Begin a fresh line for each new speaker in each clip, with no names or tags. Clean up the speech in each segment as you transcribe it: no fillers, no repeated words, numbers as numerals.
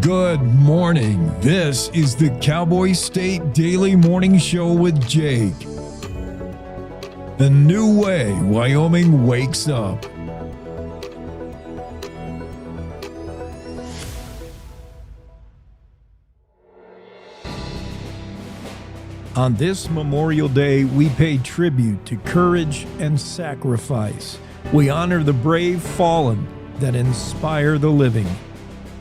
Good morning. This is the Cowboy State Daily Morning Show with Jake. The new way Wyoming wakes up. On this Memorial Day, we pay tribute to courage and sacrifice. We honor the brave fallen that inspire the living.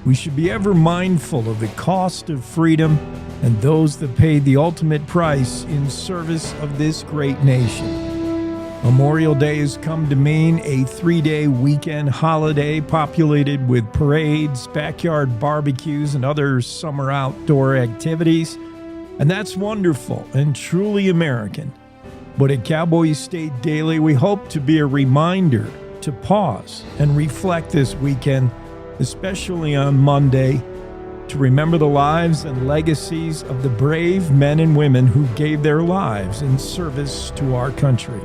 We should be ever mindful of the cost of freedom and those that paid the ultimate price in service of this great nation. Memorial Day has come to mean a 3-day weekend holiday populated with parades, backyard barbecues, and other summer outdoor activities. And that's wonderful and truly American. But at Cowboy State Daily, we hope to be a reminder to pause and reflect this weekend, especially on Monday, to remember the lives and legacies of the brave men and women who gave their lives in service to our country.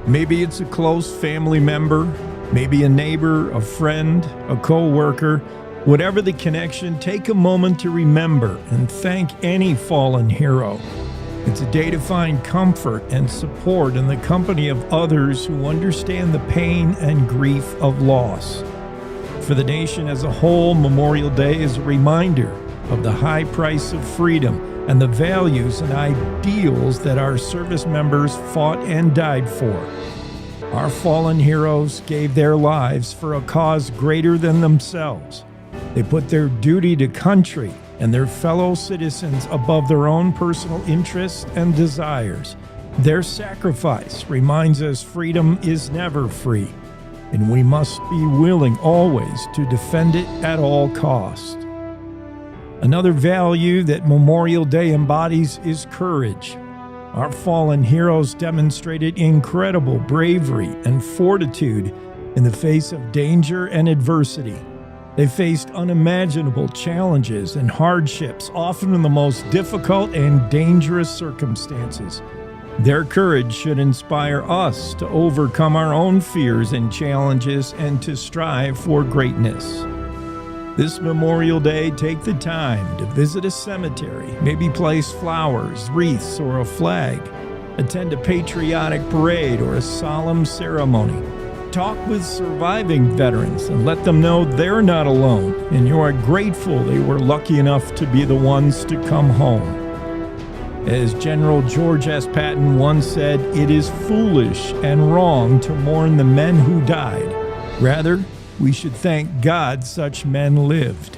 Maybe it's a close family member, maybe a neighbor, a friend, a co-worker. Whatever the connection, take a moment to remember and thank any fallen hero. It's a day to find comfort and support in the company of others who understand the pain and grief of loss. For the nation as a whole, Memorial Day is a reminder of the high price of freedom and the values and ideals that our service members fought and died for. Our fallen heroes gave their lives for a cause greater than themselves. They put their duty to country and their fellow citizens above their own personal interests and desires. Their sacrifice reminds us freedom is never free, and we must be willing always to defend it at all costs. Another value that Memorial Day embodies is courage. Our fallen heroes demonstrated incredible bravery and fortitude in the face of danger and adversity. They faced unimaginable challenges and hardships, often in the most difficult and dangerous circumstances. Their courage should inspire us to overcome our own fears and challenges and to strive for greatness. This Memorial Day, take the time to visit a cemetery, maybe place flowers, wreaths, or a flag. Attend a patriotic parade or a solemn ceremony. Talk with surviving veterans and let them know they're not alone and you are grateful they were lucky enough to be the ones to come home. As General George S. Patton once said, "It is foolish and wrong to mourn the men who died. Rather, we should thank God such men lived."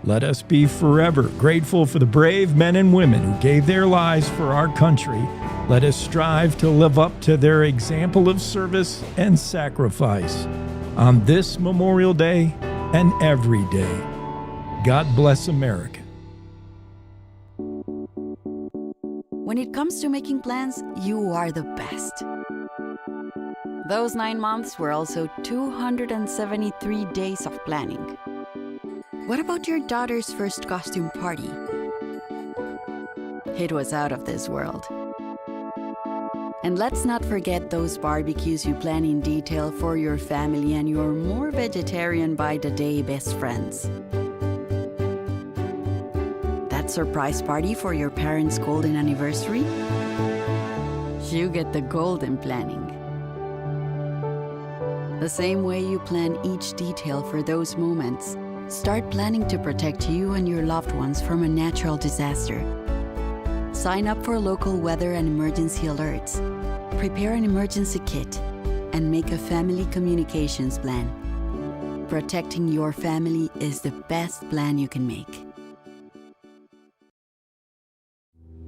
Let us be forever grateful for the brave men and women who gave their lives for our country. Let us strive to live up to their example of service and sacrifice on this Memorial Day and every day. God bless America.
When it comes to making plans, you are the best. Those 9 months were also 273 days of planning. What about your daughter's first costume party? It was out of this world. And let's not forget those barbecues you plan in detail for your family and your more vegetarian by the day best friends. That surprise party for your parents' golden anniversary? You get the golden planning. The same way you plan each detail for those moments, start planning to protect you and your loved ones from a natural disaster. Sign up for local weather and emergency alerts. Prepare an emergency kit and make a family communications plan. Protecting your family is the best plan you can make.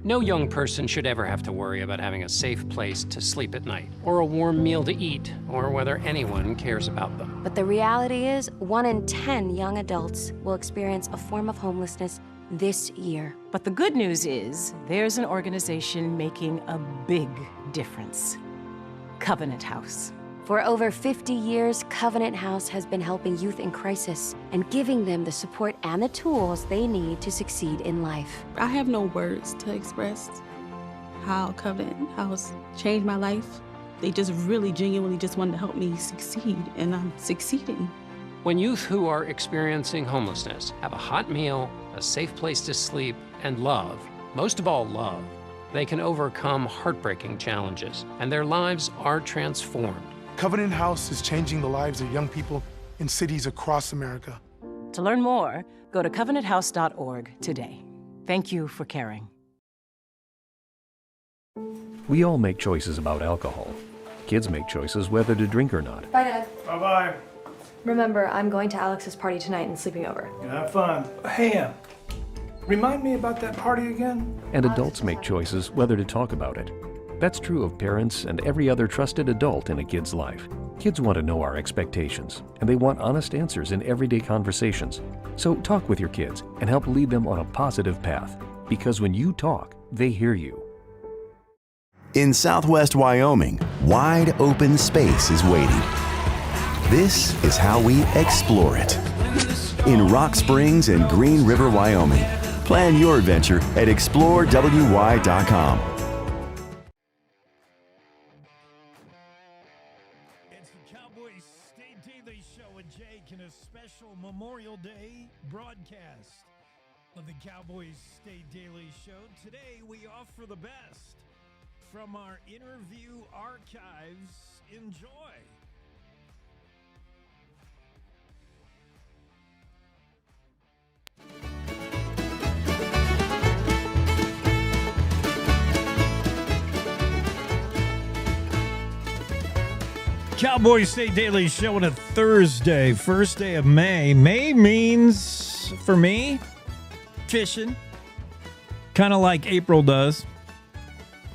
No young person should ever have to worry about having a safe place to sleep at night, or a warm meal to eat, or whether anyone cares about them.
But the reality is, 1 in 10 young adults will experience a form of homelessness this year.
But the good news is, there's an organization making a big difference. Covenant House.
For over 50 years, Covenant House has been helping youth in crisis and giving them the support and the tools they need to succeed in life.
I have no words to express how Covenant House changed my life. They just really genuinely just wanted to help me succeed, and I'm succeeding.
When youth who are experiencing homelessness have a hot meal, a safe place to sleep, and love, most of all love, they can overcome heartbreaking challenges, and their lives are transformed.
Covenant House is changing the lives of young people in cities across America.
To learn more, go to covenanthouse.org today. Thank you for caring.
We all make choices about alcohol. Kids make choices whether to drink or not.
Bye, Dad.
Bye-bye.
Remember, I'm going to Alex's party tonight and sleeping over.
Have fun. Hey, remind me about that party again?
And adults make choices whether to talk about it. That's true of parents and every other trusted adult in a kid's life. Kids want to know our expectations, and they want honest answers in everyday conversations. So talk with your kids and help lead them on a positive path, because when you talk, they hear you.
In Southwest Wyoming, wide open space is waiting. This is how we explore it. In Rock Springs and Green River, Wyoming. Plan your adventure at explorewy.com.
It's the Cowboy State Daily Show with Jake and a special Memorial Day broadcast of the Cowboy State Daily Show. Today we offer the best from our interview archives. Enjoy. Cowboy State Daily Show on a Thursday, first day of May. May means, for me, fishing. Kind of like April does.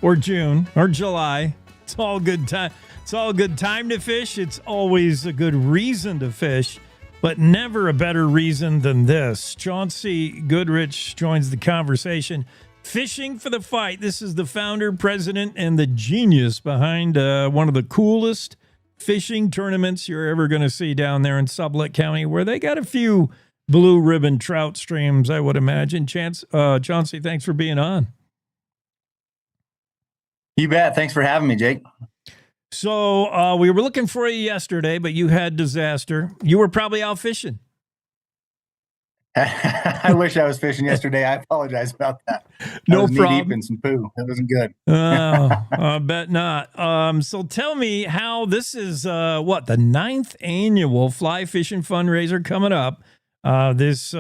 Or June, or July. It's all good time. It's all a good time to fish. It's always a good reason to fish, but never a better reason than this. Chauncey Goodrich joins the conversation. Fishing for the Fight. This is the founder, president, and the genius behind one of the coolest fishing tournaments you're ever going to see down there in Sublette County, where they got a few blue ribbon trout streams, I would imagine. Chauncey, thanks for being on.
You bet. Thanks for having me, Jake.
So we were looking for you yesterday, but you had disaster. You were probably out fishing.
I wish I was fishing yesterday. I apologize about that.
No
I was
problem.
knee-deep in some poo. That wasn't good.
I bet not. So tell me how this is, the 9th annual fly fishing fundraiser coming up. This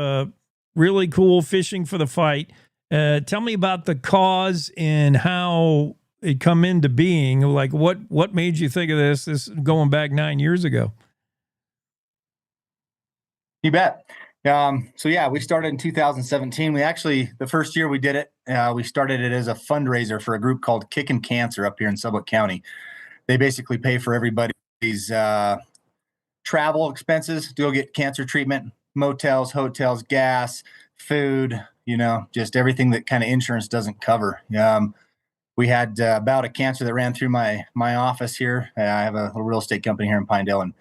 really cool Fishing for the Fight. Tell me about the cause and how it come into being. Like what made you think of this? This going back 9 years ago.
You bet. We started in 2017. We actually, the first year we did it, we started it as a fundraiser for a group called Kicking Cancer up here in Sublette County. They basically pay for everybody's travel expenses to go get cancer treatment, motels, hotels, gas, food, just everything that kind of insurance doesn't cover. We had a bout of cancer that ran through my office here. I have a little real estate company here in Pinedale, and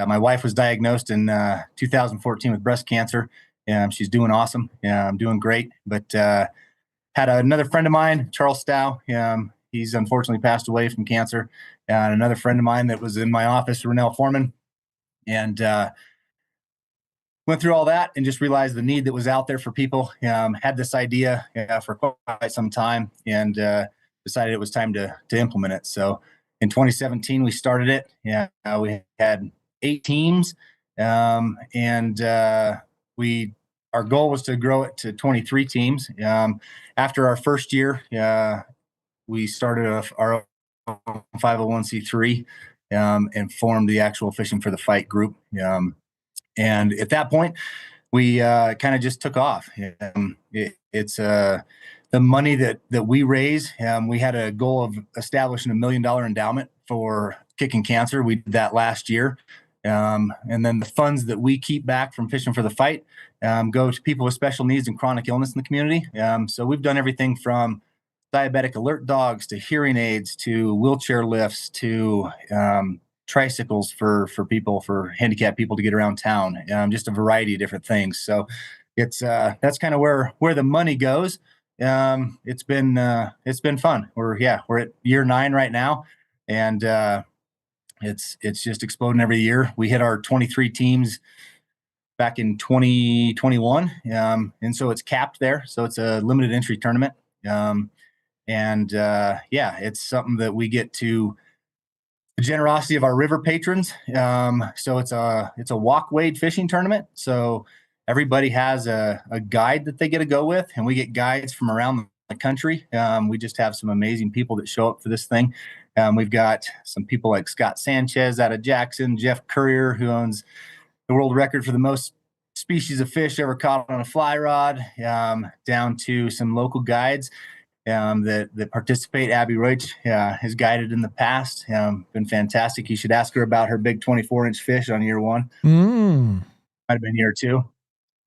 my wife was diagnosed in 2014 with breast cancer. She's doing awesome. I'm doing great. But had another friend of mine, Charles Stow. He's unfortunately passed away from cancer. And another friend of mine that was in my office, Renell Foreman. And went through all that and just realized the need that was out there for people. Had this idea for quite some time and decided it was time to implement it. So in 2017, we started it. We had 8 teams, and our goal was to grow it to 23 teams. After our first year, we started our 501c3 and formed the actual Fishing for the Fight group. And at that point, we kind of just took off. It's the money that we raise. We had a goal of establishing $1 million endowment for Kicking Cancer. We did that last year. And then the funds that we keep back from Fishing for the Fight go to people with special needs and chronic illness in the community. So we've done everything from diabetic alert dogs to hearing aids to wheelchair lifts to tricycles for handicapped people to get around town. Just a variety of different things. So it's that's kind of where the money goes. It's been fun. We're at year 9 right now, and It's just exploding every year. We hit our 23 teams back in 2021. And so it's capped there. So it's a limited entry tournament. Yeah, it's something that we get to the generosity of our river patrons. So it's a walk wade fishing tournament. So everybody has a guide that they get to go with, and we get guides from around the country. We just have some amazing people that show up for this thing. We've got some people like Scott Sanchez out of Jackson, Jeff Courier, who owns the world record for the most species of fish ever caught on a fly rod, down to some local guides that participate. Abby Roach has guided in the past. Been fantastic. You should ask her about her big 24-inch fish on year one. Might have been year two.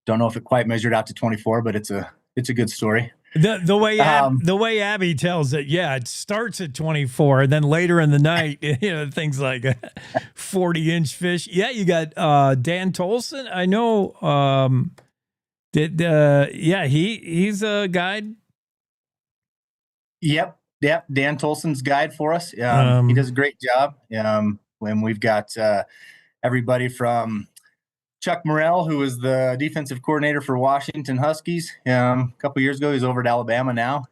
Don't know if it quite measured out to 24, but it's a good story.
The way Abby tells it, yeah, it starts at 24, and then later in the night, things like 40-inch fish. Yeah, you got Dan Tolson. I know. He's a guide.
Yep. Dan Tolson's guide for us. He does a great job. When we've got everybody from Chuck Morrell, who was the defensive coordinator for Washington Huskies a couple years ago. He's over at Alabama now.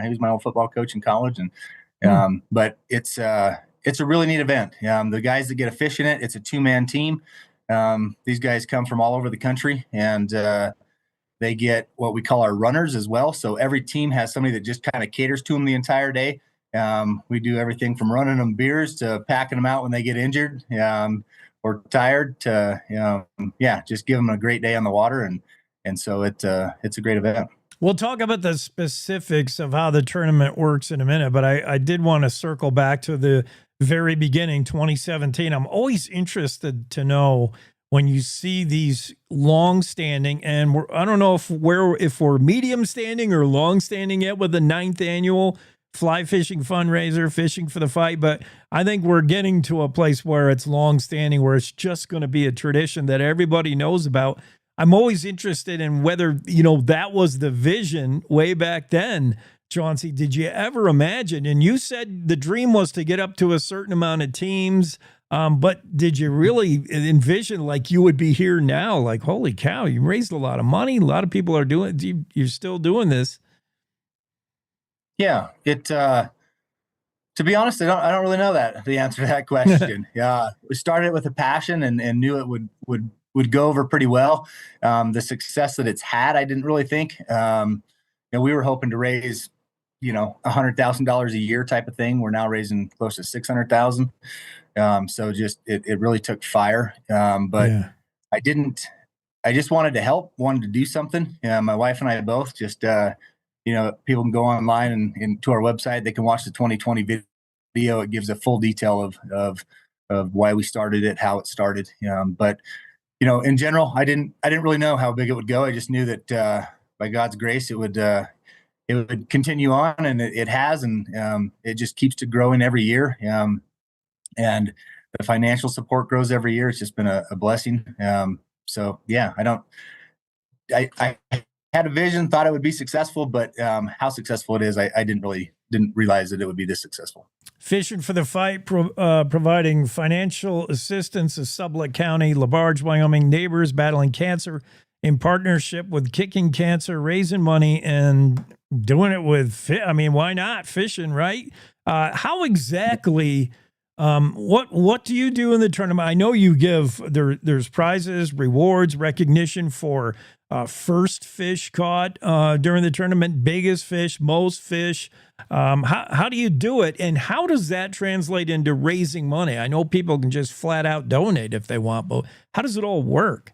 He was my old football coach in college, and but it's a really neat event. The guys that get a fish in it, it's a 2-man team. These guys come from all over the country, and they get what we call our runners as well. So every team has somebody that just kind of caters to them the entire day. We do everything from running them beers to packing them out when they get injured or tired to, just give them a great day on the water. And so it's a great event.
We'll talk about the specifics of how the tournament works in a minute, but I did want to circle back to the very beginning, 2017. I'm always interested to know when you see these long-standing, and I don't know if we're medium-standing or long-standing yet with the 9th annual fly fishing fundraiser, Fishing for the Fight, but I think we're getting to a place where it's long-standing, where it's just going to be a tradition that everybody knows about. I'm always interested in whether, that was the vision way back then. Chauncey, did you ever imagine, and you said the dream was to get up to a certain amount of teams, but did you really envision like you would be here now? Like, holy cow, you raised a lot of money. A lot of people are doing, you're still doing this.
Yeah, to be honest, I don't really know the answer to that question. We started with a passion and knew it would go over pretty well. The success that it's had, I didn't really think. We were hoping to raise, $100,000 a year type of thing. We're now raising close to 600,000. So just it really took fire. But I just wanted to help, wanted to do something. My wife and I both just. People can go online and to our website. They can watch the 2020 video. It gives a full detail of why we started it, how it started. But in general, I didn't really know how big it would go. I just knew that by God's grace, it would continue on, and it has, and it just keeps to growing every year. And the financial support grows every year. It's just been a blessing. So yeah, I had a vision, thought it would be successful, but how successful it is, I didn't realize that it would be this successful.
Fishing for the Fight, providing financial assistance to Sublette County, LaBarge, Wyoming neighbors battling cancer in partnership with Kicking Cancer, raising money and doing it with, why not? Fishing, right? How exactly... what do you do in the tournament? I know you give there's prizes, rewards, recognition for first fish caught during the tournament, biggest fish, most fish. How do you do it, and how does that translate into raising money? I know people can just flat out donate if they want, but how does it all work?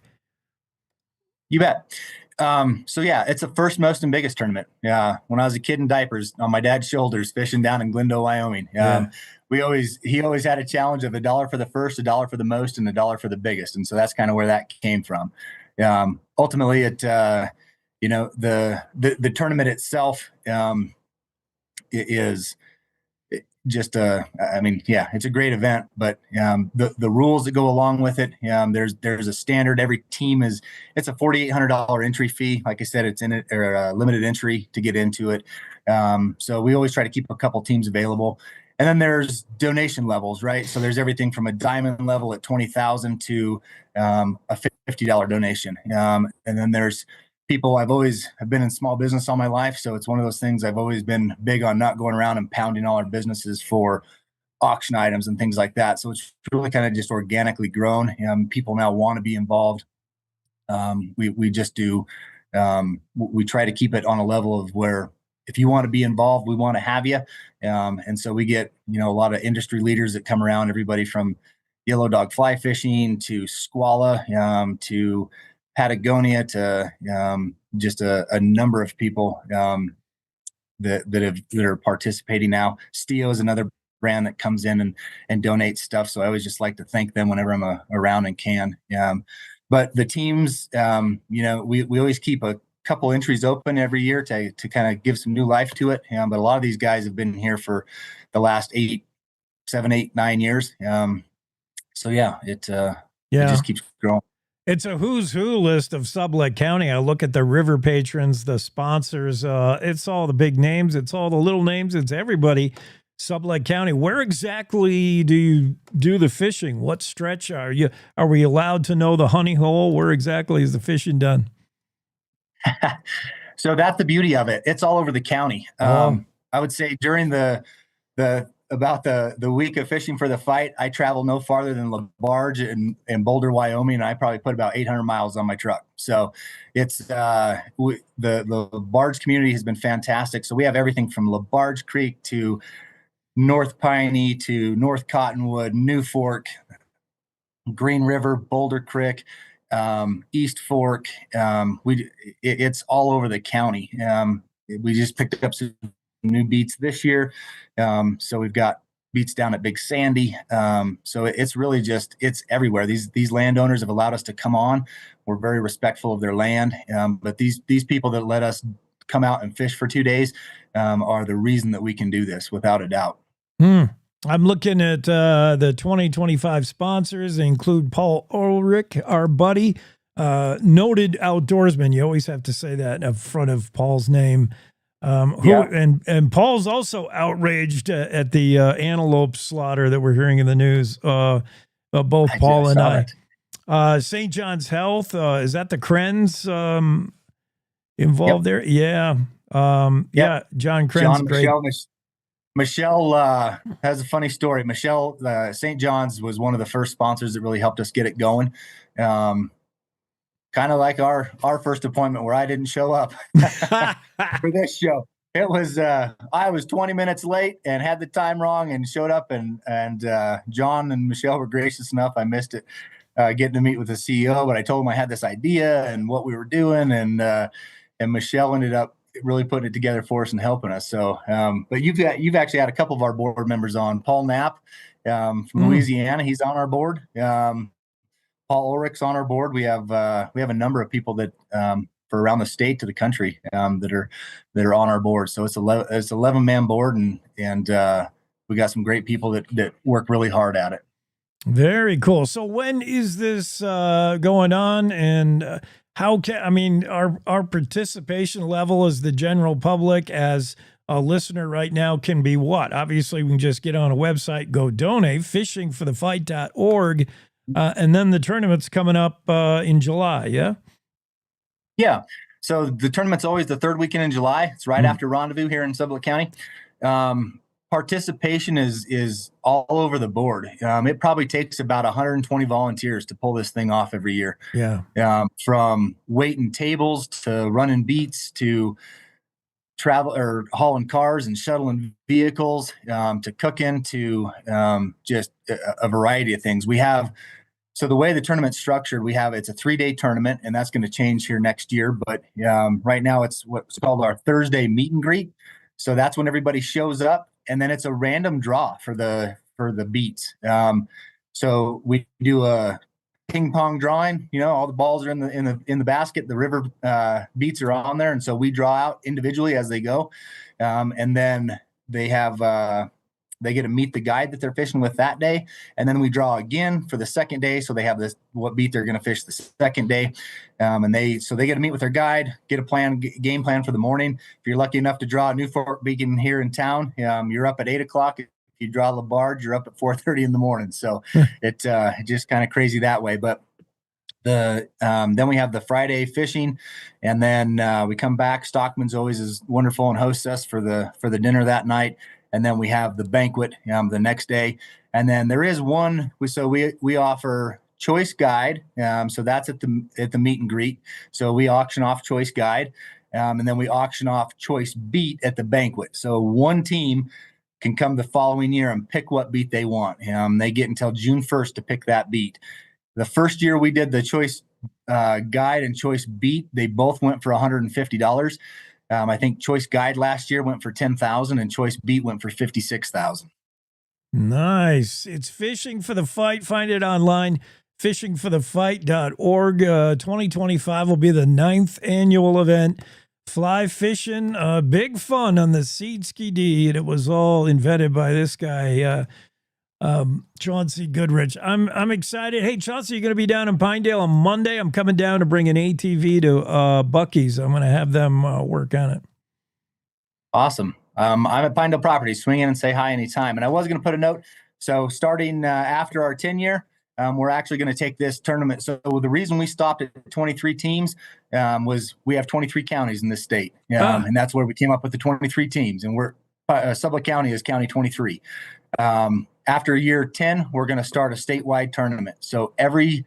You bet. So yeah, it's the first, most, and biggest tournament. When I was a kid in diapers on my dad's shoulders, fishing down in Glendale, Wyoming. He always had a challenge of $1 for the first, $1 for the most, and $1 for the biggest. And so that's kind of where that came from. Ultimately it, the tournament itself, it is just it's a great event, but the rules that go along with it, there's a standard. Every team it's a $4,800 entry fee. Like I said, it's in it, or a limited entry to get into it. So we always try to keep a couple teams available. And then there's donation levels, right? So there's everything from a diamond level at 20,000 to a $50 donation. And then there's people. I've been in small business all my life, so it's one of those things. I've always been big on not going around and pounding all our businesses for auction items and things like that. So it's really kind of just organically grown. People now want to be involved. We just do. We try to keep it on a level of where if you want to be involved, we want to have you. And so we get, a lot of industry leaders that come around, everybody from yellow dog fly fishing to squala, to Patagonia, to just a number of people that are participating now. Stio is another brand that comes in and donates stuff. So I always just like to thank them whenever I'm around and can. But the teams, we always keep a couple entries open every year to kind of give some new life to it. But a lot of these guys have been here for the last 7, 8, 9 years. So yeah, it just keeps growing.
It's a who's who list of Sublette County. I look at the river patrons, the sponsors. It's all the big names. It's all the little names. It's everybody. Sublette County. Where exactly do you do the fishing? What stretch are you? Are we allowed to know the honey hole? Where exactly is the fishing done?
So that's the beauty of it. It's all over the county. I would say during the week of fishing for the fight, I travel no farther than LaBarge and Boulder, Wyoming, and I probably put about 800 miles on my truck. So it's the LaBarge community has been fantastic. So we have everything from LaBarge Creek to North Piney to North Cottonwood, New Fork, Green River, Boulder Creek, East Fork. It's all over the county. We just picked up some new beats this year. So we've got beats down at Big Sandy. So it's really it's everywhere. These landowners have allowed us to come on. We're very respectful of their land. But these people that let us come out and fish for 2 days are the reason that we can do this, without a doubt.
I'm looking at the 2025 sponsors. They include Paul Ulrich, our buddy, noted outdoorsman. You always have to say that in front of Paul's name. And Paul's also outraged at the antelope slaughter that we're hearing in the news. Both Paul and I. St. John's Health, is that the Krenz involved there? Yeah. Yeah, John Krenz. Great.
Michelle has a funny story. Michelle, St. John's was one of the first sponsors that really helped us get it going. Kind of like our first appointment where I didn't show up for this show. It was I was 20 minutes late and had the time wrong and showed up, and John and Michelle were gracious enough. I missed it getting to meet with the CEO, but I told them I had this idea and what we were doing, and Michelle ended up really putting it together for us and helping us. So, but you've actually had a couple of our board members on. Paul Knapp from Louisiana, he's on our board. Paul Ulrich's on our board. We have a number of people that for around the state to the country that are on our board. So it's 11-man board, and we got some great people that work really hard at it.
Very cool. So when is this going on, and how can, our participation level as the general public, as a listener right now, can be what? Obviously, we can just get on a website, go donate, fishingforthefight.org, and then the tournament's coming up in July, yeah?
Yeah. So the tournament's always the third weekend in July. It's right after Rendezvous here in Sublette County. Participation is all over the board. It probably takes about 120 volunteers to pull this thing off every year.
Yeah.
From waiting tables to running beats to travel or hauling cars and shuttling vehicles, to cooking to just a variety of things. So the way the tournament's structured, it's a 3-day tournament, and that's going to change here next year. But right now it's what's called our Thursday meet and greet. So that's when everybody shows up, and then it's a random draw for the beats. So we do a ping pong drawing. All the balls are in the basket. The river beats are on there, and so we draw out individually as they go, and then they have. They get to meet the guide that they're fishing with that day. And then we draw again for the second day. So they have what beat they're going to fish the second day. And they get to meet with their guide, get a game plan for the morning. If you're lucky enough to draw a New Fork beacon here in town, you're up at 8 o'clock. If you draw the barge, you're up at 4:30 in the morning. So it's just kind of crazy that way. But then we have the Friday fishing, and then we come back. Stockman's always is wonderful and hosts us for the dinner that night, and then we have the banquet the next day. And then there is one. We offer Choice Guide, so that's at the meet and greet. So we auction off Choice Guide, and then we auction off Choice Beat at the banquet. So one team can come the following year and pick what beat they want. They get until June 1st to pick that beat. The first year we did the Choice Guide and Choice Beat, they both went for $150. I think Choice Guide last year went for $10,000 and Choice Beat went for $56,000.
Nice. It's Fishing for the Fight. Find it online, fishingforthefight.org. 2025 will be the 9th annual event. Fly fishing, big fun on the Seed Ski D, and it was all invented by this guy, Chauncey Goodrich. I'm excited. Hey, Chauncey, you're going to be down in Pinedale on Monday. I'm coming down to bring an ATV to Bucky's. I'm going to have them work on it.
Awesome. I'm at Pinedale Properties. Swing in and say hi anytime. And I was going to put a note. So starting after our 10 year, we're actually going to take this tournament. So the reason we stopped at 23 teams was we have 23 counties in this state. And that's where we came up with the 23 teams. And we're Sublette County is County 23. After year 10, we're going to start a statewide tournament. So every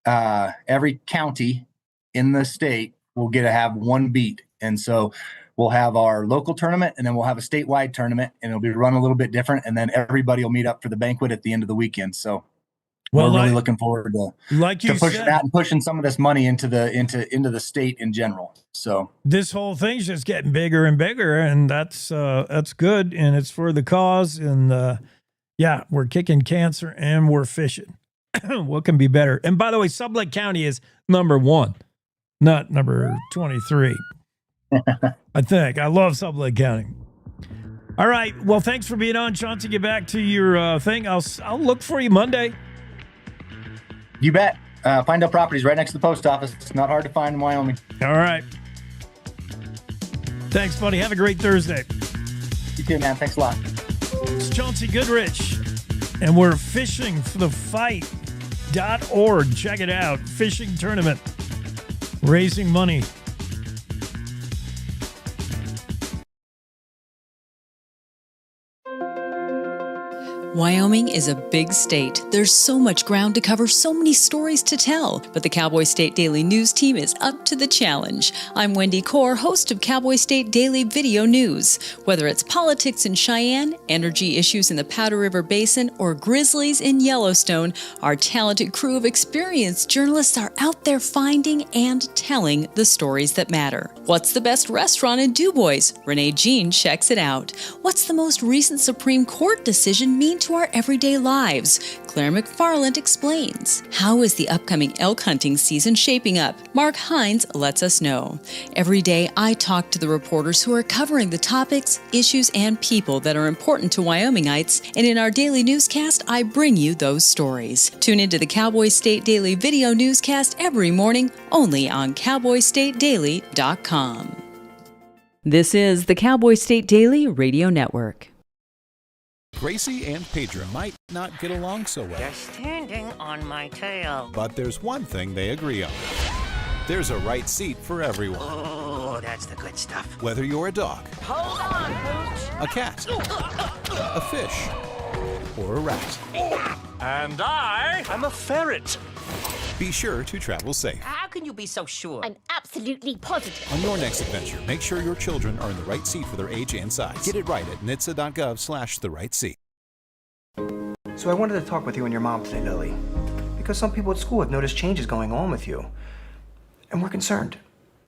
county in the state will get to have one beat. And so we'll have our local tournament, and then we'll have a statewide tournament, and it'll be run a little bit different. And then everybody will meet up for the banquet at the end of the weekend. So we're really looking forward to pushing that and pushing some of this money into the state in general. So
this whole thing's just getting bigger and bigger, and that's good, and it's for the cause. And yeah, we're kicking cancer and we're fishing. What can be better? And by the way, Sublette County is number 1, not number 23. I think. I love Sublette County. All right. Well, thanks for being on, Chauncey. Get back to your thing. I'll look for you Monday.
You bet. Pinedale Properties right next to the post office. It's not hard to find in Wyoming.
All right. Thanks, buddy. Have a great Thursday.
You too, man. Thanks a lot.
It's Chauncey Goodrich, and we're fishingforthefight.org. Check it out. Fishing tournament. Raising money.
Wyoming is a big state. There's so much ground to cover, so many stories to tell. But the Cowboy State Daily News team is up to the challenge. I'm Wendy Core, host of Cowboy State Daily Video News. Whether it's politics in Cheyenne, energy issues in the Powder River Basin, or grizzlies in Yellowstone, our talented crew of experienced journalists are out there finding and telling the stories that matter. What's the best restaurant in DuBois? Renee Jean checks it out. What's the most recent Supreme Court decision mean to our everyday lives? Claire McFarland explains. How is the upcoming elk hunting season shaping up? Mark Hines lets us know. Every day, I talk to the reporters who are covering the topics, issues, and people that are important to Wyomingites, and in our daily newscast, I bring you those stories. Tune into the Cowboy State Daily video newscast every morning, only on CowboyStateDaily.com. This is the Cowboy State Daily Radio Network.
Gracie and Pedro might not get along so well.
They're standing on my tail.
But there's one thing they agree on. There's a right seat for everyone.
Oh, that's the good stuff.
Whether you're a dog,
Hold on, Pooch.
a cat, a fish, or a rat.
And I'm a ferret.
Be sure to travel safe.
How can you be so sure?
I'm absolutely positive.
On your next adventure, make sure your children are in the right seat for their age and size. Get it right at nhtsa.gov/the right seat.
So I wanted to talk with you and your mom today, Lily, because some people at school have noticed changes going on with you, and we're concerned.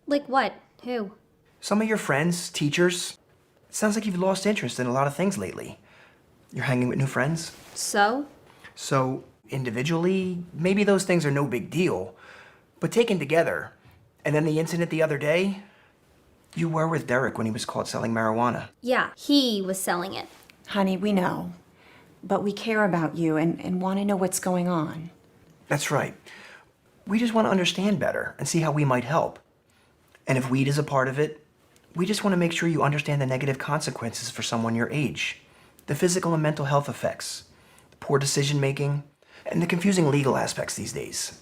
Like what? Who?
Some of your friends, teachers. It sounds like you've lost interest in a lot of things lately. You're hanging with new friends.
So,
individually, maybe those things are no big deal, but taken together, and then the incident the other day, you were with Derek when he was caught selling marijuana.
yeah, he was selling it.
Honey, we know. But we care about you and want to know what's going on.
That's right. We just want to understand better and see how we might help. And if weed is a part of it, we just want to make sure you understand the negative consequences for someone your age. the physical and mental health effects, the poor decision making, and the confusing legal aspects these days.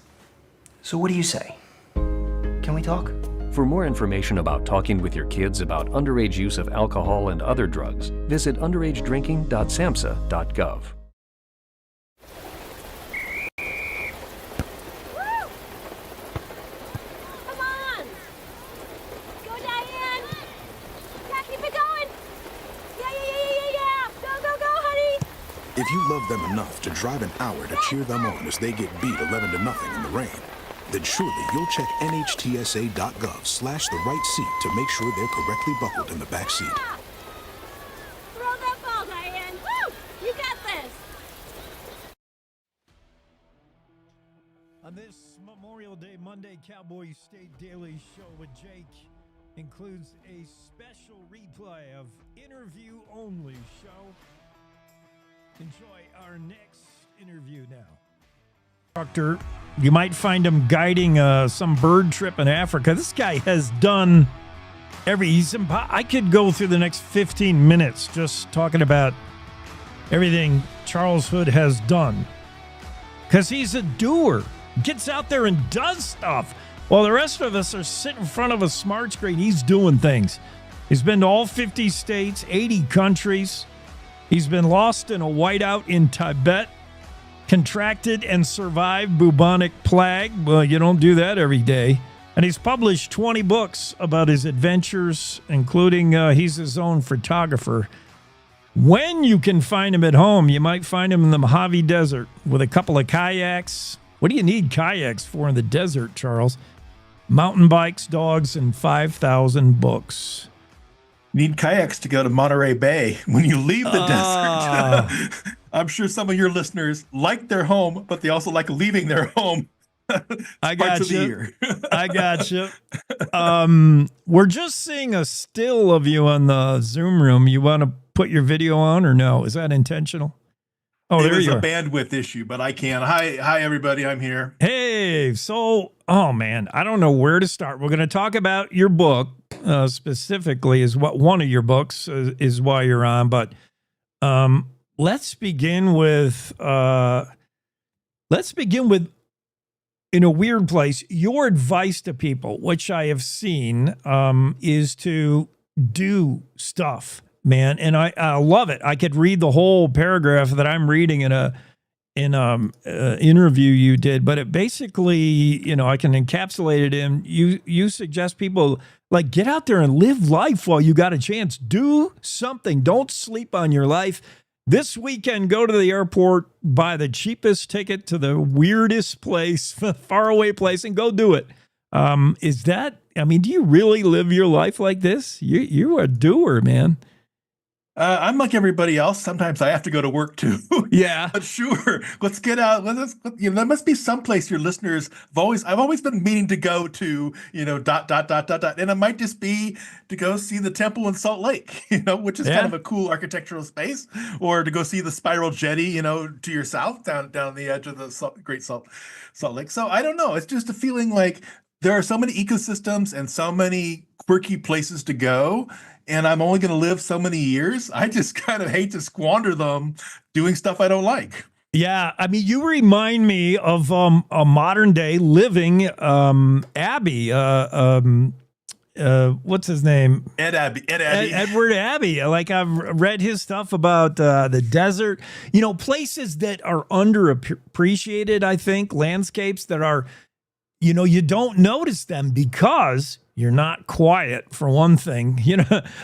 So what do you say? Can we talk?
For more information about talking with your kids about underage use of alcohol and other drugs, visit underagedrinking.samhsa.gov.
If you love them enough to drive an hour to cheer them on as they get beat 11-0 in the rain, then surely you'll check nhtsa.gov/the right seat to make sure they're correctly buckled in the back seat.
Throw that ball, Diane. Woo! You got this.
On this Memorial Day Monday Cowboy State Daily Show with Jake includes a special replay of Interview Only show. Enjoy our next interview now. Instructor, you might find him guiding some bird trip in Africa. This guy has done I could go through the next 15 minutes just talking about everything Charles Hood has done. Because he's a doer. Gets out there and does stuff. While the rest of us are sitting in front of a smart screen, he's doing things. He's been to all 50 states, 80 countries. He's been lost in a whiteout in Tibet, contracted and survived bubonic plague. Well, you don't do that every day. And he's published 20 books about his adventures, including he's his own photographer. When you can find him at home, you might find him in the Mojave Desert with a couple of kayaks. What do you need kayaks for in the desert, Charles? Mountain bikes, dogs, and 5,000 books.
Need kayaks to go to Monterey Bay when you leave the desert. I'm sure some of your listeners like their home, but they also like leaving their home.
I got you. I got you. We're just seeing a still of you on the Zoom room. You want to put your video on or no? Is that intentional? Oh, there you are.
It was a bandwidth issue, but I can. Hi, everybody. I'm here.
Hey, so, oh man, I don't know where to start. We're going to talk about your book specifically, is what one of your books is why you're on. But let's begin with in a weird place. Your advice to people, which I have seen, is to do stuff. Man, and I love it. I could read the whole paragraph that I'm reading in a interview you did, but it basically, I can encapsulate it in you suggest people like get out there and live life while you got a chance. Do something. Don't sleep on your life. This weekend, go to the airport, buy the cheapest ticket to the weirdest place, faraway place, and go do it. Do you really live your life like this? You're a doer, man.
I'm like everybody else. Sometimes I have to go to work too.
Yeah,
but sure, let's get out. There must be some place your listeners I've always been meaning to go to. And it might just be to go see the temple in Salt Lake. Which is kind of a cool architectural space, or to go see the spiral jetty. To your south, down the edge of the Great Salt Lake. So I don't know. It's just a feeling like there are so many ecosystems and so many quirky places to go. And I'm only going to live so many years. I just kind of hate to squander them doing stuff I don't like.
Yeah, you remind me of a modern day living Abbey. What's his name? Edward Abbey. Like I've read his stuff about the desert. Places that are underappreciated. I think landscapes that are, you don't notice them because you're not quiet, for one thing.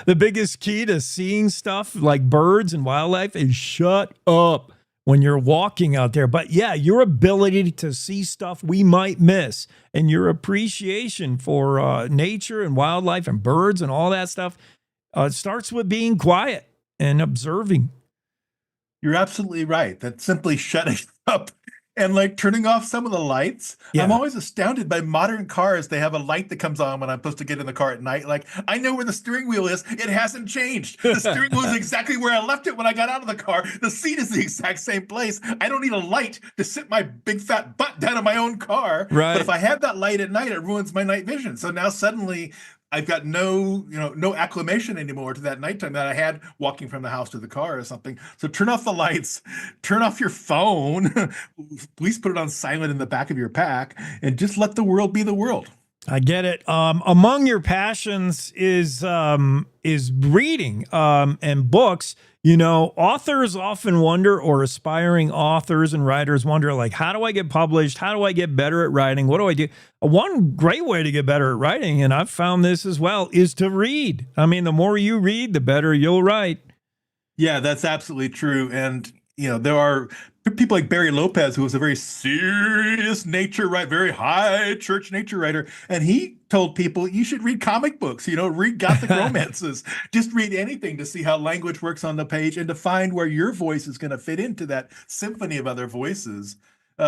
The biggest key to seeing stuff like birds and wildlife is shut up when you're walking out there. But yeah, your ability to see stuff we might miss and your appreciation for nature and wildlife and birds and all that stuff starts with being quiet and observing.
You're absolutely right. That's simply shutting up. And like turning off some of the lights. Yeah. I'm always astounded by modern cars. They have a light that comes on when I'm supposed to get in the car at night. Like, I know where the steering wheel is. It hasn't changed. The steering wheel is exactly where I left it when I got out of the car. The seat is the exact same place. I don't need a light to sit my big fat butt down in my own car.
Right.
But if I have that light at night, it ruins my night vision. So now suddenly I've got no acclimation anymore to that nighttime that I had walking from the house to the car or something. So turn off the lights, turn off your phone, please put it on silent in the back of your pack, and just let the world be the world.
I get it. Among your passions is reading and books. You know, authors often wonder, or aspiring authors and writers wonder, like, how do I get published? How do I get better at writing? What do I do? One great way to get better at writing, and I've found this as well, is to read. I mean, the more you read, the better you'll write.
Yeah, that's absolutely true. And, there are people like Barry Lopez, who was a very serious nature writer, very high church nature writer. And he told people, you should read comic books, read Gothic romances, just read anything to see how language works on the page and to find where your voice is going to fit into that symphony of other voices.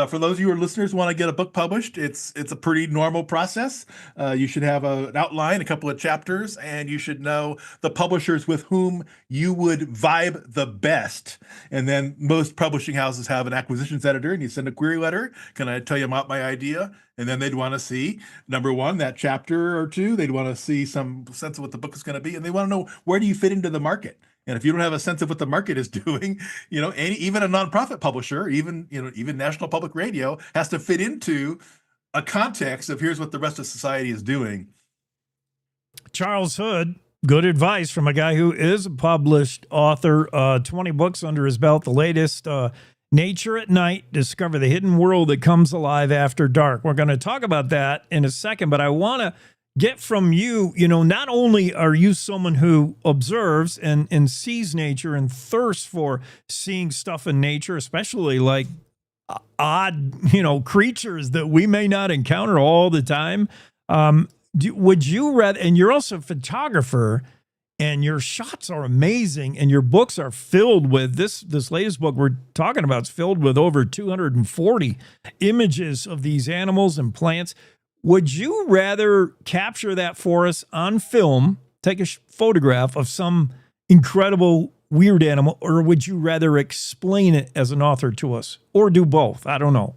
For those of you who are listeners who want to get a book published, it's a pretty normal process. You should have an outline, a couple of chapters, and you should know the publishers with whom you would vibe the best. And then most publishing houses have an acquisitions editor, and you send a query letter. Can I tell you about my idea? And then they'd want to see, number one, that chapter or two. They'd want to see some sense of what the book is going to be, and they want to know, where do you fit into the market? And if you don't have a sense of what the market is doing, even a nonprofit publisher, even National Public Radio has to fit into a context of here's what the rest of society is doing.
Charles Hood, good advice from a guy who is a published author, 20 books under his belt. The latest, Nature at Night, Discover the Hidden World That Comes Alive After Dark. We're going to talk about that in a second, but I want to get from you, not only are you someone who observes and sees nature and thirsts for seeing stuff in nature, especially like odd, creatures that we may not encounter all the time. Would you rather, and you're also a photographer, and your shots are amazing, and your books are filled with this latest book we're talking about is filled with over 240 images of these animals and plants. Would you rather capture that for us on film, take a photograph of some incredible weird animal, or would you rather explain it as an author to us, or do both? I don't know.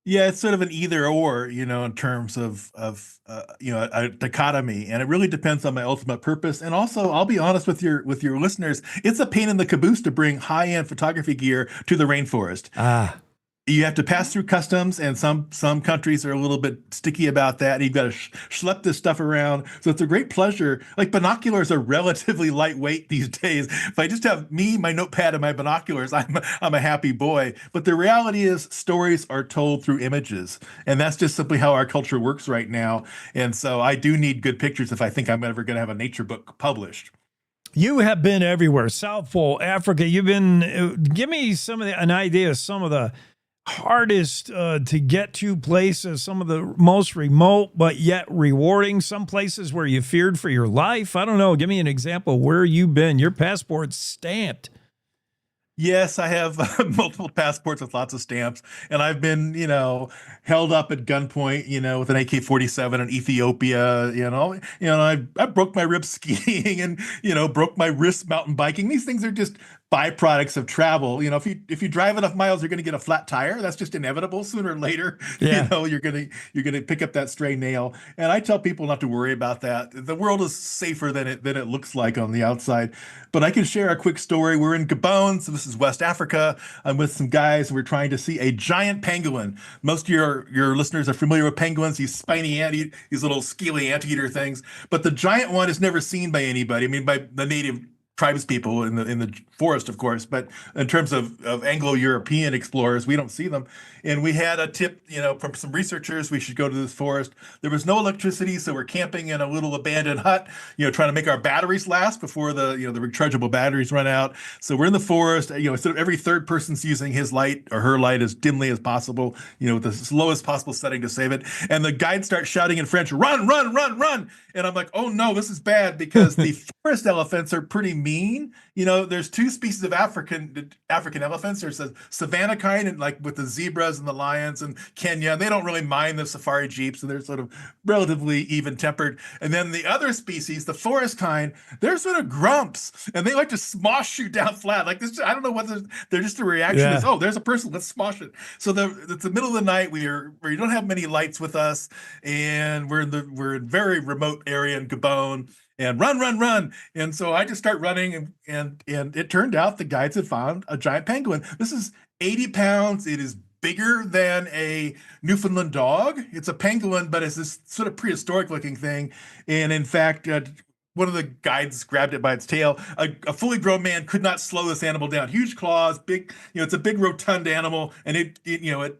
Yeah, it's sort of an either or, in terms of a dichotomy, and it really depends on my ultimate purpose. And also, I'll be honest with your listeners, it's a pain in the caboose to bring high-end photography gear to the rainforest. You have to pass through customs, and some countries are a little bit sticky about that. You've got to schlep this stuff around. So it's a great pleasure. Like, binoculars are relatively lightweight these days. If I just have me, my notepad, and my binoculars, I'm a happy boy. But the reality is, stories are told through images, and that's just simply how our culture works right now. And so I do need good pictures if I think I'm ever going to have a nature book published.
You have been everywhere, South Pole, Africa. You've been. Give me an idea of some of the hardest to get to places, some of the most remote but yet rewarding, some places where you feared for your life. I don't know. Give me an example where you've been. Your passport's stamped.
Yes, I have multiple passports with lots of stamps, and I've been, held up at gunpoint, with an AK-47 in Ethiopia. I broke my ribs skiing, and broke my wrists mountain biking. These things are just byproducts of travel. If you drive enough miles, you're going to get a flat tire. That's just inevitable. Sooner or later,
yeah.
You're gonna pick up that stray nail. And I tell people not to worry about that. The world is safer than it looks like on the outside. But I can share a quick story. We're in Gabon, so this is West Africa. I'm with some guys. We're trying to see a giant pangolin. Most of your listeners are familiar with penguins, these spiny these little scaly anteater things. But the giant one is never seen by anybody. I mean, by the native tribes people in the forest, of course, but in terms of Anglo-European explorers, we don't see them. And we had a tip, from some researchers, we should go to this forest. There was no electricity, so we're camping in a little abandoned hut, trying to make our batteries last before the rechargeable batteries run out. So we're in the forest, instead of every third person's using his light or her light as dimly as possible, with the lowest possible setting to save it. And the guide starts shouting in French, "Run, run, run, run!" And I'm like, oh no, this is bad, because the forest elephants are pretty mean. You know, there's two species of African elephants. There's a savanna kind, and like with the zebras and the lions in Kenya, they don't really mind the safari jeeps, and they're sort of relatively even tempered. And then the other species, the forest kind, they're sort of grumps, and they like to smosh you down flat. Like this, I don't know what they're just a reaction is. Oh, there's a person, let's smosh it. So it's the middle of the night. We don't have many lights with us, and we're in a very remote area in Gabon. And run. And so I just start running, and it turned out the guides had found a giant penguin. This is 80 pounds. It is bigger than a Newfoundland dog. It's a penguin, but it's this sort of prehistoric looking thing. And in fact, one of the guides grabbed it by its tail. A fully grown man could not slow this animal down. Huge claws, big, it's a big rotund animal. And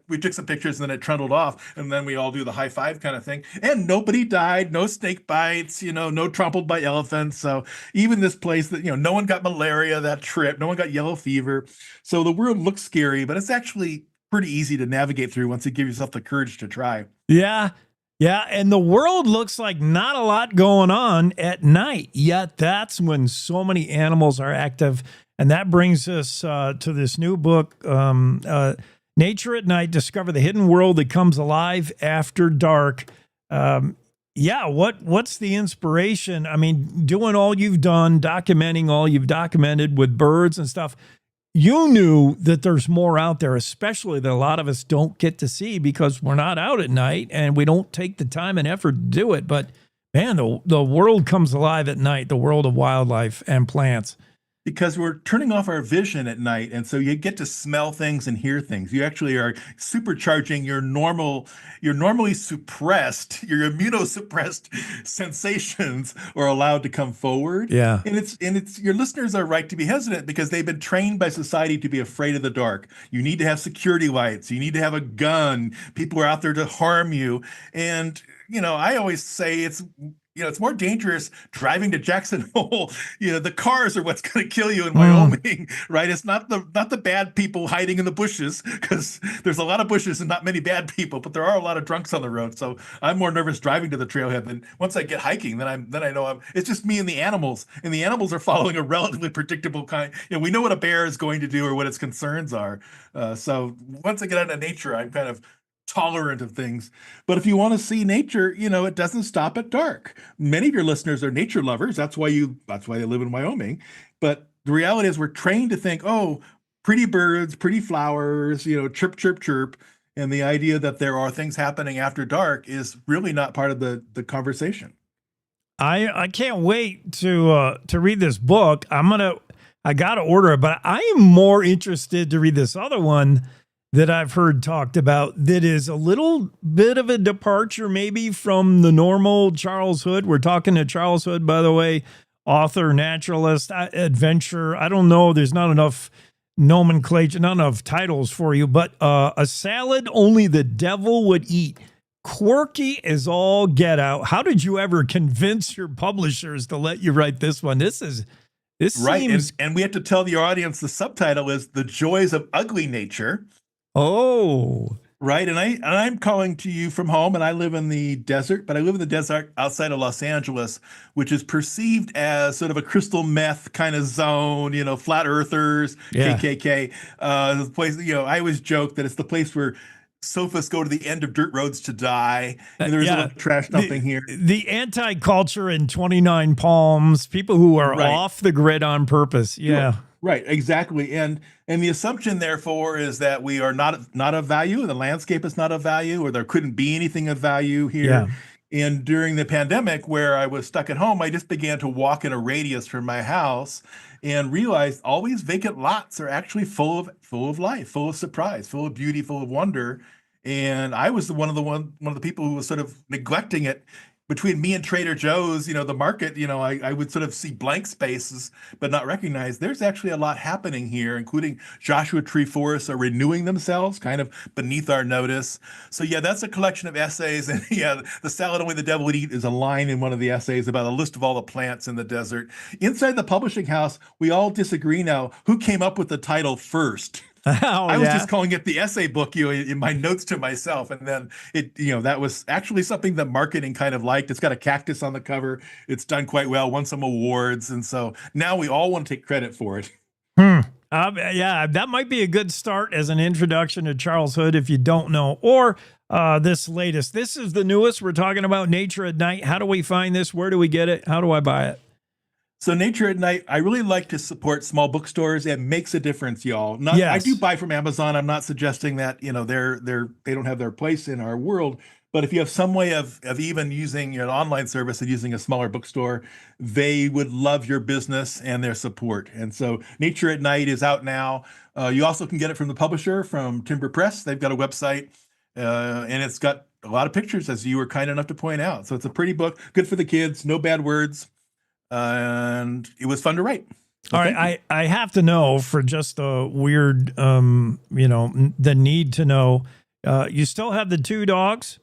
we took some pictures and then it trundled off. And then we all do the high five kind of thing. And nobody died, no snake bites, no trampled by elephants. So even this place that, no one got malaria that trip, no one got yellow fever. So the world looks scary, but it's actually pretty easy to navigate through once you give yourself the courage to try.
Yeah. Yeah, and the world looks like not a lot going on at night, yet that's when so many animals are active. And that brings us to this new book, Nature at Night, Discover the Hidden World That Comes Alive After Dark. What's the inspiration? I mean, doing all you've done, documenting all you've documented with birds and stuff, you knew that there's more out there, especially that a lot of us don't get to see because we're not out at night and we don't take the time and effort to do it. But man, the world comes alive at night, the world of wildlife and plants.
Because we're turning off our vision at night, and so you get to smell things and hear things. You actually are supercharging your normally suppressed, your immunosuppressed sensations are allowed to come forward.
Yeah.
And it's your listeners are right to be hesitant because they've been trained by society to be afraid of the dark. You need to have security lights, you need to have a gun, people are out there to harm you. And I always say it's more dangerous driving to Jackson Hole. The cars are what's going to kill you in Wyoming, right? It's not the bad people hiding in the bushes, because there's a lot of bushes and not many bad people, but there are a lot of drunks on the road. So I'm more nervous driving to the trailhead than once I get hiking. Then I know it's just me and the animals are following a relatively predictable kind. We know what a bear is going to do or what its concerns are. So once I get out into nature, I'm kind of tolerant of things. But if you want to see nature, it doesn't stop at dark. Many of your listeners are nature lovers. That's why they live in Wyoming. But the reality is we're trained to think, oh, pretty birds, pretty flowers, chirp, chirp, chirp. And the idea that there are things happening after dark is really not part of the conversation.
I can't wait to read this book. I got to order it, but I am more interested to read this other one that I've heard talked about that is a little bit of a departure maybe from the normal Charles Hood. We're talking to Charles Hood, by the way, author, naturalist, adventurer. I don't know. There's not enough nomenclature, not enough titles for you, but A Salad Only the Devil Would Eat. Quirky as all get out. How did you ever convince your publishers to let you write this one? This
right.
seems...
And we have to tell the audience the subtitle is The Joys of Ugly Nature.
Oh,
right. And I'm calling to you from home, and I live in the desert, but I live in the desert outside of Los Angeles, which is perceived as sort of a crystal meth kind of zone, flat earthers,
yeah.
KKK, the place, I always joke that it's the place where sophists go to the end of dirt roads to die. And there's a lot of trash dumping here.
The anti-culture in 29 Palms, people who are off the grid on purpose. Yeah.
Right, exactly. And the assumption, therefore, is that we are not of value, the landscape is not of value, or there couldn't be anything of value here. Yeah. And during the pandemic, where I was stuck at home, I just began to walk in a radius from my house and realized all these vacant lots are actually full of life, full of surprise, full of beauty, full of wonder. And I was one of the people who was sort of neglecting it. Between me and Trader Joe's, the market, I would sort of see blank spaces, but not recognize there's actually a lot happening here, including Joshua Tree forests are renewing themselves kind of beneath our notice. So yeah, that's a collection of essays. And yeah, The Salad Only the Devil Would Eat is a line in one of the essays about a list of all the plants in the desert. Inside the publishing house, we all disagree now who came up with the title first. I was just calling it the essay book, in my notes to myself. And then that was actually something that marketing kind of liked. It's got a cactus on the cover. It's done quite well, won some awards. And so now we all want to take credit for it.
Yeah, that might be a good start as an introduction to Charles Hood if you don't know. Or this latest. This is the newest. We're talking about Nature at Night. How do we find this? Where do we get it? How do I buy it?
So Nature at Night, I really like to support small bookstores. It makes a difference, y'all.
Yes.
I do buy from Amazon. I'm not suggesting that, they don't have their place in our world. But if you have some way of even using an online service and using a smaller bookstore, they would love your business and their support. And so Nature at Night is out now. You also can get it from the publisher, from Timber Press. They've got a website, and it's got a lot of pictures, as you were kind enough to point out. So it's a pretty book, good for the kids, no bad words. And it was fun to write.
All right, I have to know, for just the weird, the need to know, you still have the 2 dogs?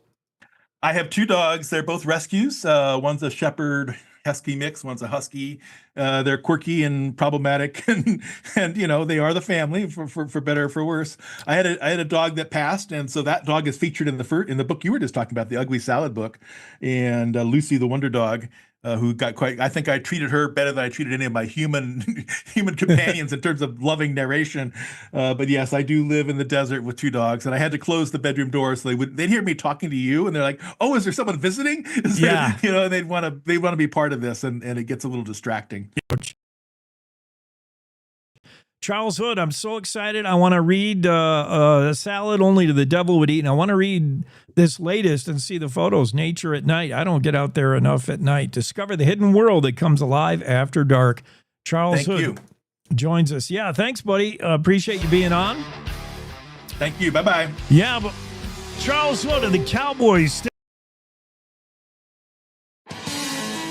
I have 2 dogs. They're both rescues. One's a shepherd husky mix. One's a husky. They're quirky and problematic, and they are the family for better or for worse. I had a dog that passed, and so that dog is featured in the book you were just talking about, the Ugly Salad book, and Lucy the Wonder Dog. Who got I think I treated her better than I treated any of my human companions in terms of loving narration. But yes, I do live in the desert with 2 dogs, and I had to close the bedroom door so they'd hear me talking to you, and they're like, "Oh, is there someone visiting?"
Yeah,
they want to be part of this, and it gets a little distracting.
Charles Hood, I'm so excited. I want to read A Salad Only the Devil Would Eat. And I want to read this latest and see the photos, Nature at Night. I don't get out there enough at night. Discover the hidden world that comes alive after dark. Charles Hood joins us. Yeah, thanks, buddy. Appreciate you being on.
Thank you. Bye-bye.
Yeah, but Charles Hood of the Cowboys.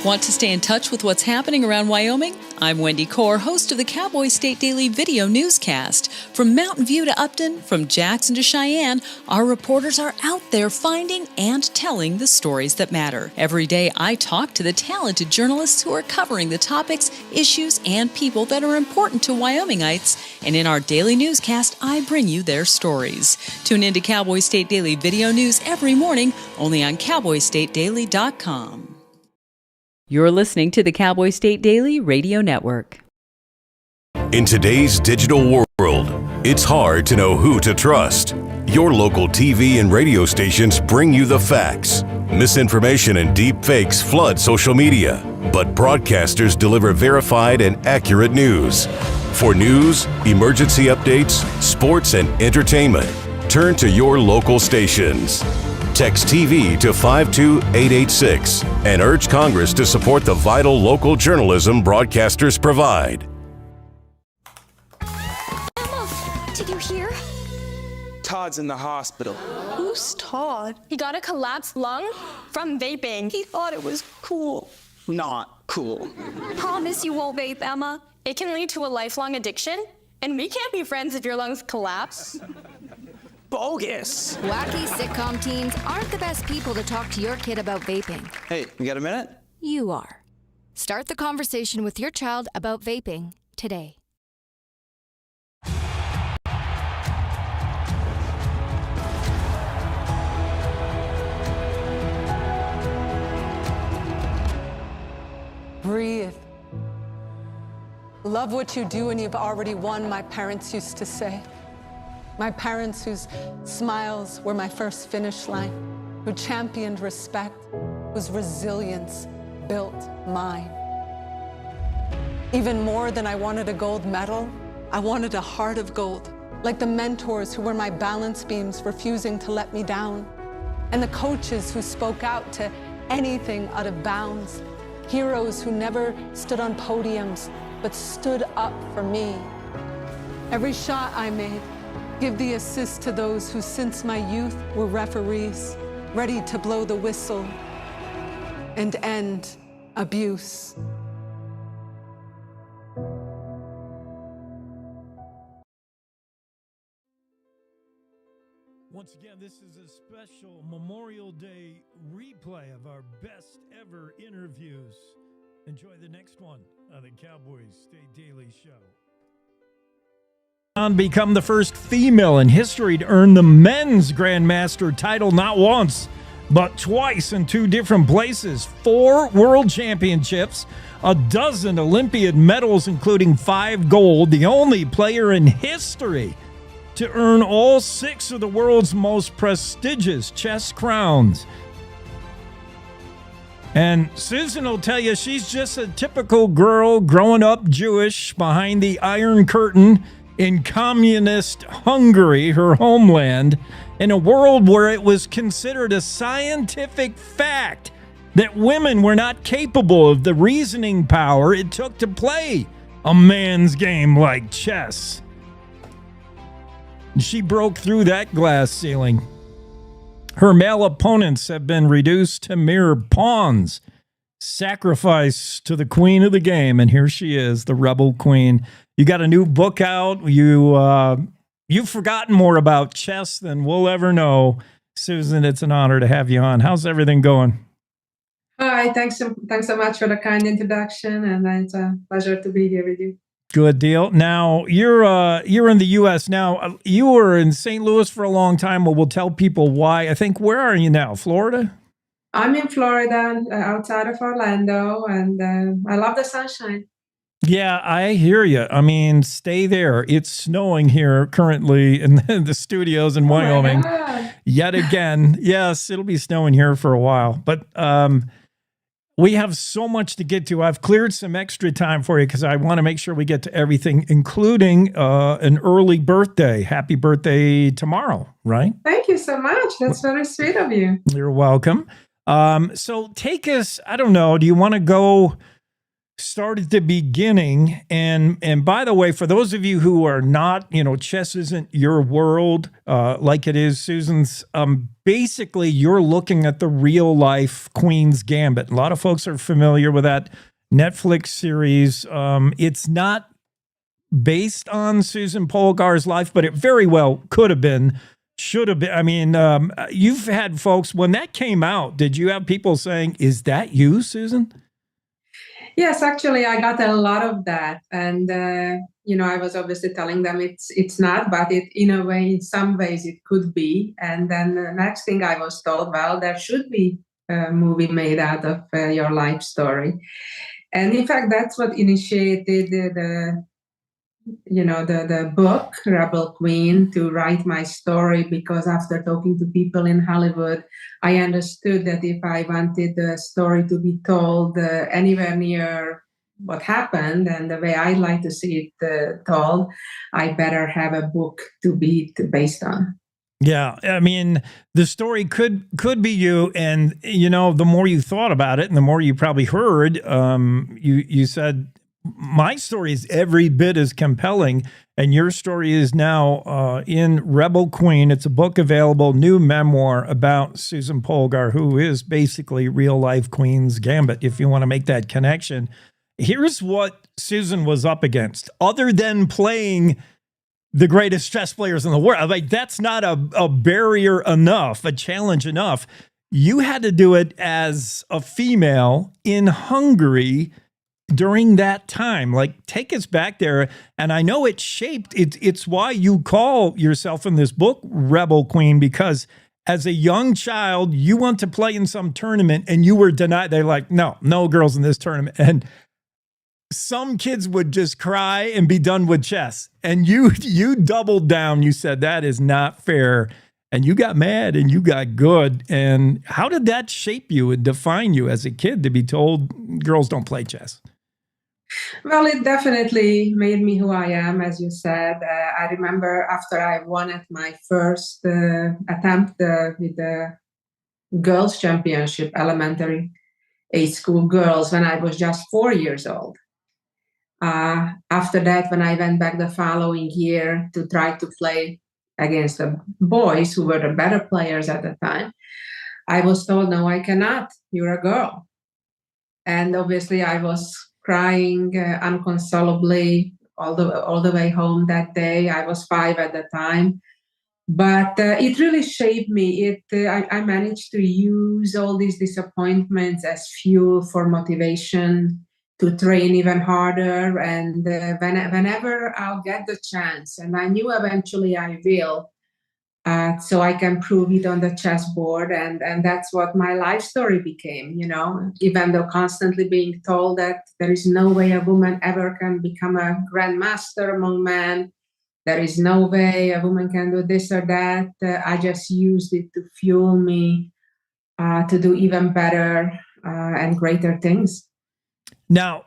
Want to stay in touch with what's happening around Wyoming? I'm Wendy Core, host of the Cowboy State Daily video newscast. From Mountain View to Upton, from Jackson to Cheyenne, our reporters are out there finding and telling the stories that matter. Every day, I talk to the talented journalists who are covering the topics, issues, and people that are important to Wyomingites. And in our daily newscast, I bring you their stories. Tune in to Cowboy State Daily video news every morning, only on CowboyStateDaily.com. You're listening to the Cowboy State Daily Radio Network.
In today's digital world, it's hard to know who to trust. Your local TV and radio stations bring you the facts. Misinformation and deep fakes flood social media, but broadcasters deliver verified and accurate news. For news, emergency updates, sports, and entertainment, turn to your local stations. Text TV to 52886 and urge Congress to support the vital local journalism broadcasters provide.
Emma, did you hear?
Todd's in the hospital.
Who's Todd? He got a collapsed lung from vaping. He thought it was cool.
Not cool.
Promise you won't vape, Emma. It can lead to a lifelong addiction, and we can't be friends if your lungs collapse.
Bogus.
Wacky sitcom teens aren't the best people to talk to your kid about vaping.
Hey, you got a minute?
You are. Start the conversation with your child about vaping today.
Breathe. Love what you do and you've already won, my parents used to say. My parents whose smiles were my first finish line, who championed respect, whose resilience built mine. Even more than I wanted a gold medal, I wanted a heart of gold, like the mentors who were my balance beams refusing to let me down, and the coaches who spoke out to anything out of bounds, heroes who never stood on podiums, but stood up for me. Every shot I made, give the assist to those who since my youth were referees, ready to blow the whistle and end abuse.
Once again, this is a special Memorial Day replay of our best ever interviews. Enjoy the next one on the Cowboy State Daily Show. Become the first female in history to earn the men's Grandmaster title not once, but twice in 2 different places. 4 world championships, a dozen Olympiad medals, including 5 gold, the only player in history to earn all 6 of the world's most prestigious chess crowns. And Susan will tell you she's just a typical girl growing up Jewish behind the Iron Curtain in communist Hungary, her homeland, in a world where it was considered a scientific fact that women were not capable of the reasoning power it took to play a man's game like chess. She broke through that glass ceiling. Her male opponents have been reduced to mere pawns, sacrificed to the queen of the game, and here she is, the rebel queen. You got a new book out. You've forgotten more about chess than we'll ever know. Susan, it's an honor to have you on. How's everything going?
Hi, thanks so much for the kind introduction, and it's a pleasure to be here with you.
Good deal. Now, you're in the U.S. now. You were in St. Louis for a long time. We'll tell people why. I think, where are you now? Florida?
I'm in Florida, outside of Orlando, and I love the sunshine.
Yeah, I hear you. I mean, stay there. It's snowing here currently in the studios in Wyoming. Yet again. Yes, it'll be snowing here for a while. But we have so much to get to. I've cleared some extra time for you because I want to make sure we get to everything, including an early birthday. Happy birthday tomorrow, right?
Thank you so much. That's very sweet of you.
You're welcome. So take us, I don't know, do you want to go start at the beginning? And by the way, for those of you who are not, chess isn't your world like it is Susan's, basically you're looking at the real life Queen's Gambit. A lot of folks are familiar with that Netflix series. It's not based on Susan Polgar's life, but it very well could have been, should have been. I mean, you've had folks, when that came out, did you have people saying, is that you, Susan?
Yes, actually, I got a lot of that. And, I was obviously telling them it's not, but in some ways it could be. And then the next thing I was told, well, there should be a movie made out of your life story. And in fact, that's what initiated the book, Rebel Queen, to write my story, because after talking to people in Hollywood, I understood that if I wanted the story to be told anywhere near what happened and the way I'd like to see it told, I better have a book to be based on.
Yeah, I mean, the story could be you, and the more you thought about it, and the more you probably heard, you said, my story is every bit as compelling, and your story is now in Rebel Queen. It's a book available, new memoir about Susan Polgar, who is basically real life Queen's Gambit, if you want to make that connection. Here's what Susan was up against, other than playing the greatest chess players in the world. Like, that's not a barrier enough, a challenge enough. You had to do it as a female in Hungary during that time. Like, take us back there. And I know it shaped, it's why you call yourself in this book Rebel Queen, because as a young child, you went to play in some tournament and you were denied. They're like, no girls in this tournament. And some kids would just cry and be done with chess. And you doubled down. You said, that is not fair. And you got mad and you got good. And how did that shape you and define you as a kid to be told girls don't play chess?
Well, it definitely made me who I am, as you said. I remember after I won at my first attempt with the girls' championship, elementary age school girls, when I was just 4 years old. After that, when I went back the following year to try to play against the boys who were the better players at the time, I was told, no, I cannot. You're a girl. And obviously I was crying unconsolably all the way home that day. I was 5 at the time. But it really shaped me. I managed to use all these disappointments as fuel for motivation to train even harder. And whenever I'll get the chance, and I knew eventually I will, so I can prove it on the chessboard. And that's what my life story became, even though constantly being told that there is no way a woman ever can become a grandmaster among men. There is no way a woman can do this or that. I just used it to fuel me to do even better and greater things.
Now,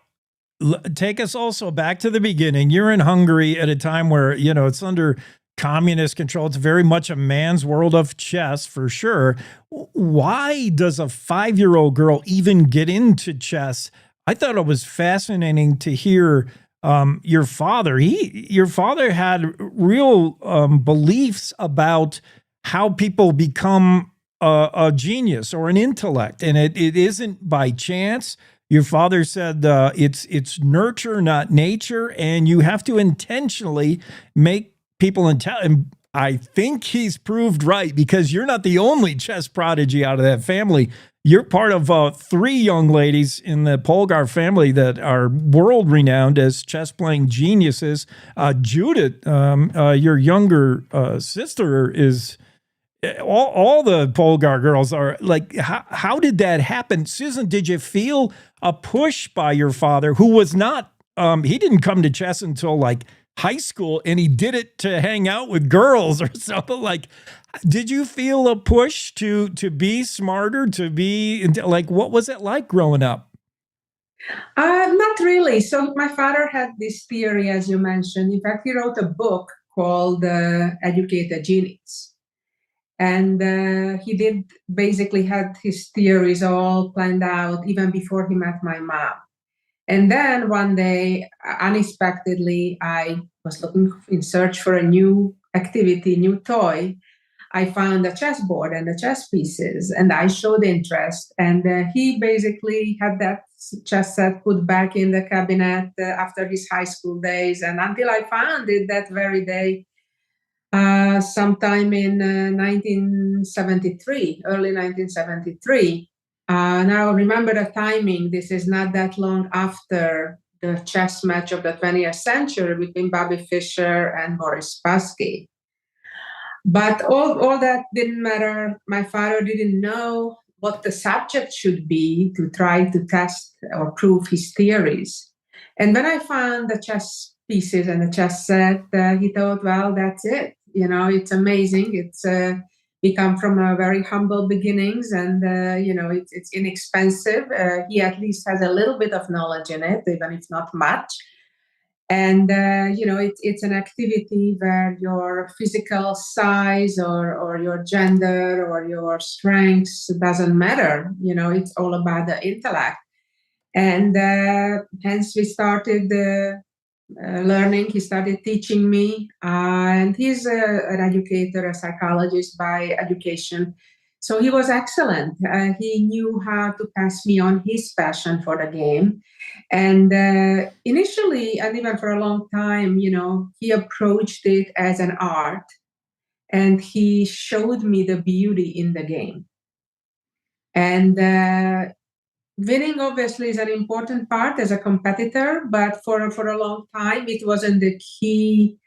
take us also back to the beginning. You're in Hungary at a time where, it's under communist control. It's very much a man's world of chess, for sure. Why does a 5-year-old girl even get into chess? I thought it was fascinating to hear your father. Your father had real beliefs about how people become a genius or an intellect, and it isn't by chance. Your father said it's nurture, not nature, and you have to intentionally make people intelligent. I think he's proved right, because you're not the only chess prodigy out of that family. You're part of 3 young ladies in the Polgar family that are world renowned as chess playing geniuses. Judith, your younger sister, is. All the Polgar girls are like, how did that happen? Susan, did you feel a push by your father, who was not, he didn't come to chess until like high school, and he did it to hang out with girls or something? Like, did you feel a push to be smarter, to be like, what was it like growing up?
Not really. So my father had this theory, as you mentioned. In fact, he wrote a book called Educate a Genius. And he did basically had his theories all planned out even before he met my mom. And then one day, unexpectedly, I was looking in search for a new activity, new toy. I found a chessboard and the chess pieces, and I showed interest. And he basically had that chess set put back in the cabinet after his high school days. And until I found it that very day, sometime in 1973, early 1973. Now, remember the timing. This is not that long after the chess match of the 20th century between Bobby Fischer and Boris Spassky. But all that didn't matter. My father didn't know what the subject should be to try to test or prove his theories. And when I found the chess pieces and the chess set, he thought, well, that's it. It's amazing. We come from a very humble beginnings, and it's inexpensive. He at least has a little bit of knowledge in it, even if not much. And it's an activity where your physical size or your gender or your strengths doesn't matter. It's all about the intellect. And hence we started learning. He started teaching me, and he's an educator, a psychologist by education. So he was excellent. He knew how to pass me on his passion for the game. And initially, and even for a long time, he approached it as an art, and he showed me the beauty in the game. And winning obviously is an important part as a competitor, but for a long time, it wasn't the key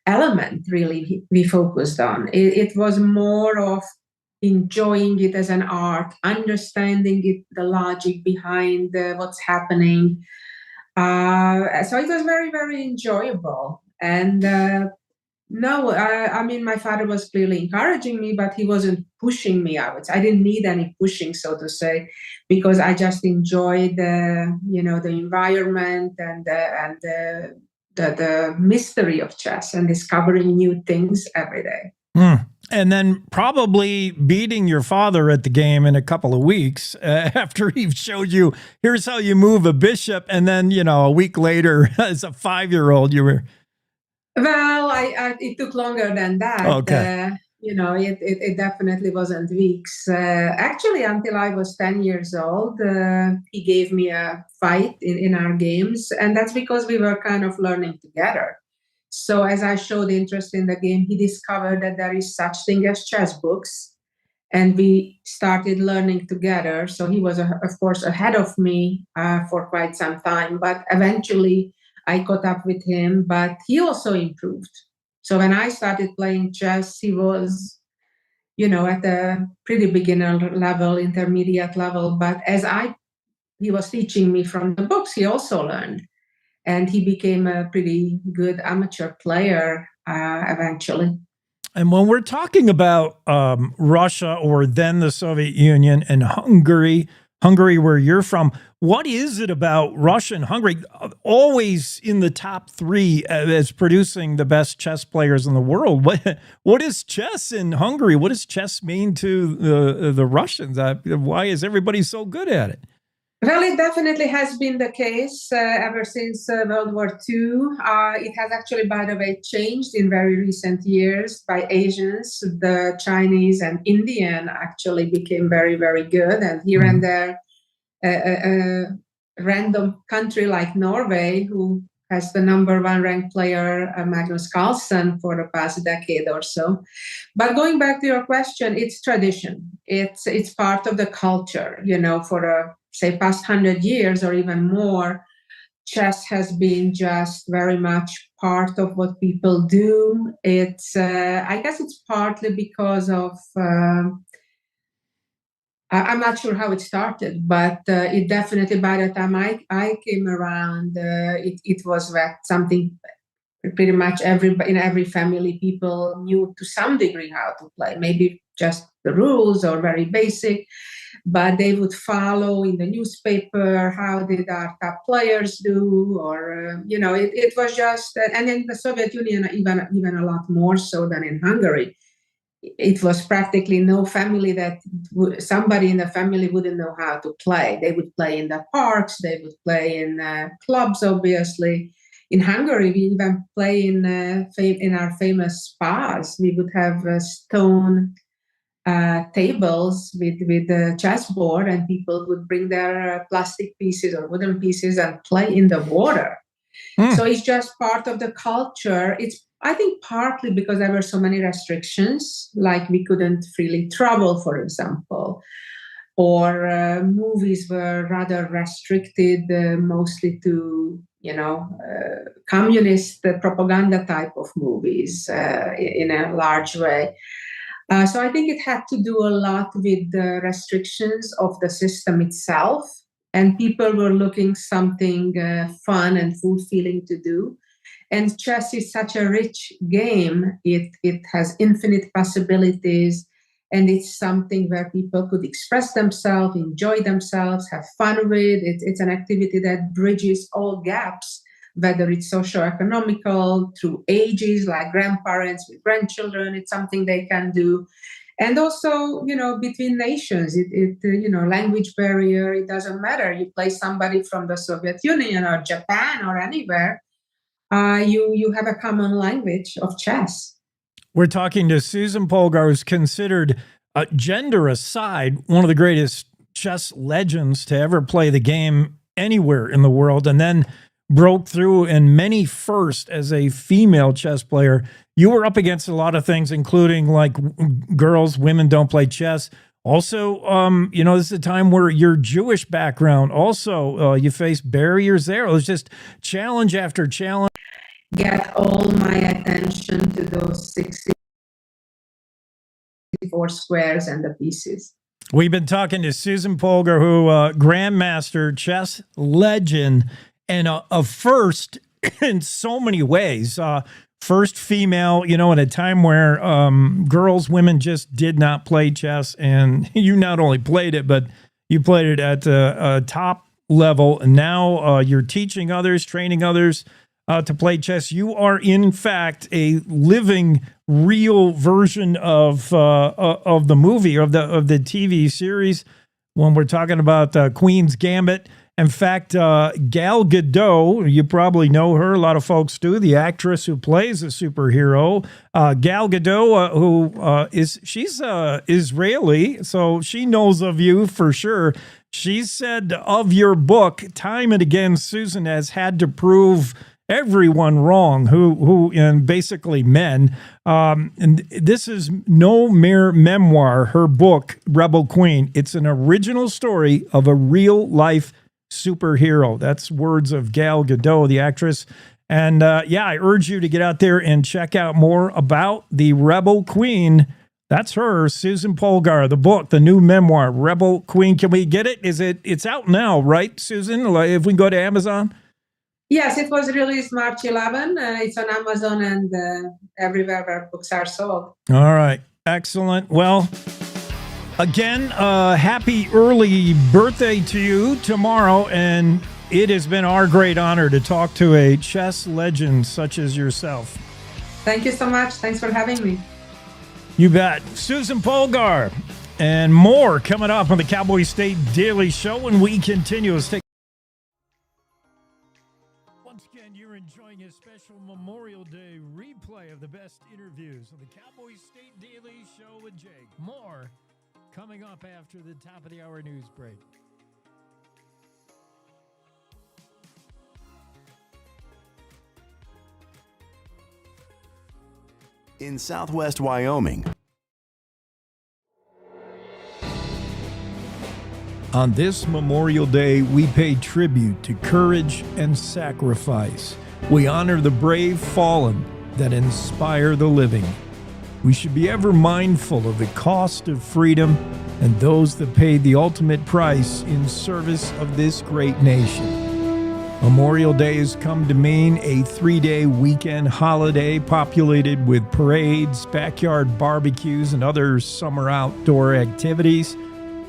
element really we focused on. It was more of enjoying it as an art, understanding it, the logic behind what's happening. So it was very, very enjoyable. And no, I mean, my father was clearly encouraging me, but he wasn't pushing me out. I didn't need any pushing, so to say, because I just enjoyed the environment and the mystery of chess and discovering new things every day.
And then probably beating your father at the game in a couple of weeks after he showed you, here's how you move a bishop. And then, a week later, as a 5-year-old, you were...
Well, it took longer than that.
Okay.
It definitely wasn't weeks. Actually, until I was 10 years old, he gave me a fight in our games. And that's because we were kind of learning together. So as I showed interest in the game, he discovered that there is such thing as chess books. and we started learning together. So he was, of course, ahead of me for quite some time, but eventually I caught up with him, but he also improved. So when I started playing chess, he was, at a pretty beginner level, intermediate level. But he was teaching me from the books, he also learned. And he became a pretty good amateur player eventually.
And when we're talking about Russia or then the Soviet Union and Hungary, where you're from, what is it about Russia and Hungary always in the top three as producing the best chess players in the world? What is chess in Hungary? What does chess mean to the Russians? Why is everybody so good at it?
Well, it definitely has been the case ever since World War II. It has actually, by the way, changed in very recent years by Asians. The Chinese and Indian actually became very, very good. And here and there, a random country like Norway, who has the number one ranked player, Magnus Carlsen, for the past decade or so. But going back to your question, it's tradition. It's part of the culture, for say past 100 years or even more. Chess has been just very much part of what people do. It's I guess it's partly because of I'm not sure how it started, but it definitely, by the time I came around, it was something pretty much in every family, people knew to some degree how to play, maybe just the rules or very basic, but they would follow in the newspaper, how did our top players do, or, it was just, and in the Soviet Union, even a lot more so than in Hungary. It was practically no family that somebody in the family wouldn't know how to play. They would play in the parks, they would play in clubs, obviously. In Hungary, we even play in our famous spas. We would have stone tables with a chessboard, and people would bring their plastic pieces or wooden pieces and play in the water. So it's just part of the culture. It's, I think, partly because there were so many restrictions, like we couldn't freely travel, for example, or movies were rather restricted, mostly to, communist propaganda type of movies in a large way. So I think it had to do a lot with the restrictions of the system itself, and people were looking something fun and fulfilling to do. And chess is such a rich game. It has infinite possibilities, and it's something where people could express themselves, enjoy themselves, have fun with. It's an activity that bridges all gaps, whether it's socio-economical, through ages, like grandparents with grandchildren. It's something they can do. And also, between nations, language barrier, it doesn't matter. You play somebody from the Soviet Union or Japan or anywhere, you have a common language of chess.
We're talking to Susan Polgar, who's considered, gender aside, one of the greatest chess legends to ever play the game anywhere in the world, and then broke through in many first as a female chess player. You were up against a lot of things, including like women don't play chess. Also, this is a time where your Jewish background, also, you face barriers there. It was just challenge after challenge.
Get all my attention to those 64 squares and the pieces.
We've been talking to Susan Polgar, who grandmaster, chess legend, and a first in so many ways. First female, at a time where women just did not play chess. And you not only played it, but you played it at a top level. And now you're teaching others, training others to play chess. You are, in fact, a living, real version of the movie, of the TV series. When we're talking about Queen's Gambit. In fact, Gal Gadot, you probably know her. A lot of folks do. The actress who plays a superhero, Gal Gadot, she's Israeli, so she knows of you for sure. She said of your book, time and again, Susan has had to prove everyone wrong who and basically men. And this is no mere memoir, her book, Rebel Queen. It's an original story of a real life superhero. That's words of Gal Gadot, the actress. And I urge you to get out there and check out more about the Rebel Queen. That's her, Susan Polgar, the book, the new memoir, Rebel Queen. Can we get it? It's out now, right, Susan? Like, if we go to Amazon?
Yes, it was released March 11. It's on Amazon and everywhere where books are sold.
All right. Excellent. Well, again, happy early birthday to you tomorrow. And it has been our great honor to talk to a chess legend such as yourself.
Thank you so much. Thanks for having me.
You bet. Susan Polgar and more coming up on the Cowboy State Daily Show when we continue. Let's take once again, you're enjoying a special Memorial Day replay of the best interviews on the Cowboy State Daily Show with Jake. More coming up after the top of the hour news break.
In Southwest Wyoming.
On this Memorial Day, we pay tribute to courage and sacrifice. We honor the brave fallen that inspire the living. We should be ever mindful of the cost of freedom and those that paid the ultimate price in service of this great nation. Memorial Day has come to mean a 3-day weekend holiday populated with parades, backyard barbecues, and other summer outdoor activities.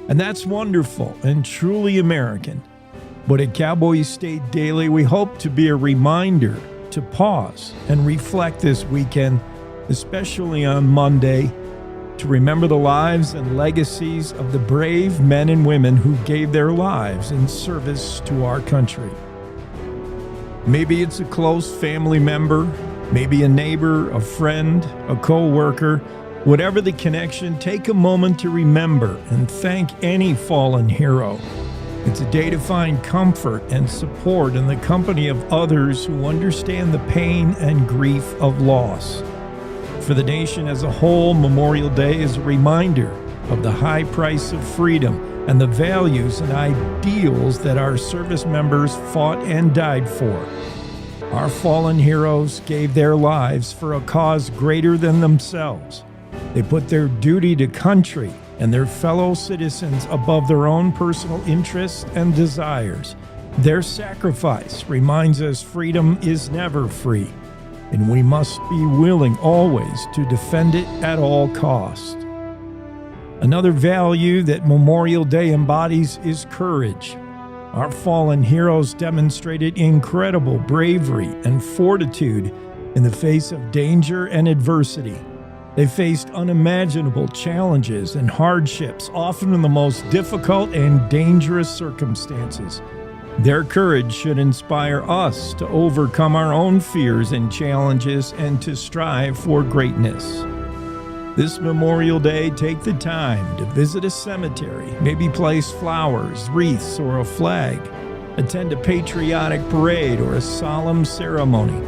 And that's wonderful and truly American. But at Cowboy State Daily, we hope to be a reminder to pause and reflect this weekend, especially on Monday, to remember the lives and legacies of the brave men and women who gave their lives in service to our country. Maybe it's a close family member, maybe a neighbor, a friend, a co-worker. Whatever the connection, take a moment to remember and thank any fallen hero. It's a day to find comfort and support in the company of others who understand the pain and grief of loss. For the nation as a whole, Memorial Day is a reminder of the high price of freedom and the values and ideals that our service members fought and died for. Our fallen heroes gave their lives for a cause greater than themselves. They put their duty to country and their fellow citizens above their own personal interests and desires. Their sacrifice reminds us freedom is never free, and we must be willing always to defend it at all costs. Another value that Memorial Day embodies is courage. Our fallen heroes demonstrated incredible bravery and fortitude in the face of danger and adversity. They faced unimaginable challenges and hardships, often in the most difficult and dangerous circumstances. Their courage should inspire us to overcome our own fears and challenges and to strive for greatness. This Memorial Day, take the time to visit a cemetery, maybe place flowers, wreaths, or a flag. Attend a patriotic parade or a solemn ceremony.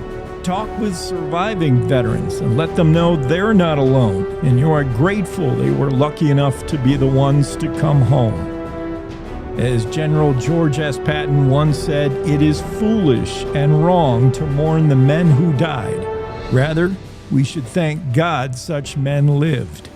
Talk with surviving veterans and let them know they're not alone and you are grateful they were lucky enough to be the ones to come home. As General George S. Patton once said, it is foolish and wrong to mourn the men who died. Rather, we should thank God such men lived.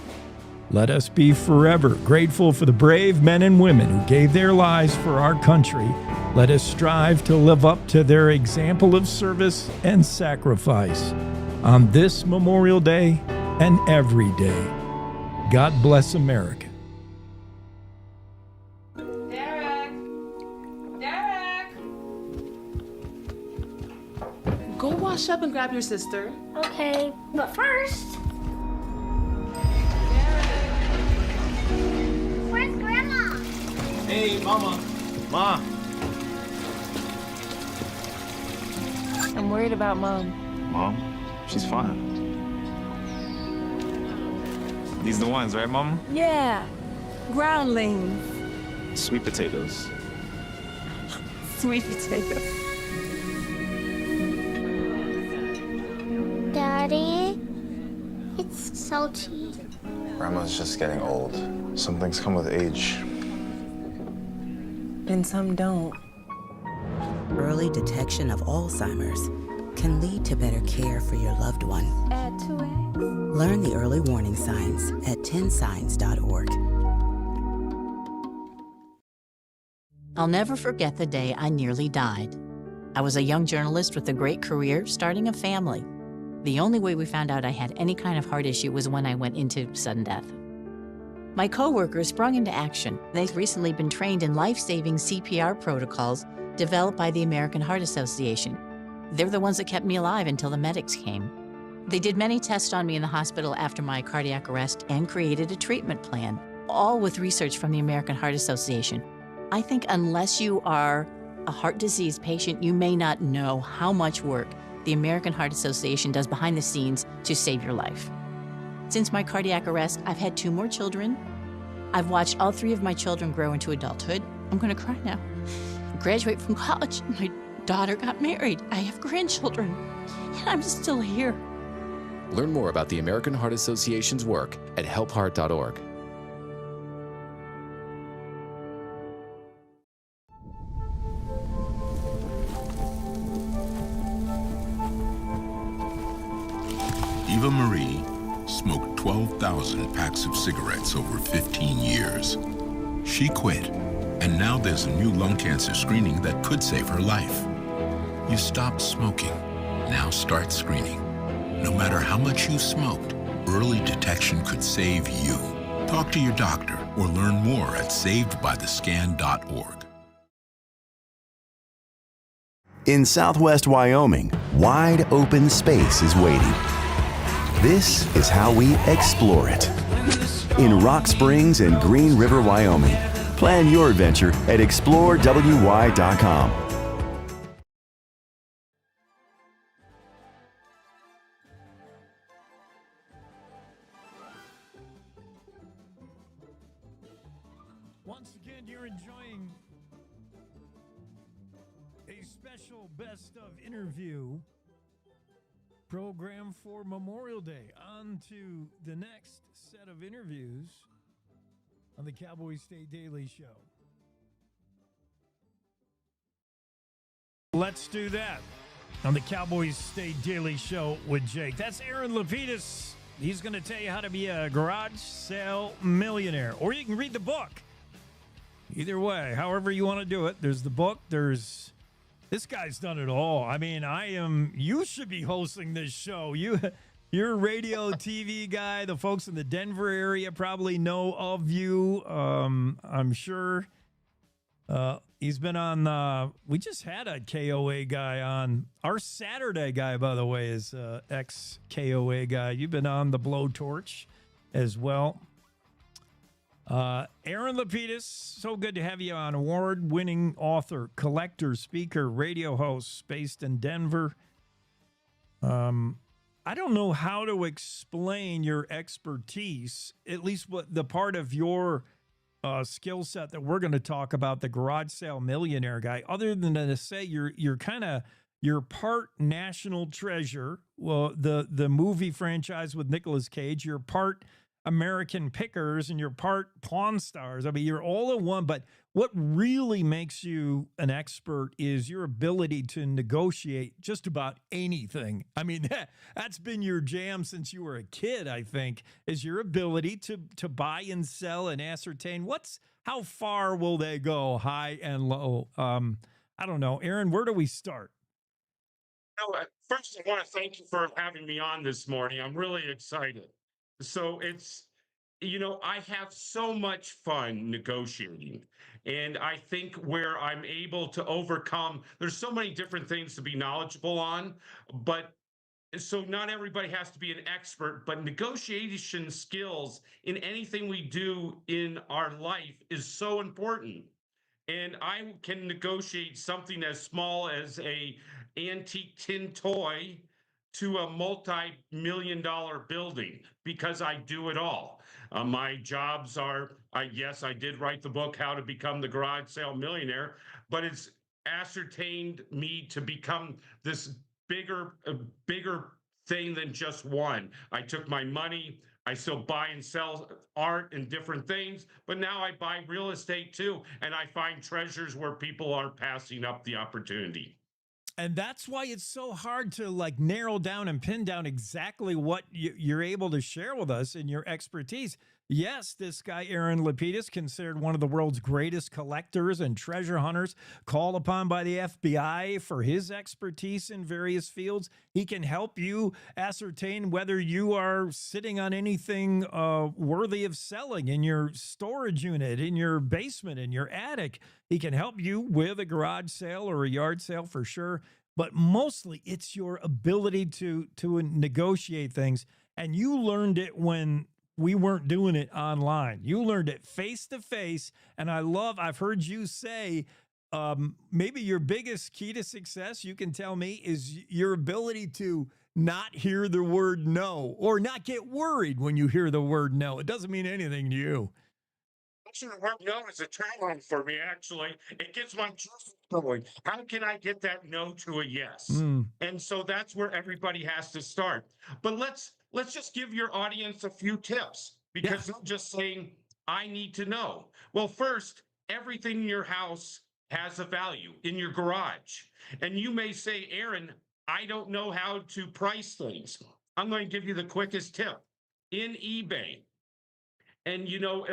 Let us be forever grateful for the brave men and women who gave their lives for our country. Let us strive to live up to their example of service and sacrifice on this Memorial Day and every day. God bless America.
Go wash up and grab your sister.
Okay, but first... Where's Grandma?
Hey, Mama. Ma.
I'm worried about Mom.
Mom? She's fine. These the ones, right, Mama?
Yeah, groundlings.
Sweet potatoes.
Sweet potatoes.
Daddy. It's salty.
Grandma's just getting old. Some things come with age.
And some don't. Early detection of Alzheimer's can lead to better care for your loved one.
Add two eggs.
Learn the early warning signs at 10signs.org.
I'll never forget the day I nearly died. I was a young journalist with a great career, starting a family. The only way we found out I had any kind of heart issue was when I went into sudden death. My coworkers sprung into action. They've recently been trained in life-saving CPR protocols developed by the American Heart Association. They're the ones that kept me alive until the medics came. They did many tests on me in the hospital after my cardiac arrest and created a treatment plan, all with research from the American Heart Association. I think unless you are a heart disease patient, you may not know how much work the American Heart Association does behind the scenes to save your life. Since my cardiac arrest, I've had 2 more children. I've watched all 3 of my children grow into adulthood. I'm gonna cry now. Graduate from college. My daughter got married. I have grandchildren. And I'm still here.
Learn more about the American Heart Association's work at helpheart.org.
Eva Marie smoked 12,000 packs of cigarettes over 15 years. She quit, and now there's a new lung cancer screening that could save her life. You stopped smoking. Now start screening. No matter how much you smoked, early detection could save you. Talk to your doctor or learn more at savedbythescan.org.
In southwest Wyoming, wide open space is waiting. This is how we explore it. In Rock Springs and Green River, Wyoming. Plan your adventure at explorewy.com.
Once again, you're enjoying a special best of interview program for Memorial Day. On to the next set of interviews on the Cowboy State Daily Show. Let's do that on the Cowboy State Daily Show with Jake. That's Aaron Lapidus. He's going to tell you how to be a garage sale millionaire. Or you can read the book. Either way, however you want to do it. There's the book. This guy's done it all. I mean, you should be hosting this show. You're a radio, TV guy. The folks in the Denver area probably know of you. I'm sure. He's been on, we just had a KOA guy on. Our Saturday guy, by the way, is ex-KOA guy. You've been on the Blowtorch as well. Aaron Lapidus, so good to have you on. Award-winning author, collector, speaker, radio host, based in Denver. I don't know how to explain your expertise, at least what the part of your skill set that we're going to talk about, the garage sale millionaire guy, other than to say you're part National Treasure, well, the movie franchise with Nicolas Cage, you're part American Pickers, and you're part Pawn Stars. I mean, you're all in one, but what really makes you an expert is your ability to negotiate just about anything. I mean, that's been your jam since you were a kid, I think, is your ability to buy and sell and ascertain how far will they go, high and low. I don't know. Aaron, where do we start?
First, I want to thank you for having me on this morning. I'm really excited. So I have so much fun negotiating. And I think where I'm able to overcome, there's so many different things to be knowledgeable on, but so not everybody has to be an expert, but negotiation skills in anything we do in our life is so important. And I can negotiate something as small as a antique tin toy to a multi-million-dollar building because I do it all. My jobs are, yes, I did write the book, How to Become the Garage Sale Millionaire, but it's ascertained me to become this bigger thing than just one. I took my money. I still buy and sell art and different things, but now I buy real estate too. And I find treasures where people are passing up the opportunity.
And that's why it's so hard to like narrow down and pin down exactly what you're able to share with us in your expertise. Yes, this guy, Aaron Lapidus, considered one of the world's greatest collectors and treasure hunters, called upon by the FBI for his expertise in various fields. He can help you ascertain whether you are sitting on anything worthy of selling in your storage unit, in your basement, in your attic. He can help you with a garage sale or a yard sale for sure. But mostly it's your ability to negotiate things. And you learned it when we weren't doing it online. You learned it face to face. And I've heard you say, maybe your biggest key to success, you can tell me, is your ability to not hear the word no, or not get worried when you hear the word no. It doesn't mean anything to you.
Actually, the word no is a tagline for me, actually. It gets my juices going. How can I get that no to a yes? And so that's where everybody has to start. But let's just give your audience a few tips, because they're just saying, I need to know. Well, first, everything in your house has a value in your garage. And you may say, Aaron, I don't know how to price things. I'm going to give you the quickest tip. In eBay, and you know,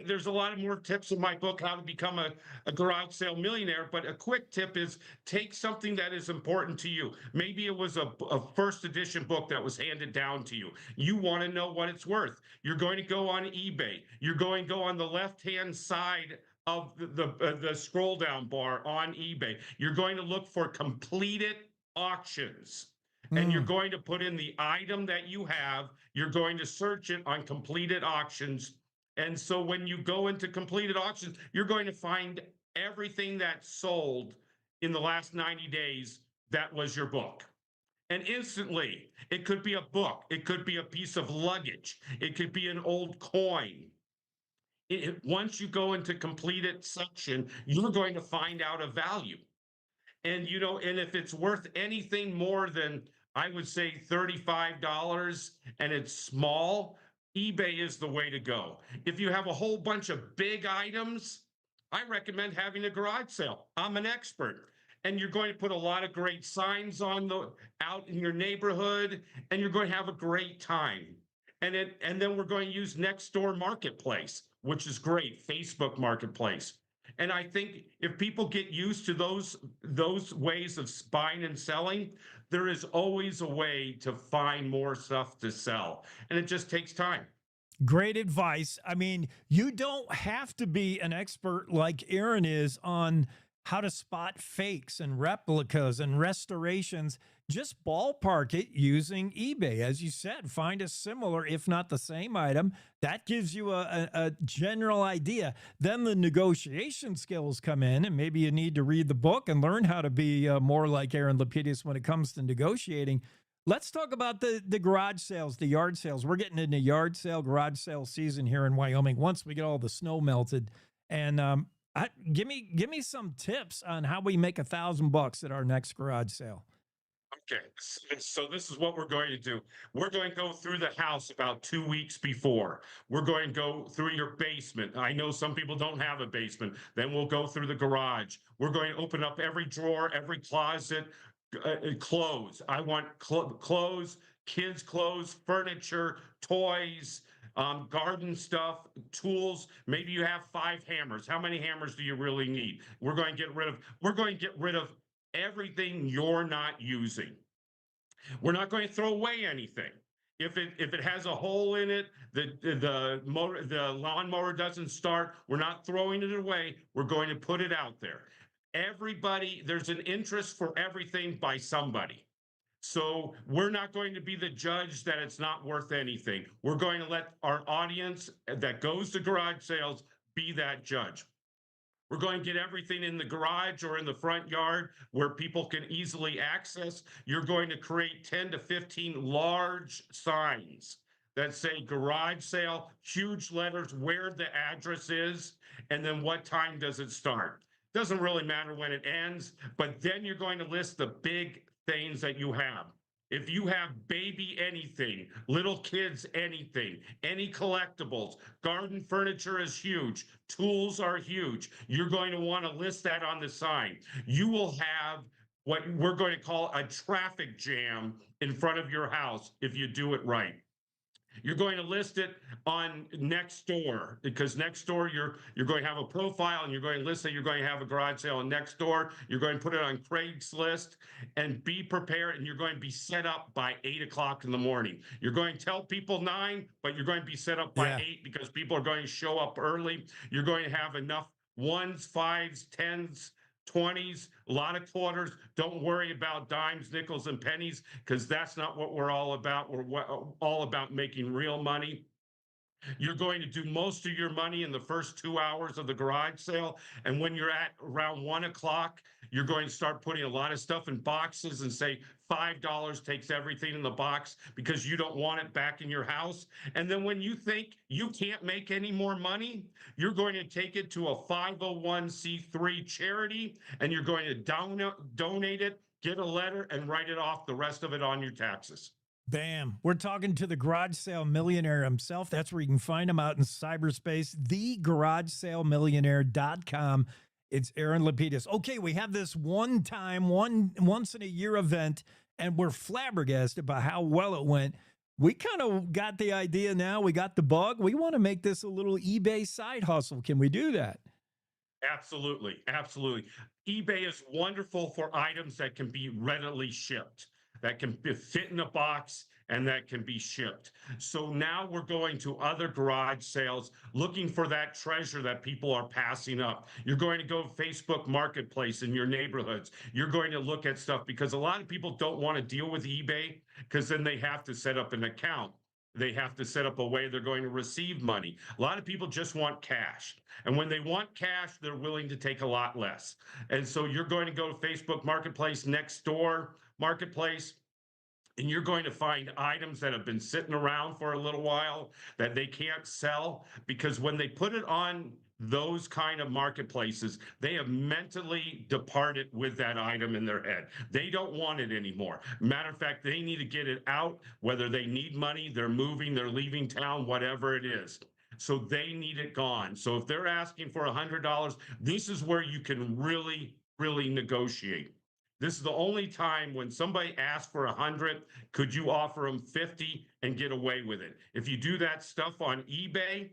there's a lot of more tips in my book, How to Become a Garage Sale Millionaire. But a quick tip is take something that is important to you. Maybe it was a first edition book that was handed down to you. You want to know what it's worth. You're going to go on eBay. You're going to go on the left-hand side of the scroll down bar on eBay. You're going to look for completed auctions. And you're going to put in the item that you have. You're going to search it on completed auctions. And so when you go into completed auctions, you're going to find everything that sold in the last 90 days that was your book. And instantly, it could be a book. It could be a piece of luggage. It could be an old coin. Once you go into completed section, you're going to find out a value. And, you know, and if it's worth anything more than, I would say, $35 and it's small, eBay is the way to go. If you have a whole bunch of big items, I recommend having a garage sale. I'm an expert. And you're going to put a lot of great signs out in your neighborhood, and you're going to have a great time. And then we're going to use Nextdoor Marketplace, which is great, Facebook Marketplace. And I think if people get used to those ways of buying and selling, there is always a way to find more stuff to sell. And it just takes time.
Great advice. I mean, you don't have to be an expert like Aaron is on how to spot fakes and replicas and restorations. Just ballpark it using eBay. As you said, find a similar, if not the same item. That gives you a general idea. Then the negotiation skills come in, and maybe you need to read the book and learn how to be more like Aaron Lapidus when it comes to negotiating. Let's talk about the garage sales, the yard sales. We're getting into yard sale, garage sale season here in Wyoming once we get all the snow melted. And give me some tips on how we make $1,000 at our next garage sale.
Okay, so this is what we're going to do. We're going to go through the house about 2 weeks before. We're going to go through your basement. I know some people don't have a basement. Then we'll go through the garage. We're going to open up every drawer, every closet, clothes. I want clothes, kids' clothes, furniture, toys, garden stuff, tools. Maybe you have 5 hammers. How many hammers do you really need? We're going to get rid of everything you're not using. We're not going to throw away anything. If it has a hole in it, the lawnmower doesn't start, we're not throwing it away. We're going to put it out there. There's an interest for everything by somebody. So we're not going to be the judge that it's not worth anything. We're going to let our audience that goes to garage sales be that judge. We're going to get everything in the garage or in the front yard where people can easily access. You're going to create 10 to 15 large signs that say garage sale, huge letters, where the address is, and then what time does it start. Doesn't really matter when it ends, but then you're going to list the big things that you have. If you have baby anything, little kids anything, any collectibles, garden furniture is huge, tools are huge. You're going to want to list that on the sign. You will have what we're going to call a traffic jam in front of your house if you do it right. You're going to list it on Nextdoor because Nextdoor you're going to have a profile and you're going to list that you're going to have a garage sale on Nextdoor. You're going to put it on Craigslist and be prepared. And you're going to be set up by 8 o'clock in the morning. You're going to tell people 9, but you're going to be set up by 8 because people are going to show up early. You're going to have enough ones, fives, tens, 20s, a lot of quarters. Don't worry about dimes, nickels, and pennies because that's not what we're all about. We're all about making real money. You're going to do most of your money in the first 2 hours of the garage sale. And when you're at around 1 o'clock, you're going to start putting a lot of stuff in boxes and say $5 takes everything in the box because you don't want it back in your house. And then when you think you can't make any more money, you're going to take it to a 501c3 charity and you're going to donate it, get a letter, and write it off, the rest of it on your taxes.
Bam. We're talking to the garage sale millionaire himself. That's where you can find him out in cyberspace, thegaragesalemillionaire.com. It's Aaron Lapidus. Okay, we have this once in a year event, and we're flabbergasted by how well it went. We kind of got the idea now. We got the bug. We want to make this a little eBay side hustle. Can we do that?
Absolutely. Absolutely. eBay is wonderful for items that can be readily shipped, that can fit in a box and that can be shipped. So now we're going to other garage sales looking for that treasure that people are passing up. You're going to go to Facebook Marketplace in your neighborhoods. You're going to look at stuff because a lot of people don't want to deal with eBay because then they have to set up an account. They have to set up a way they're going to receive money. A lot of people just want cash. And when they want cash, they're willing to take a lot less. And so you're going to go to Facebook Marketplace, Nextdoor Marketplace, and you're going to find items that have been sitting around for a little while that they can't sell because when they put it on those kind of marketplaces, they have mentally departed with that item in their head. They don't want it anymore. Matter of fact, they need to get it out, whether they need money, they're moving, they're leaving town, whatever it is. So they need it gone. So if they're asking for $100, this is where you can really, really negotiate. This is the only time when somebody asks for 100, could you offer them 50 and get away with it? If you do that stuff on eBay,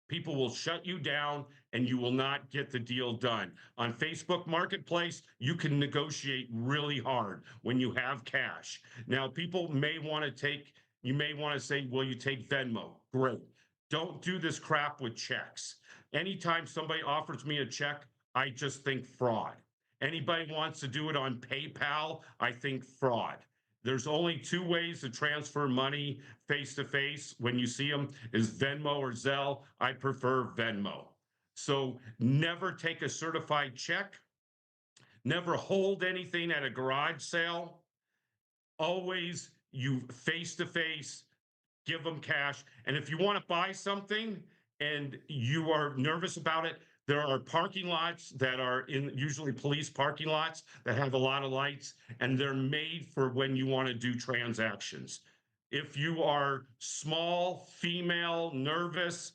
people will shut you down and you will not get the deal done. On Facebook Marketplace, you can negotiate really hard when you have cash. Now, people may want to you may want to say, well, you take Venmo. Great. Don't do this crap with checks. Anytime somebody offers me a check, I just think fraud. Anybody wants to do it on PayPal, I think fraud. There's only 2 ways to transfer money face to face when you see them is Venmo or Zelle. I prefer Venmo. So never take a certified check. Never hold anything at a garage sale. Always you face to face, give them cash. And if you want to buy something and you are nervous about it, there are parking lots that are usually police parking lots that have a lot of lights, and they're made for when you want to do transactions. If you are small, female, nervous,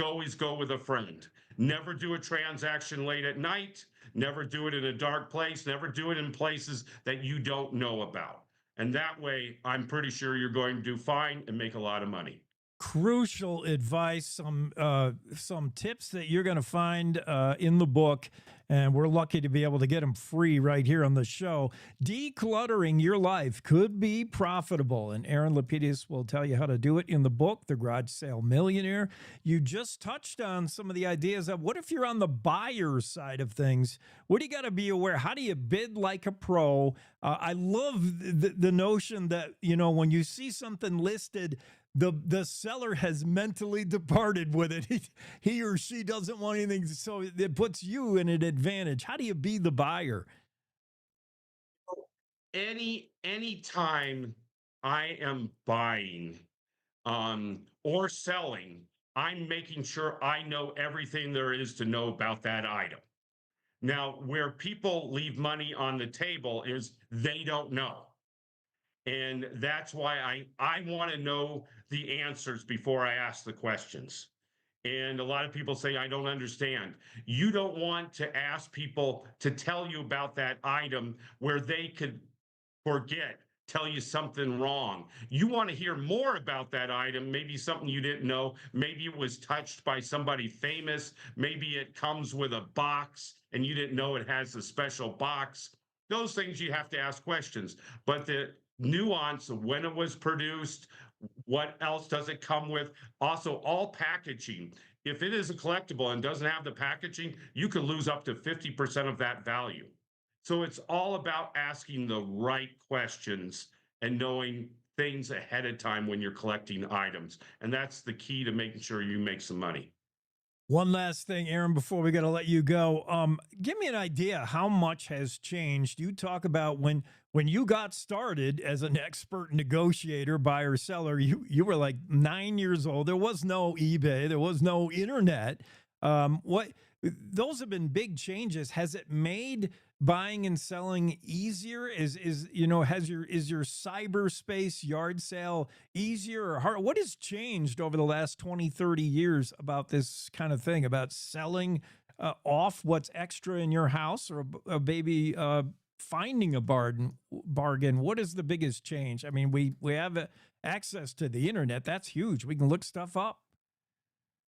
always go with a friend. Never do a transaction late at night. Never do it in a dark place. Never do it in places that you don't know about. And that way, I'm pretty sure you're going to do fine and make a lot of money.
Crucial advice, some tips that you're going to find in the book, and we're lucky to be able to get them free right here on the show. Decluttering your life could be profitable, and Aaron Lapidus will tell you how to do it in the book, The Garage Sale Millionaire. You just touched on some of the ideas of what if you're on the buyer side of things? What do you got to be aware? How do you bid like a pro? I love the notion that, you know, when you see something listed, the seller has mentally departed with it. He or she doesn't want anything, so it puts you in an advantage. How do you be the buyer?
Any time I am buying or selling, I'm making sure I know everything there is to know about that item. Now, where people leave money on the table is they don't know. And that's why I want to know the answers before I ask the questions. And a lot of people say, I don't understand. You don't want to ask people to tell you about that item where they could forget, tell you something wrong. You want to hear more about that item, maybe something you didn't know. Maybe it was touched by somebody famous. Maybe it comes with a box and you didn't know it has a special box. Those things you have to ask questions. But the nuance of when it was produced, what else does it come with? Also, all packaging. If it is a collectible and doesn't have the packaging, you could lose up to 50% of that value. So it's all about asking the right questions and knowing things ahead of time when you're collecting items. And that's the key to making sure you make some money.
One last thing, Aaron, before we got to let you go. Give me an idea how much has changed. You talk about when you got started as an expert negotiator, buyer, seller, you were like 9 years old. There was no eBay. There was no internet. Those have been big changes. Has it made buying and selling easier? Is your cyberspace yard sale easier or harder? What has changed over the last 20, 30 years about this kind of thing, about selling off what's extra in your house, or maybe finding a bargain? What is the biggest change? I mean, we have access to the internet. That's huge. We can look stuff up.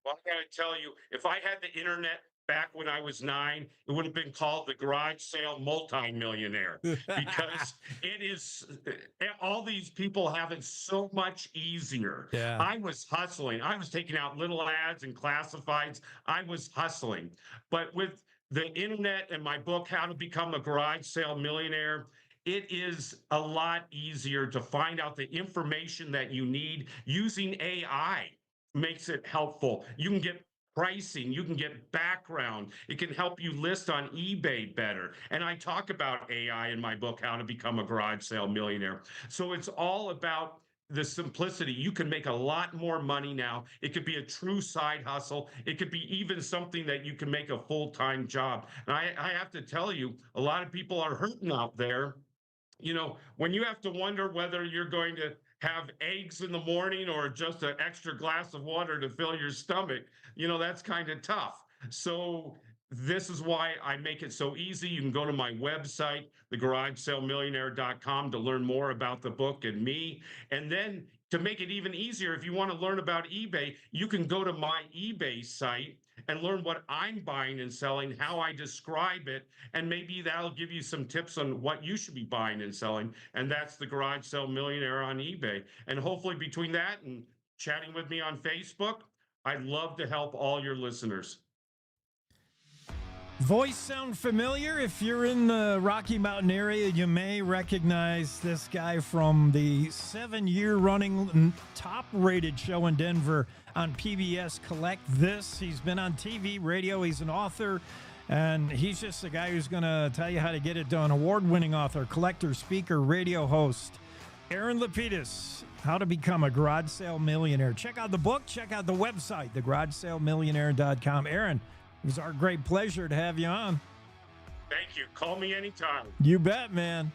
Well, I got to tell you, if I had the internet back when I was 9, it would have been called the garage sale multimillionaire, because it is, all these people have it so much easier.
Yeah.
I was hustling. I was taking out little ads and classifieds. I was hustling. But with the internet and my book, How to Become a Garage Sale Millionaire, it is a lot easier to find out the information that you need using AI. Makes it helpful. You can get pricing, you can get background. It can help you list on eBay better. And I talk about AI in my book, How to Become a Garage Sale Millionaire. So it's all about the simplicity. You can make a lot more money now. It could be a true side hustle. It could be even something that you can make a full-time job. And I have to tell you, a lot of people are hurting out there. You know, when you have to wonder whether you're going to have eggs in the morning or just an extra glass of water to fill your stomach, that's kind of tough. So this is why I make it so easy. You can go to my website, thegaragesalemillionaire.com, to learn more about the book and me. And then to make it even easier, if you want to learn about eBay, you can go to my eBay site and learn what I'm buying and selling, how I describe it, and maybe that'll give you some tips on what you should be buying and selling. And that's the Garage Sale Millionaire on eBay. And hopefully between that and chatting with me on Facebook, I'd love to help all your listeners.
Voice sound familiar? If you're in the Rocky Mountain area, you may recognize this guy from the 7-year running top-rated show in Denver on PBS, Collect This. He's been on TV, radio. He's an author, and he's just the guy who's going to tell you how to get it done. Award-winning author, collector, speaker, radio host, Aaron Lapidus, How to Become a Garage Sale Millionaire. Check out the book. Check out the website, thegaragesalemillionaire.com. Aaron, it was our great pleasure to have you on.
Thank you. Call me anytime.
You bet, man.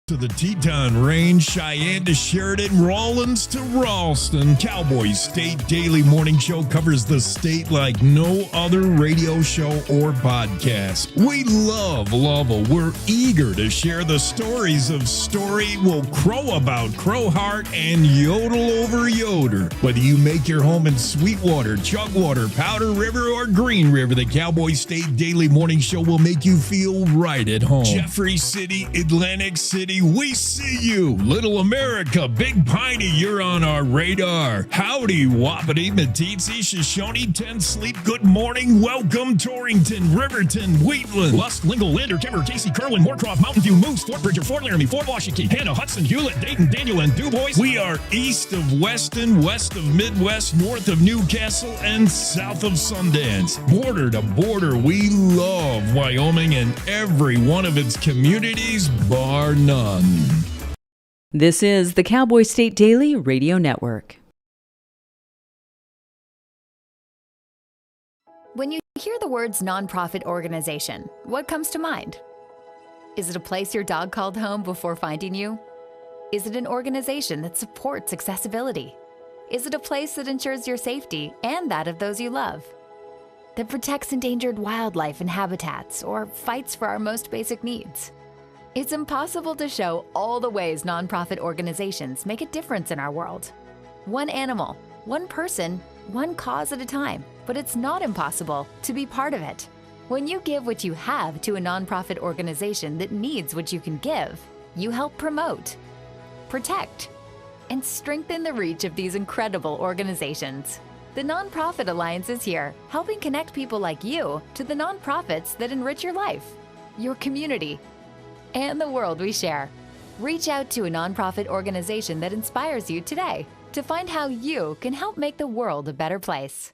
To the Teton Range, Cheyenne to Sheridan, Rawlins to Ralston. Cowboy State Daily Morning Show covers the state like no other radio show or podcast. We love Lovell. We're eager to share the stories of Story, will crow about Crowheart, and yodel over Yoder. Whether you make your home in Sweetwater, Chugwater, Powder River, or Green River, the Cowboy State Daily Morning Show will make you feel right at home. Jeffrey City, Atlantic City, we see you. Little America, Big Piney, you're on our radar. Howdy, Wapiti, Meeteetse, Shoshone, 10 Sleep, good morning. Welcome, Torrington, Riverton, Wheatland, Lusk, Lingle, Lander, Timber, Casey, Kerwin, Moorcroft, Mountain View, Moose, Fort Bridger, Fort Laramie, Fort Washington, Hannah, Hudson, Hewlett, Dayton, Daniel, and DuBois. We are east of Weston, west of Midwest, north of Newcastle, and south of Sundance. Border to border, we love Wyoming and every one of its communities, bar none.
This is the Cowboy State Daily Radio Network.
When you hear the words nonprofit organization, what comes to mind? Is it a place your dog called home before finding you? Is it an organization that supports accessibility? Is it a place that ensures your safety and that of those you love? That protects endangered wildlife and habitats or fights for our most basic needs? It's impossible to show all the ways nonprofit organizations make a difference in our world. One animal, one person, one cause at a time, but it's not impossible to be part of it. When you give what you have to a nonprofit organization that needs what you can give, you help promote, protect, and strengthen the reach of these incredible organizations. The Nonprofit Alliance is here, helping connect people like you to the nonprofits that enrich your life, your community, and the world we share. Reach out to a nonprofit organization that inspires you today to find how you can help make the world a better place.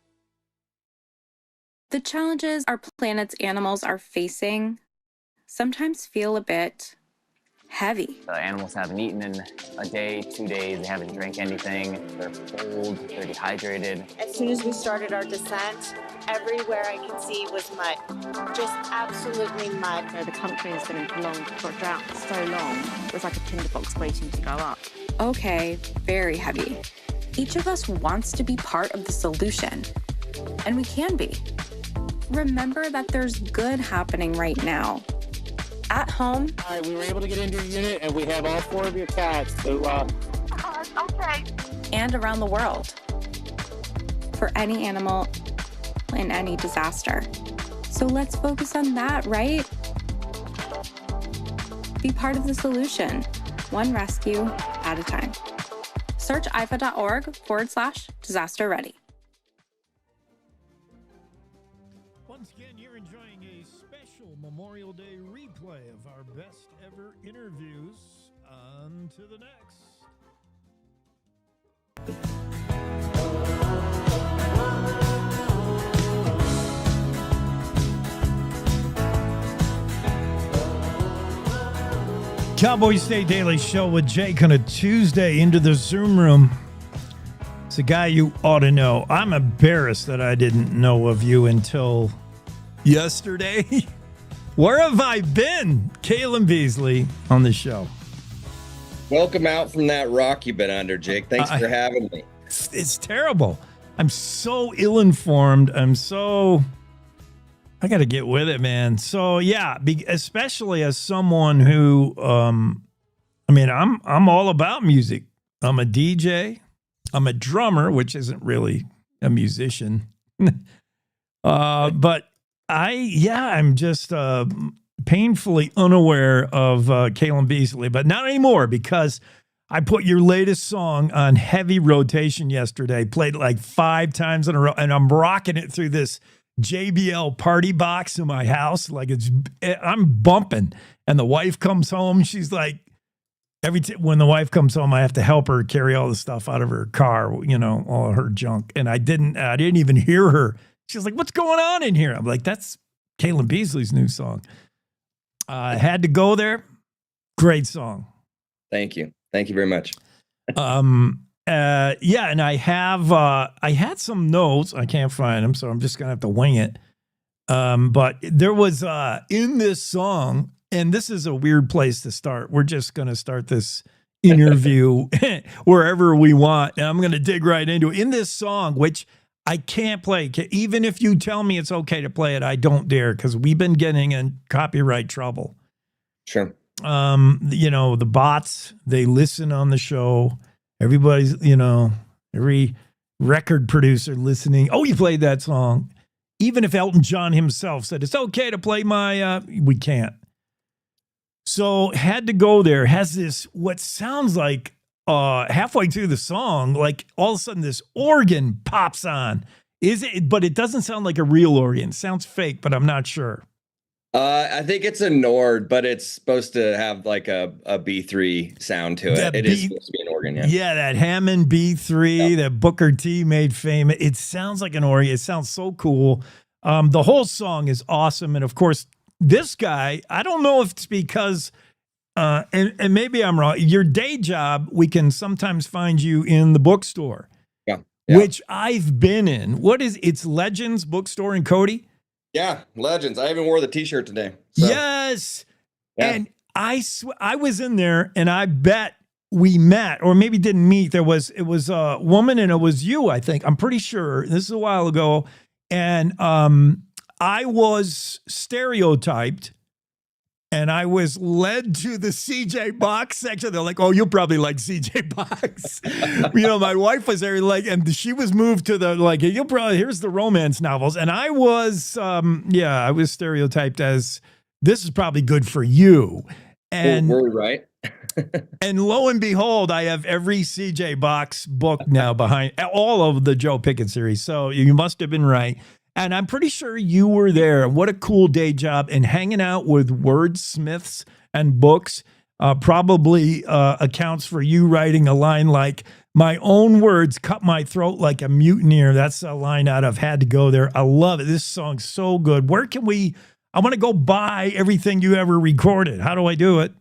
The challenges our planet's animals are facing sometimes feel a bit heavy.
The animals haven't eaten in a day, 2 days, they haven't drank anything, they're cold, they're dehydrated.
As soon as we started our descent, everywhere I could see was mud. Just absolutely mud.
The country has been in prolonged drought for so long, it was like a tinderbox waiting to go up.
Okay, very heavy. Each of us wants to be part of the solution, and we can be. Remember that there's good happening right now. At home.
All right, we were able to get into your unit, and we have all 4 of your cats. So,
okay.
And around the world. For any animal in any disaster. So let's focus on that, right? Be part of the solution, one rescue at a time. Search ifa.org/disaster ready.
Once again, you're enjoying a special Memorial Day replay of our best ever interviews. On to the next. Cowboy State Daily Show with Jake on a Tuesday into the Zoom room. It's a guy you ought to know. I'm embarrassed that I didn't know of you until yesterday. Where have I been? Kalen Beasley on the show.
Welcome out from that rock you've been under, Jake. Thanks for having me.
It's terrible. I'm so ill-informed. I got to get with it, man. So yeah, especially as someone who, I'm all about music. I'm a DJ. I'm a drummer, which isn't really a musician. But I'm just painfully unaware of Kalen Beasley, but not anymore because I put your latest song on heavy rotation yesterday, played it like 5 times in a row, and I'm rocking it through this JBL party box in my house. Like I'm bumping, and the wife comes home. She's like, when the wife comes home, I have to help her carry all the stuff out of her car, all her junk. And I didn't even hear her. She's like, "What's going on in here?" I'm like, "That's Kalen Beasley's new song." I had to go there. Great song.
Thank you very much.
And I had some notes. I can't find them, so I'm just gonna have to wing it. But there was in this song, and this is a weird place to start. We're just gonna start this interview wherever we want, and I'm gonna dig right into it. In this song, which I can't play, even if you tell me it's okay to play it, I don't dare, because we've been getting in copyright trouble.
Sure.
The bots, they listen on the show. Everybody's, every record producer listening. Oh, you played that song. Even if Elton John himself said, it's okay to play my, we can't. So had to go there. Has this, what sounds like halfway through the song, like all of a sudden this organ pops on. But it doesn't sound like a real organ. It sounds fake, but I'm not sure.
I think it's a Nord, but it's supposed to have like a B3 sound to it. It is supposed to be an organ, yeah.
Yeah, that Hammond B3 that Booker T made famous. It sounds like an organ. It sounds so cool. The whole song is awesome. And of course, this guy, I don't know if it's because, and maybe I'm wrong, your day job, we can sometimes find you in the bookstore, which I've been in. It's Legends Bookstore in Cody?
Yeah, Legends. I even wore the t-shirt today. So.
Yes.
Yeah.
And I was in there, and I bet we met, or maybe didn't meet. It was a woman, and it was you, I think. I'm pretty sure. This is a while ago. And I was stereotyped, and I was led to the CJ Box section. They're like, "Oh, you'll probably like CJ Box." My wife was there, like, and she was moved to the like, "You'll probably here's the romance novels." And I was, I was stereotyped as this is probably good for you. And
we're right.
And lo and behold, I have every CJ Box book now behind all of the Joe Pickett series. So you must have been right. And I'm pretty sure you were there. What a cool day job. And hanging out with wordsmiths and books probably accounts for you writing a line like, "My own words cut my throat like a mutineer." That's a line out of Had to Go There. I love it. This song's so good. Where can I want to go buy everything you ever recorded. How do I do it?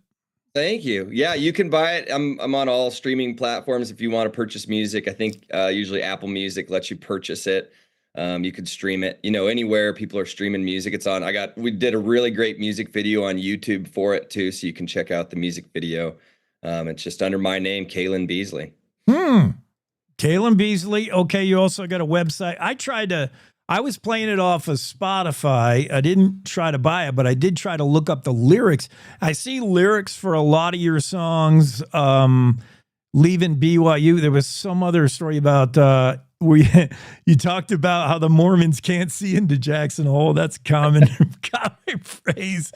Thank you. Yeah, you can buy it. I'm on all streaming platforms if you want to purchase music. I think usually Apple Music lets you purchase it. You could stream it, anywhere people are streaming music. It's on. We did a really great music video on YouTube for it too, so you can check out the music video. It's just under my name, Kalen Beasley.
Kalen Beasley. Okay, you also got a website. I was playing it off of Spotify. I didn't try to buy it, but I did try to look up the lyrics. I see lyrics for a lot of your songs. Leaving BYU. There was some other story about where you talked about how the Mormons can't see into Jackson Hole. That's common phrase.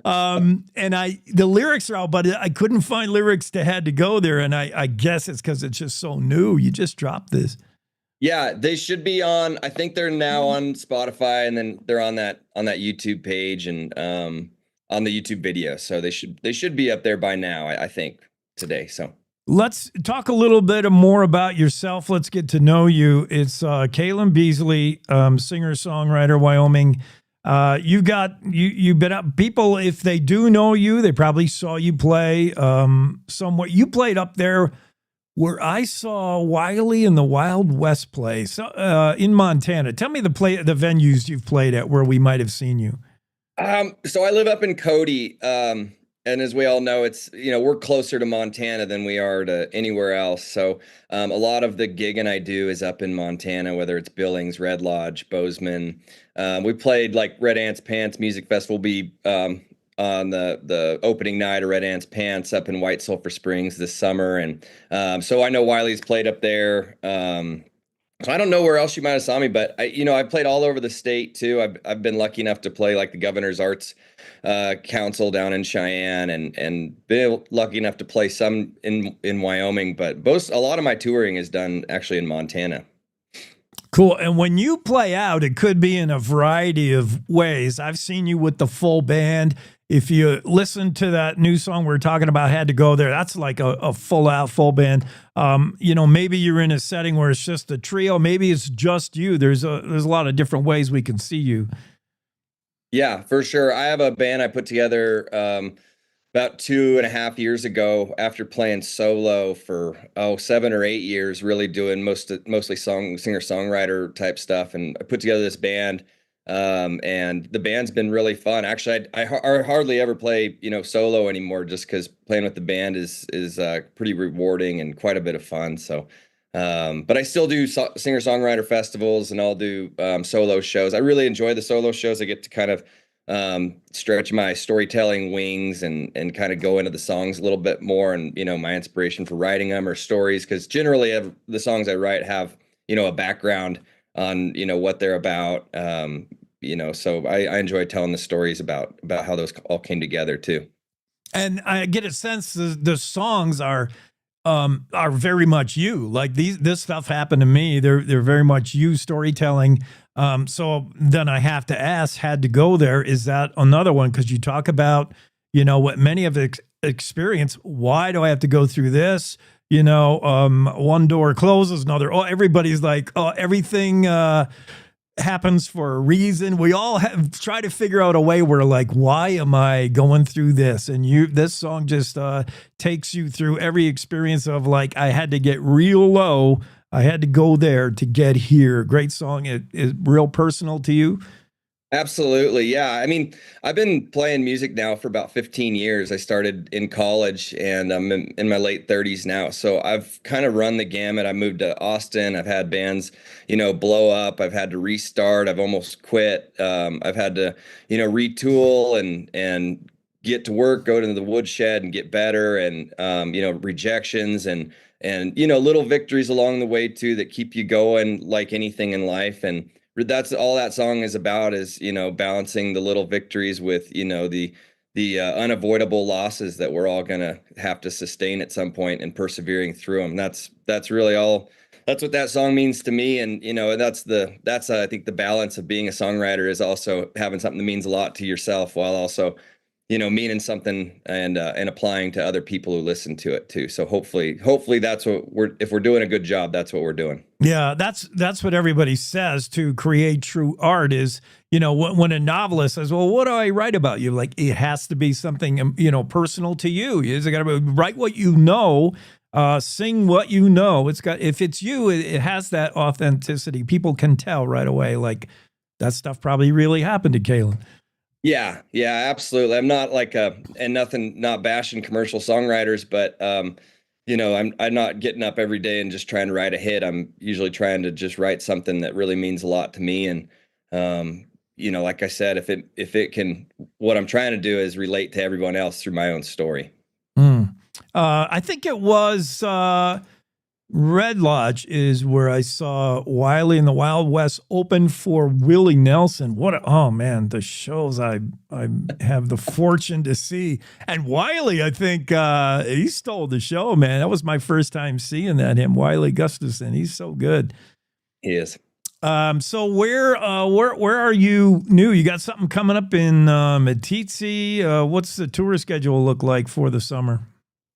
And the lyrics are out, but I couldn't find lyrics to Had to Go There. And I guess it's because it's just so new. You just dropped this.
Yeah, they should be on. I think they're now on Spotify, and then they're on that YouTube page and on the YouTube video. So they should be up there by now. I think today. So
let's talk a little bit more about yourself. Let's get to know you. It's Kalen Beasley, singer songwriter, Wyoming. You've been up. People, if they do know you, they probably saw you play somewhere. You played up there where I saw Wiley and the Wild West play, in Montana. Tell me the venues you've played at where we might have seen you.
So I live up in Cody, and as we all know, it's we're closer to Montana than we are to anywhere else. So a lot of the gigging I do is up in Montana, whether it's Billings, Red Lodge, Bozeman. We played like Red Ants Pants Music Festival. Be on the opening night of Red Ants Pants up in White Sulphur Springs this summer. And so I know Wiley's played up there. So I don't know where else you might have saw me, but I played all over the state too. I've been lucky enough to play like the Governor's Arts Council down in Cheyenne and been lucky enough to play some in Wyoming, but a lot of my touring is done actually in Montana.
Cool. And when you play out, it could be in a variety of ways. I've seen you with the full band. If you listen to that new song we're talking about, Had to Go There, that's like a full band. Maybe you're in a setting where it's just a trio. Maybe it's just you. There's a lot of different ways we can see you.
Yeah, for sure. I have a band I put together about 2.5 years ago after playing solo for 7 or 8 years, really doing mostly singer-songwriter type stuff. And I put together this band. And the band's been really fun. Actually, I hardly ever play, solo anymore, just because playing with the band is pretty rewarding and quite a bit of fun. So, but I still do singer-songwriter festivals, and I'll do solo shows. I really enjoy the solo shows. I get to kind of stretch my storytelling wings and kind of go into the songs a little bit more, and my inspiration for writing them or stories, because generally the songs I write have a background on what they're about, so I enjoy telling the stories about how those all came together too.
And I get a sense the songs are very much you. Like this stuff happened to me. They're very much you storytelling. So then I have to ask, Had to Go There, is that another one? Because you talk about what many have experienced. Why do I have to go through this? One door closes, another. Oh, everybody's like, oh, everything happens for a reason. We all try to figure out a way where, like, why am I going through this? And this song just takes you through every experience of, like, I had to get real low. I had to go there to get here. Great song. It is real personal to you.
Absolutely. Yeah. I mean, I've been playing music now for about 15 years. I started in college and I'm in my late 30s now. So I've kind of run the gamut. I moved to Austin. I've had bands, blow up. I've had to restart. I've almost quit. I've had to, retool and get to work, go to the woodshed and get better and, rejections and, little victories along the way too that keep you going like anything in life. And that's all that song is about is balancing the little victories with the unavoidable losses that we're all gonna have to sustain at some point and persevering through them. That's really all. That's what that song means to me. And that's I think the balance of being a songwriter is also having something that means a lot to yourself while also meaning something and applying to other people who listen to it too. So hopefully that's what if we're doing a good job, that's what we're doing.
Yeah, that's what everybody says to create true art is, when a novelist says, well, what do I write about you? Like, it has to be something, personal to you. You got to write what you know, sing what you know. If it's you, it has that authenticity. People can tell right away, like, that stuff probably really happened to Kalen.
Yeah, absolutely. I'm not not bashing commercial songwriters, but I'm not getting up every day and just trying to write a hit. I'm usually trying to just write something that really means a lot to me. And like I said, if it can, what I'm trying to do is relate to everyone else through my own story.
I think it was Red Lodge is where I saw Wiley and the Wild West open for Willie Nelson. Oh man, the shows I have the fortune to see. And Wiley, I think he stole the show, man. That was my first time seeing him, Wiley Gustafson. He's so good.
He is.
So where are you new? You got something coming up in Meeteetse? What's the tour schedule look like for the summer?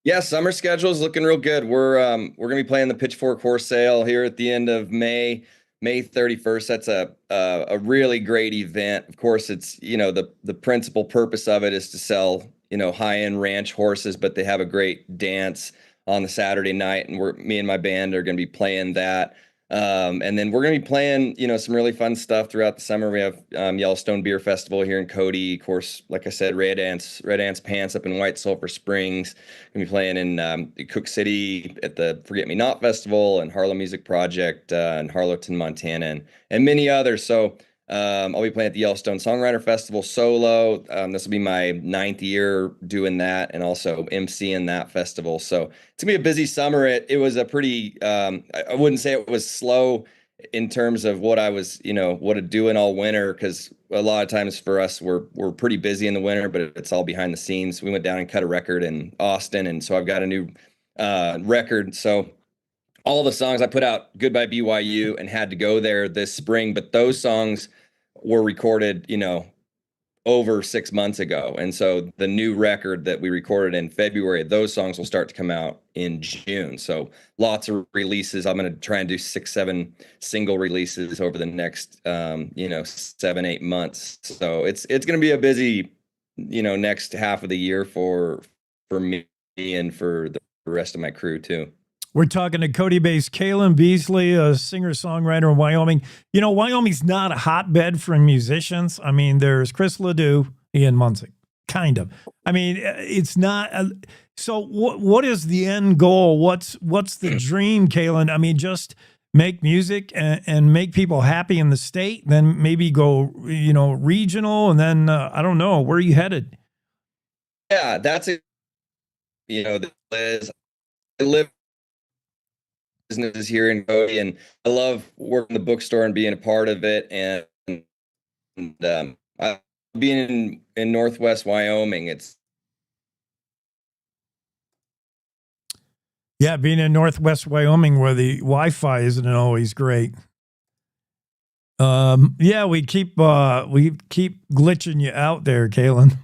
Yeah, summer schedule is looking real good. We're gonna be playing the Pitchfork Horse Sale here at the end of May 31st. That's a really great event. Of course, it's the principal purpose of it is to sell high-end ranch horses, but they have a great dance on the Saturday night, and me and my band are gonna be playing that. And then we're going to be playing, some really fun stuff throughout the summer. We have Yellowstone Beer Festival here in Cody. Of course, like I said, Red Ants Pants up in White Sulphur Springs. Going to be playing in Cook City at the Forget Me Not Festival and Harlow Music Project in Harlowton, Montana, and many others. So I'll be playing at the Yellowstone Songwriter Festival solo. This will be my 9th year doing that and also emceeing that festival. So it's gonna be a busy summer. It was a pretty, I wouldn't say it was slow in terms of what I was, what to do in all winter, because a lot of times for us, we're pretty busy in the winter, but it's all behind the scenes. We went down and cut a record in Austin, and so I've got a new record. So all the songs I put out, Goodbye BYU and Had to Go There this spring, but those songs were recorded, over 6 months ago. And so the new record that we recorded in February, those songs will start to come out in June. So lots of releases. I'm going to try and do 6-7 single releases over the next, 7-8 months. So it's going to be a busy, next half of the year for me and for the rest of my crew too.
We're talking to Cody-based Kalen Beasley, a singer-songwriter in Wyoming. Wyoming's not a hotbed for musicians. I mean, there's Chris Ledoux, Ian Munsick, kind of. I mean, it's not. So what is the end goal? What's the dream, Kalen? I mean, just make music and make people happy in the state, then maybe go, regional, and then, I don't know, where are you headed?
Yeah, that's it. I live businesses here in Cody, and I love working the bookstore and being a part of it. And being in Northwest Wyoming,
being in Northwest Wyoming where the Wi-Fi isn't always great. We keep glitching you out there, Kalen.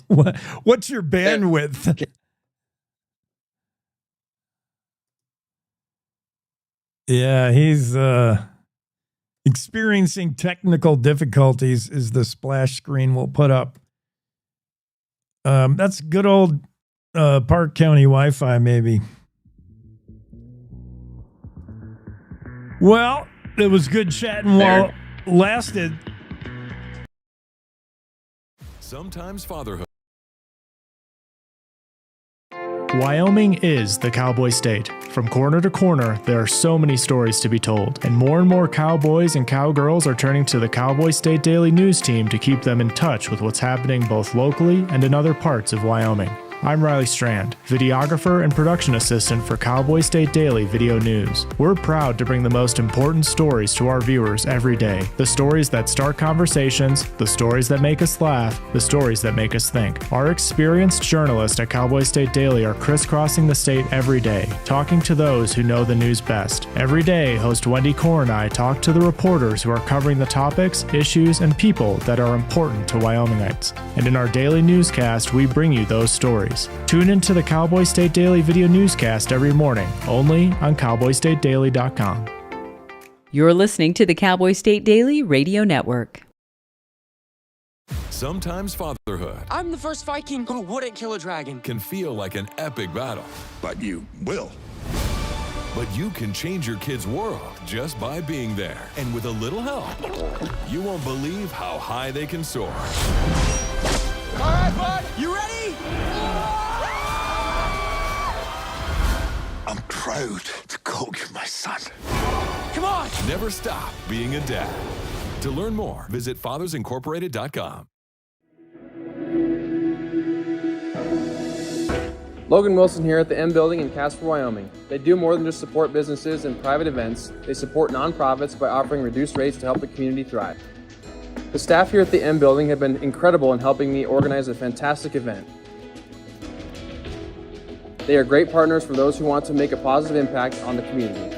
What's your bandwidth? Yeah, he's experiencing technical difficulties is the splash screen we'll put up. That's good old Park County Wi-Fi, maybe. Well, it was good chatting while it lasted.
Sometimes fatherhood.
Wyoming is the cowboy state. From corner to corner, there are so many stories to be told, and more cowboys and cowgirls are turning to the Cowboy State Daily News team to keep them in touch with what's happening both locally and in other parts of Wyoming. I'm Riley Strand, videographer and production assistant for Cowboy State Daily Video News. We're proud to bring the most important stories to our viewers every day. The stories that start conversations, the stories that make us laugh, the stories that make us think. Our experienced journalists at Cowboy State Daily are crisscrossing the state every day, talking to those who know the news best. Every day, host Wendy Core and I talk to the reporters who are covering the topics, issues, and people that are important to Wyomingites. And in our daily newscast, we bring you those stories. Tune into the Cowboy State Daily video newscast every morning, only on cowboystatedaily.com.
You're listening to the Cowboy State Daily Radio Network.
Sometimes fatherhood
I'm the first Viking who wouldn't kill a dragon.
can feel like an epic battle.
But you will.
But you can change your kid's world just by being there. And with a little help, you won't believe how high they can soar.
All right, bud, you ready?
I'm proud to call you my son.
Come on!
Never stop being a dad. To learn more, visit fathersincorporated.com.
Logan Wilson here at the M Building in Casper, Wyoming. They do more than just support businesses and private events. They support nonprofits by offering reduced rates to help the community thrive. The staff here at the M Building have been incredible in helping me organize a fantastic event. They are great partners for those who want to make a positive impact on the community.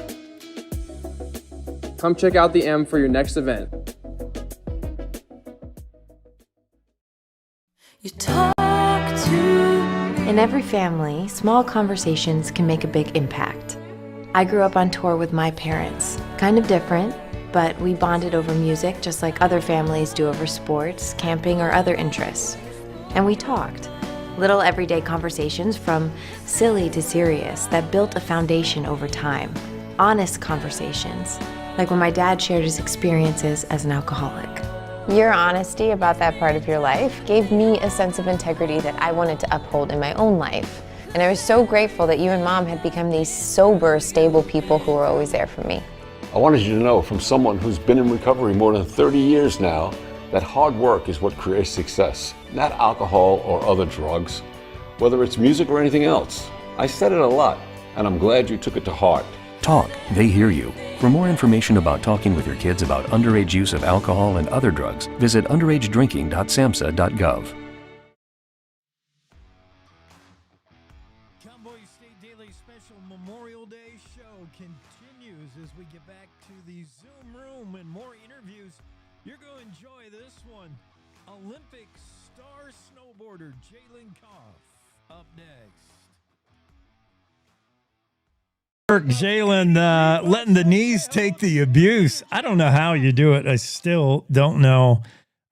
Come check out the M for your next event.
In every family, small conversations can make a big impact. I grew up on tour with my parents. Kind of different, but we bonded over music just like other families do over sports, camping, or other interests. And we talked. Little everyday conversations from silly to serious that built a foundation over time. Honest conversations, like when my dad shared his experiences as an alcoholic.
Your honesty about that part of your life gave me a sense of integrity that I wanted to uphold in my own life. And I was so grateful that you and Mom had become these sober, stable people who were always there for me.
I wanted you to know from someone who's been in recovery more than 30 years now that hard work is what creates success, not alcohol or other drugs, whether it's music or anything else. I said it a lot, and I'm glad you took it to heart.
Talk, they hear you. For more information about talking with your kids about underage use of alcohol and other drugs, visit underagedrinking.samhsa.gov.
Cowboy State Daily special Memorial Day show continues as we get back to the Zoom room and more interviews. You're going to enjoy this one. Olympic star snowboarder Jalen Koff up next. Jalen, letting the knees take the abuse. I don't know how you do it. I still don't know.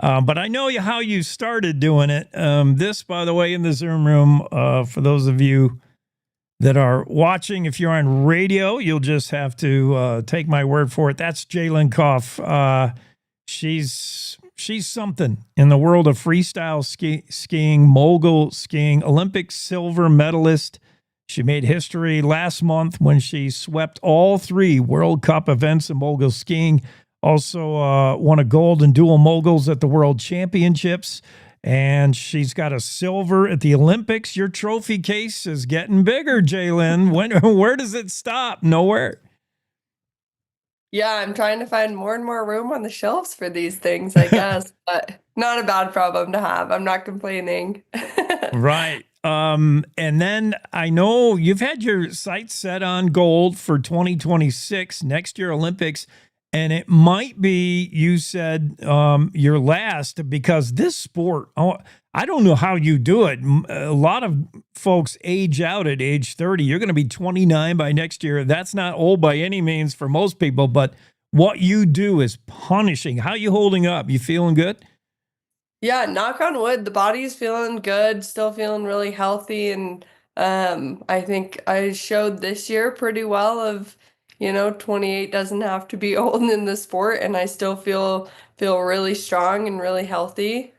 But I know how you started doing it. This, by the way, in the Zoom room, for those of you that are watching, if you're on radio, you'll just have to take my word for it. That's Jalen Koff. She's something in the world of freestyle skiing, mogul skiing, Olympic silver medalist. She made history last month when she swept all 3 World Cup events in mogul skiing. Also won a gold in dual moguls at the World Championships. And she's got a silver at the Olympics. Your trophy case is getting bigger, Jalen. Where does it stop? Nowhere.
Yeah, I'm trying to find more and more room on the shelves for these things, I guess. But not a bad problem to have. I'm not complaining.
Right. And then I know you've had your sights set on gold for 2026, next year Olympics, and it might be, you said, your last, because this sport, I don't know how you do it. A lot of folks age out at age 30. You're going to be 29 by next year. That's not old by any means for most people, but what you do is punishing. How you holding up? You feeling good?
Yeah, knock on wood, the body's feeling good, still feeling really healthy. And I think I showed this year pretty well of, 28 doesn't have to be old in the sport, and I still feel really strong and really healthy.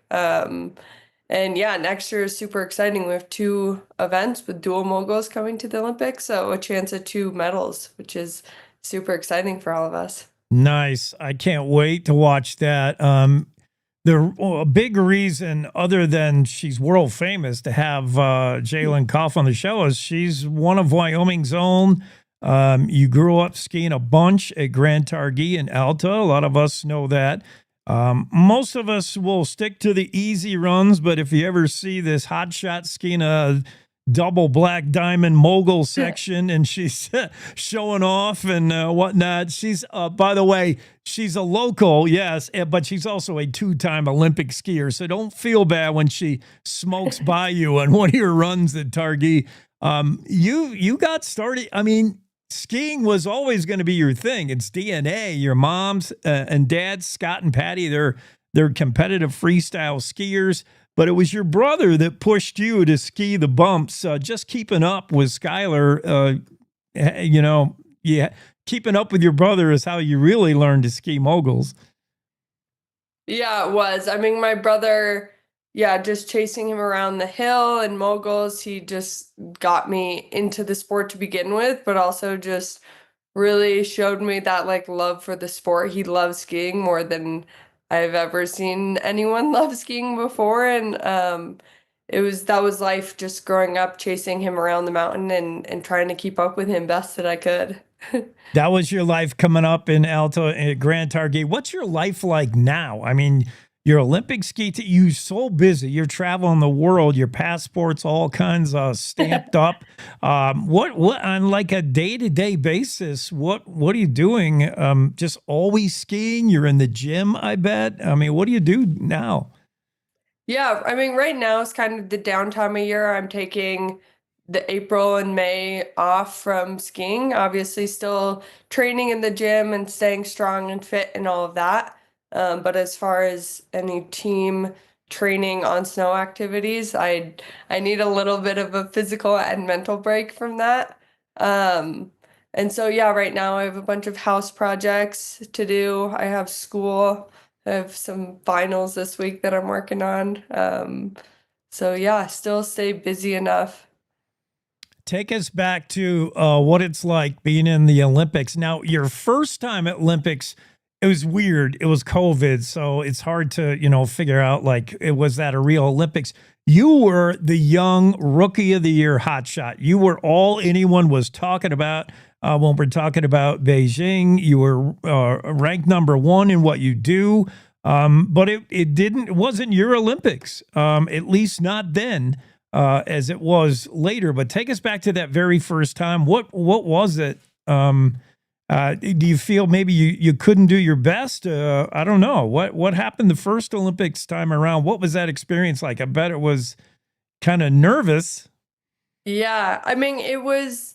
And yeah, next year is super exciting. We have 2 events with dual moguls coming to the Olympics, so a chance at 2 medals, which is super exciting for all of us.
Nice. I can't wait to watch that. A big reason, other than she's world famous, to have Jalen Koff on the show is she's one of Wyoming's own. You grew up skiing a bunch at Grand Targhee and Alta. A lot of us know that. Most of us will stick to the easy runs, but if you ever see this hotshot skiing a double black diamond mogul section and she's showing off and whatnot, she's, by the way, she's a local, yes, but she's also a 2-time Olympic skier. So don't feel bad when she smokes by you on one of your runs at Targhee. You got started. I mean, skiing was always going to be your thing. It's DNA. Your moms and dads, Scott and Patty, they're competitive freestyle skiers. But it was your brother that pushed you to ski the bumps. Just keeping up with Skylar, yeah, keeping up with your brother is how you really learned to ski moguls.
Yeah, it was. I mean, my brother, yeah, just chasing him around the hill and moguls, he just got me into the sport to begin with, but also just really showed me that like love for the sport. He loves skiing more than I've ever seen anyone love skiing before. And that was life just growing up, chasing him around the mountain and trying to keep up with him best that I could.
That was your life coming up in Alta at Grand Targhee. What's your life like now? I mean, you're Olympic you're so busy. You're traveling the world. Your passport's all kinds of stamped up. What on like a day-to-day basis? What are you doing? Just always skiing? You're in the gym, I bet. I mean, what do you do now?
Yeah, I mean, right now is kind of the downtime of year. I'm taking the April and May off from skiing. Obviously, still training in the gym and staying strong and fit and all of that. But as far as any team training on snow activities, I need a little bit of a physical and mental break from that. And so yeah, right now I have a bunch of house projects to do. I have school. I have some finals this week that I'm working on. So yeah, still stay busy enough.
Take us back to what it's like being in the Olympics. Now, your first time at Olympics, it was weird. It was COVID, so it's hard to, figure out like, was that a real Olympics? You were the young rookie of the year hotshot. You were all anyone was talking about when we're talking about Beijing. You were ranked number 1 in what you do, but it wasn't your Olympics, at least not then. As it was later, but take us back to that very first time. What was it? Do you feel maybe you couldn't do your best? I don't know. What happened the first Olympics time around? What was that experience like? I bet it was kind of nervous.
Yeah, I mean, it was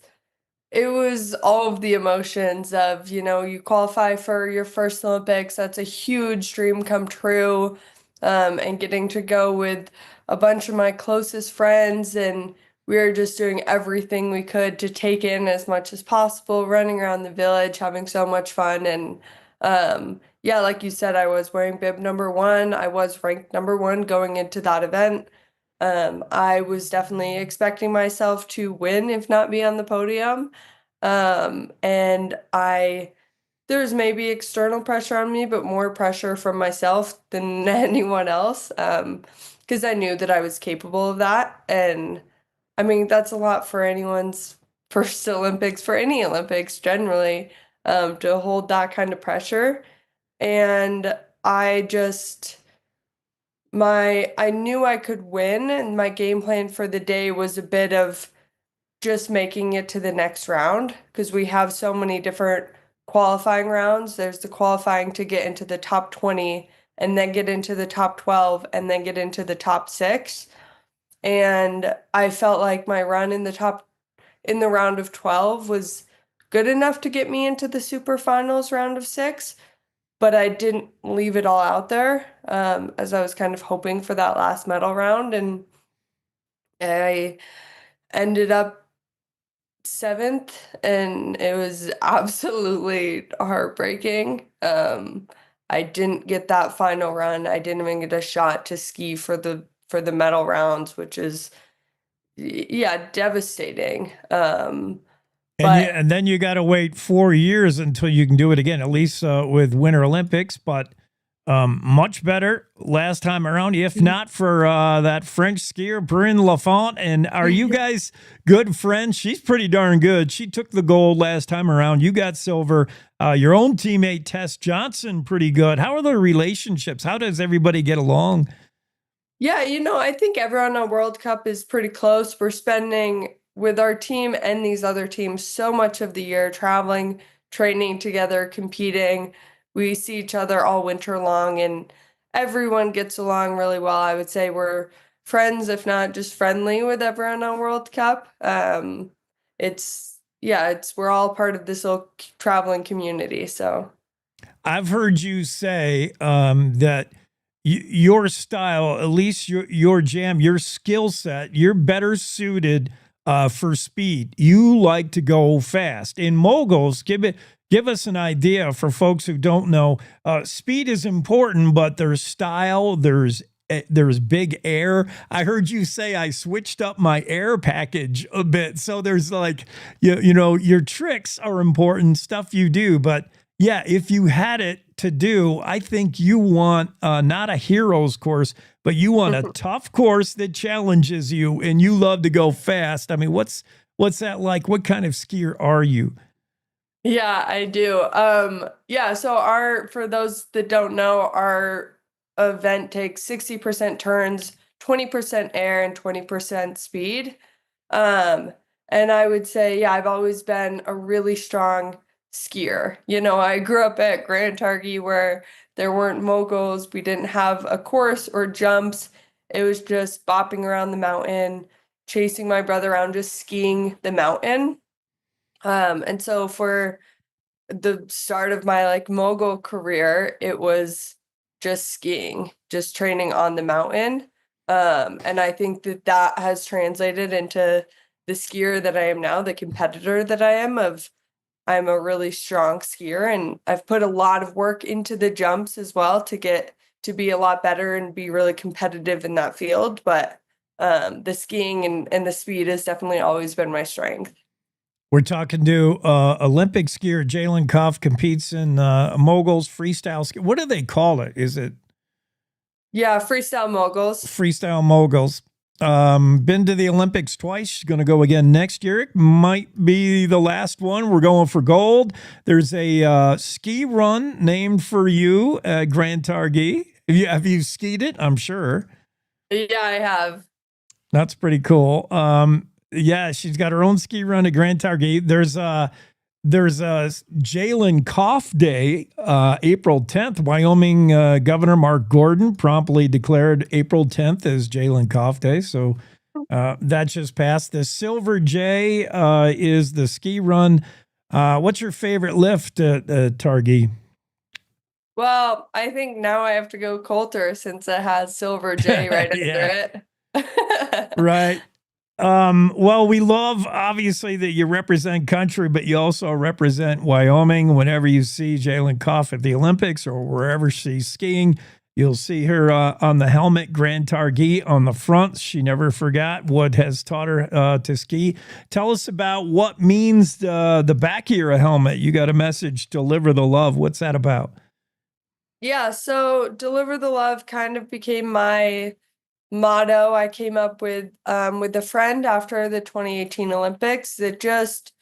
all of the emotions of, you qualify for your first Olympics. That's a huge dream come true. And getting to go with a bunch of my closest friends, and we were just doing everything we could to take in as much as possible, running around the village, having so much fun. And yeah, like you said, I was wearing bib number 1. I was ranked number 1 going into that event. I was definitely expecting myself to win, if not be on the podium. And there's maybe external pressure on me, but more pressure from myself than anyone else. Because I knew that I was capable of that. And I mean, that's a lot for anyone's first Olympics, for any Olympics generally, to hold that kind of pressure. And I knew I could win, and my game plan for the day was a bit of just making it to the next round because we have so many different qualifying rounds. There's the qualifying to get into the top 20 and then get into the top 12 and then get into the top 6. And I felt like my run in the round of 12 was good enough to get me into the super finals round of 6, but I didn't leave it all out there, as I was kind of hoping for that last medal round, and I ended up 7th, and it was absolutely heartbreaking. I didn't get that final run. I didn't even get a shot to ski for the for the medal rounds, which is yeah, devastating.
And then you got to wait 4 years until you can do it again, at least with Winter Olympics. But much better last time around, if not for that French skier, Bryn Lafont. And are you guys good friends? She's pretty darn good. She took the gold last time around. You got silver. Your own teammate, Tess Johnson, pretty good. How are the relationships? How does everybody get along?
Yeah, I think everyone on World Cup is pretty close. We're spending with our team and these other teams so much of the year traveling, training together, competing. We see each other all winter long, and everyone gets along really well. I would say we're friends, if not just friendly, with everyone on World Cup. We're all part of this little traveling community. So
I've heard you say that your style, at least your jam, your skill set, you're better suited for speed. You like to go fast. In moguls, give us an idea for folks who don't know. Speed is important, but there's style, there's big air. I heard you say I switched up my air package a bit. So there's like, your tricks are important, stuff you do, but yeah, if you had it to do, I think you want not a hero's course, but you want a tough course that challenges you, and you love to go fast. I mean, what's that like? What kind of skier are you?
Yeah, I do. So for those that don't know, our event takes 60% turns, 20% air, and 20% speed. And I would say, yeah, I've always been a really strong skier. I grew up at Grand Targhee where there weren't moguls. We didn't have a course or jumps. It was just bopping around the mountain, chasing my brother around, just skiing the mountain. And so for the start of my mogul career, it was just skiing, just training on the mountain. And I think that has translated into the skier that I am now, the competitor that I am. I'm a really strong skier, and I've put a lot of work into the jumps as well to get to be a lot better and be really competitive in that field. But the skiing and the speed has definitely always been my strength.
We're talking to Olympic skier Jalen Cuff, competes in moguls, freestyle ski. What do they call it? Is it?
Yeah, freestyle moguls.
Freestyle moguls. Been to the Olympics twice. She's going to go again next year. It might be the last one. We're going for gold. There's a ski run named for you at Grand Targhee. Have you skied it? I'm sure.
Yeah, I have.
That's pretty cool. Yeah, she's got her own ski run at Grand Targhee. There's a Jalen Koff Day, April 10th. Wyoming Governor Mark Gordon promptly declared April 10th as Jalen Koff Day. So that just passed. The Silver J is the ski run. What's your favorite lift at Targhee?
Well, I think now I have to go Coulter since it has Silver J right under it.
Right. Well, we love, obviously, that you represent country, but you also represent Wyoming. Whenever you see Jalen Koff at the Olympics or wherever she's skiing, you'll see her on the helmet, Grand Targhee on the front. She never forgot what has taught her to ski. Tell us about what means the back of your helmet. You got a message, deliver the love. What's that about?
Yeah, so deliver the love kind of became my motto I came up with a friend after the 2018 Olympics that just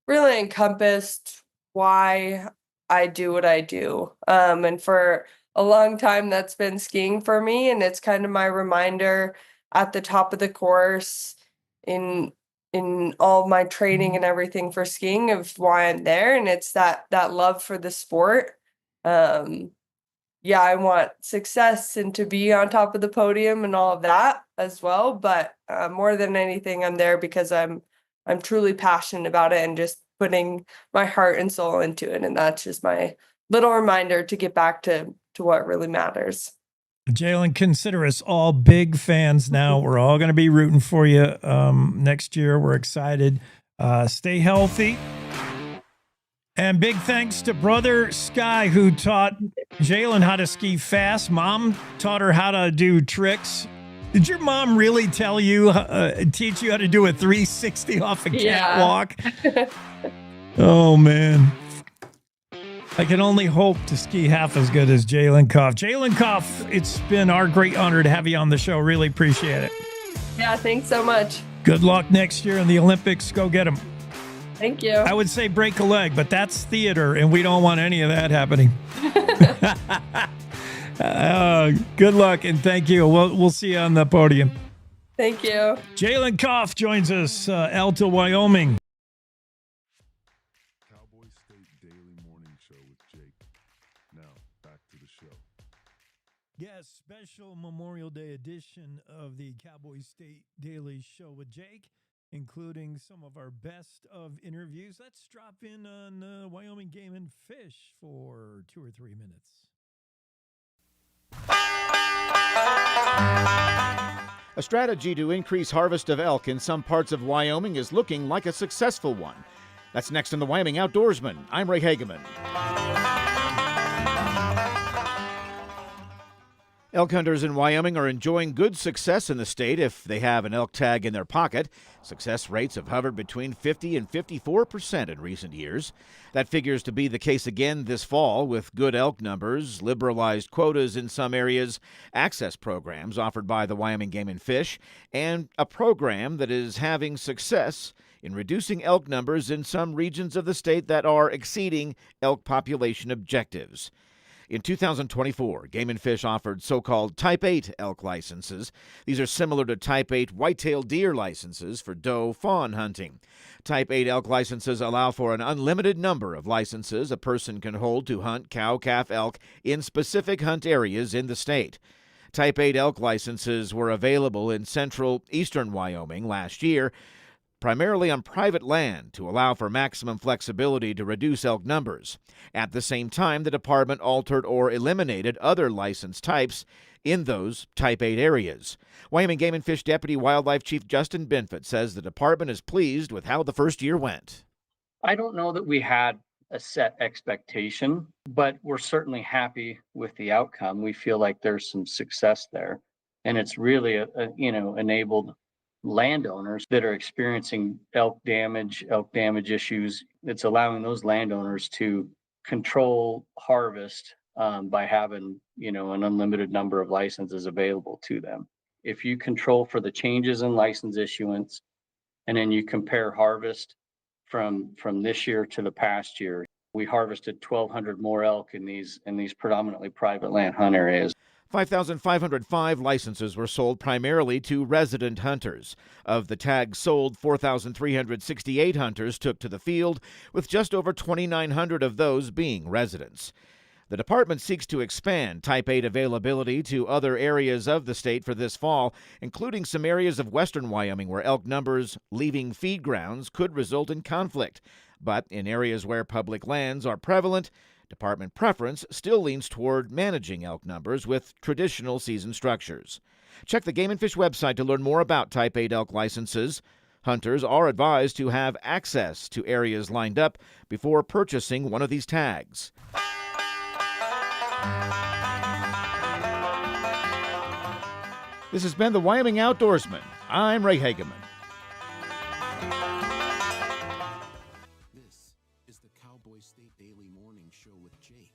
really encompassed why I do what I do. And for a long time, that's been skiing for me, and it's kind of my reminder at the top of the course in all my training and everything for skiing of why I'm there, and it's that love for the sport. Yeah, I want success and to be on top of the podium and all of that as well. But more than anything, I'm there because I'm truly passionate about it and just putting my heart and soul into it. And that's just my little reminder to get back to what really matters.
Jalen, consider us all big fans now. We're all going to be rooting for you next year. We're excited. Stay healthy. And big thanks to brother Sky, who taught Jalen how to ski fast. Mom taught her how to do tricks. Did your mom really tell you, teach you how to do a 360 off a catwalk? Oh, man. I can only hope to ski half as good as Jalen Koff. Jalen Koff, it's been our great honor to have you on the show. Really appreciate it.
Yeah, thanks so much.
Good luck next year in the Olympics. Go get them.
Thank you.
I would say break a leg, but that's theater, and we don't want any of that happening. Good luck, and thank you. We'll see you on the podium.
Thank you.
Jalen Koff joins us, Alta, Wyoming.
Cowboy State Daily Morning Show with Jake. Now, back to the show.
Yes, special Memorial Day edition of the Cowboy State Daily Show with Jake, including some of our best of interviews. Let's drop in on Wyoming Game and Fish for 2 or 3 minutes.
A strategy to increase harvest of elk in some parts of Wyoming is looking like a successful one. That's next in the Wyoming Outdoorsman. I'm Ray Hageman. Elk hunters in Wyoming are enjoying good success in the state if they have an elk tag in their pocket. Success rates have hovered between 50 and 54% in recent years. That figures to be the case again this fall with good elk numbers, liberalized quotas in some areas, access programs offered by the Wyoming Game and Fish, and a program that is having success in reducing elk numbers in some regions of the state that are exceeding elk population objectives. In 2024, Game and Fish offered so-called Type 8 elk licenses. These are similar to Type 8 white-tailed deer licenses for doe fawn hunting. Type 8 elk licenses allow for an unlimited number of licenses a person can hold to hunt cow-calf elk in specific hunt areas in the state. Type 8 elk licenses were available in central eastern Wyoming last year, primarily on private land to allow for maximum flexibility to reduce elk numbers. At the same time, the department altered or eliminated other license types in those Type 8 areas. Wyoming Game and Fish Deputy Wildlife Chief Justin Binford says the department is pleased with how the first year went.
I don't know that we had a set expectation, but we're certainly happy with the outcome. We feel like there's some success there, and it's really enabled landowners that are experiencing elk damage issues. It's allowing those landowners to control harvest by having, an unlimited number of licenses available to them. If you control for the changes in license issuance, and then you compare harvest from this year to the past year, we harvested 1,200 more elk in these predominantly private land hunt areas.
5,505 licenses were sold primarily to resident hunters. Of the tags sold, 4,368 hunters took to the field, with just over 2,900 of those being residents. The department seeks to expand Type 8 availability to other areas of the state for this fall, including some areas of western Wyoming where elk numbers leaving feed grounds could result in conflict. But in areas where public lands are prevalent, department preference still leans toward managing elk numbers with traditional season structures. Check the Game and Fish website to learn more about Type 8 elk licenses. Hunters are advised to have access to areas lined up before purchasing one of these tags. This has been the Wyoming Outdoorsman. I'm Ray Hageman.
This is the Cowboy State Daily Morning Show with Jake.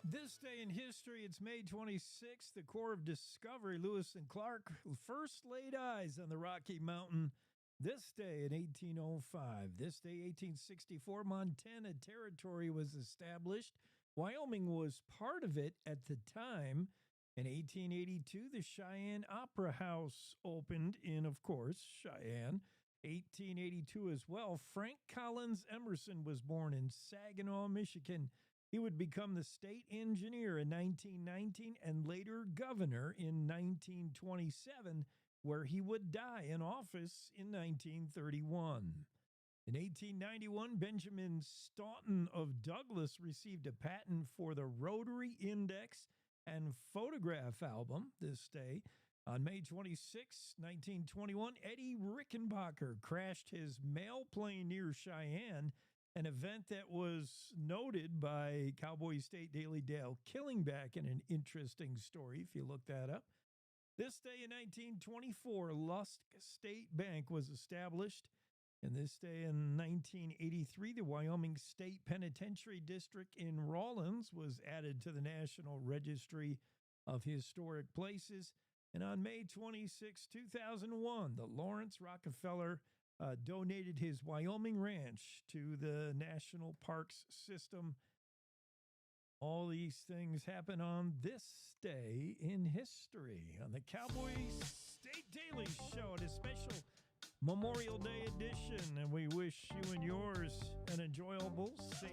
This day in history, it's May 26th. The Corps of Discovery, Lewis and Clark, first laid eyes on the Rocky Mountain. This day in 1805. This day, 1864, Montana Territory was established. Wyoming was part of it at the time. In 1882, the Cheyenne Opera House opened in, of course, Cheyenne. 1882 as well, Frank Collins Emerson was born in Saginaw, Michigan. He would become the state engineer in 1919 and later governor in 1927, where he would die in office in 1931. In 1891, Benjamin Staunton of Douglas received a patent for the rotary index and photograph album this day. On May 26, 1921, Eddie Rickenbacker crashed his mail plane near Cheyenne, an event that was noted by Cowboy State Daily Dale Killingback in an interesting story, if you look that up. This day in 1924, Lusk State Bank was established. And this day in 1983, the Wyoming State Penitentiary District in Rawlins was added to the National Registry of Historic Places. And on May 26, 2001, the Lawrence Rockefeller donated his Wyoming ranch to the National Parks System. All these things happen on this day in history on the Cowboy State Daily Show, a special Memorial Day edition. And we wish you and yours an enjoyable, safe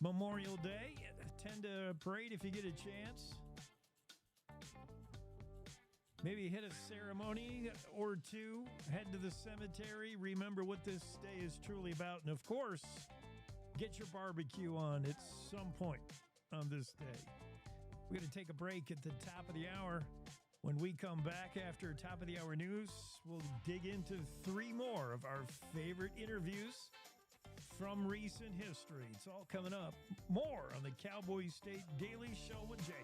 Memorial Day. Attend a parade if you get a chance. Maybe hit a ceremony or two. Head to the cemetery. Remember what this day is truly about. And of course, get your barbecue on at some point on this day. We're going to take a break at the top of the hour. When we come back after top of the hour news, we'll dig into 3 more of our favorite interviews from recent history. It's all coming up. More on the Cowboy State Daily Show with Jake.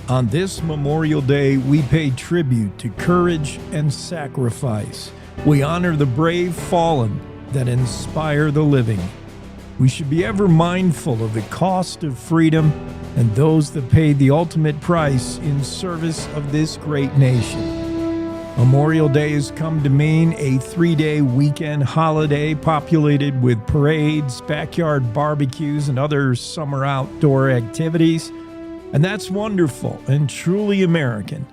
On this Memorial Day, we pay tribute to courage and sacrifice. We honor the brave fallen that inspire the living. We should be ever mindful of the cost of freedom and those that paid the ultimate price in service of this great nation. Memorial Day has come to mean a 3-day weekend holiday populated with parades, backyard barbecues, and other summer outdoor activities. And that's wonderful and truly American.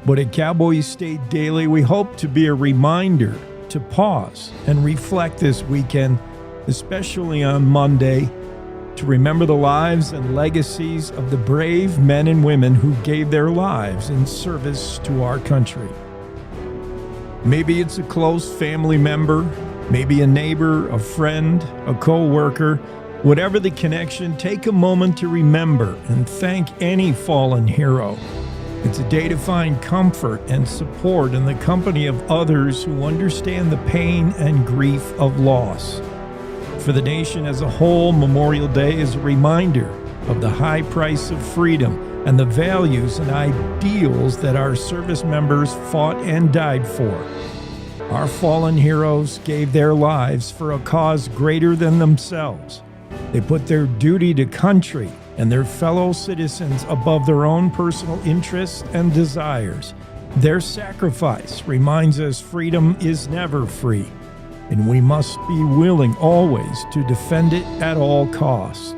But at Cowboy State Daily, we hope to be a reminder to pause and reflect this weekend, especially on Monday, to remember the lives and legacies of the brave men and women who gave their lives in service to our country. Maybe it's a close family member, maybe a neighbor, a friend, a co-worker. Whatever the connection, take a moment to remember and thank any fallen hero. It's a day to find comfort and support in the company of others who understand the pain and grief of loss. For the nation as a whole, Memorial Day is a reminder of the high price of freedom and the values and ideals that our service members fought and died for. Our fallen heroes gave their lives for a cause greater than themselves. They put their duty to country and their fellow citizens above their own personal interests and desires. Their sacrifice reminds us freedom is never free, and we must be willing always to defend it at all costs.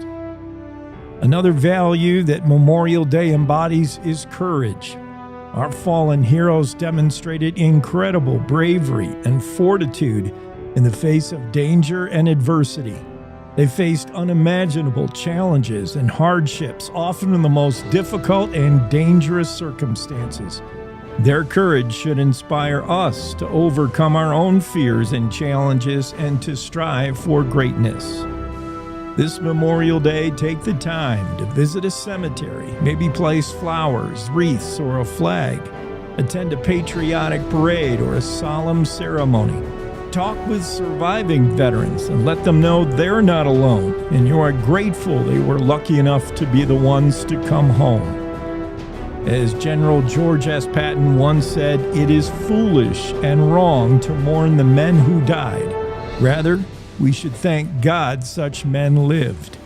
Another value that Memorial Day embodies is courage. Our fallen heroes demonstrated incredible bravery and fortitude in the face of danger and adversity. They faced unimaginable challenges and hardships, often in the most difficult and dangerous circumstances. Their courage should inspire us to overcome our own fears and challenges and to strive for greatness. This Memorial Day, take the time to visit a cemetery, maybe place flowers, wreaths, or a flag. Attend a patriotic parade or a solemn ceremony. Talk with surviving veterans and let them know they're not alone and you are grateful they were lucky enough to be the ones to come home. As General George S. Patton once said, it is foolish and wrong to mourn the men who died. Rather, we should thank God such men lived.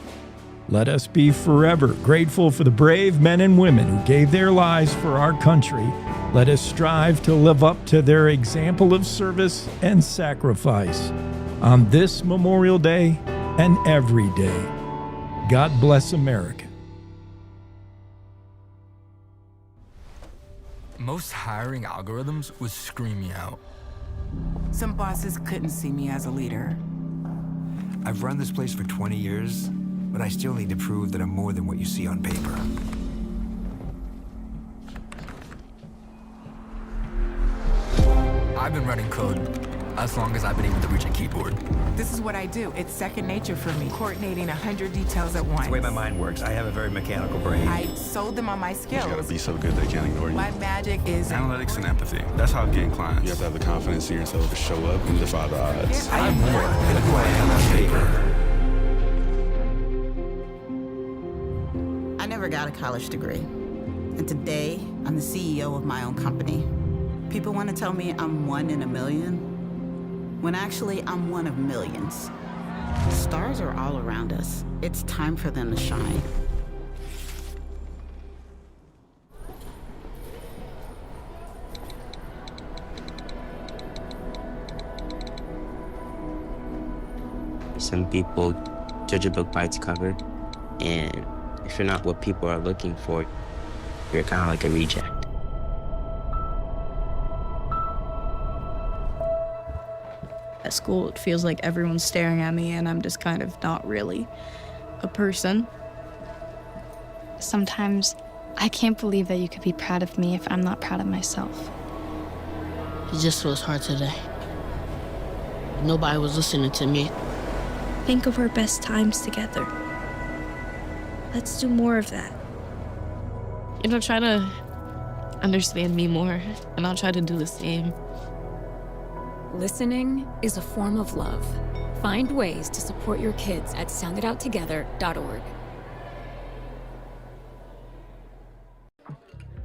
Let us be forever grateful for the brave men and women who gave their lives for our country. Let us strive to live up to their example of service and sacrifice on this Memorial Day and every day. God bless America.
Most hiring algorithms would scream me out.
Some bosses couldn't see me as a leader.
I've run this place for 20 years, but I still need to prove that I'm more than what you see on paper.
I've been running code as long as I've been able to reach a keyboard.
This is what I do. It's second nature for me, coordinating 100 details at once.
It's the way my mind works. I have a very mechanical brain.
I sold them on my skills.
You gotta be so good they can't ignore you.
My magic is
analytics and empathy. That's how I gain clients. You have to have the confidence in yourself to show up and defy the odds.
I'm more than who I am on paper.
I never got a college degree. And today, I'm the CEO of my own company. People want to tell me I'm one in a million, when actually I'm one of millions. Stars are all around us. It's time for them to shine.
Some people judge a book by its cover, and if you're not what people are looking for, you're kind of like a reject.
At school, it feels like everyone's staring at me and I'm just kind of not really a person.
Sometimes I can't believe that you could be proud of me if I'm not proud of myself.
It just was hard today. Nobody was listening to me.
Think of our best times together. Let's do more of that.
Try to understand me more, and I'll try to do the same.
Listening is a form of love. Find ways to support your kids at soundidouttogether.org.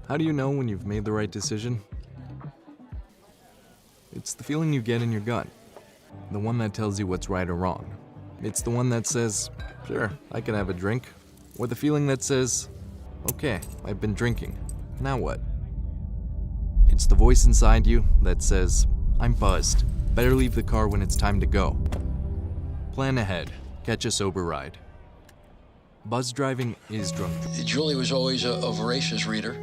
How do you know when you've made the right decision? It's the feeling you get in your gut. The one that tells you what's right or wrong. It's the one that says, sure, I can have a drink. Or the feeling that says, okay, I've been drinking. Now what? It's the voice inside you that says, I'm buzzed. Better leave the car when it's time to go. Plan ahead. Catch a sober ride. Buzz driving is drunk.
Julie was always a voracious reader.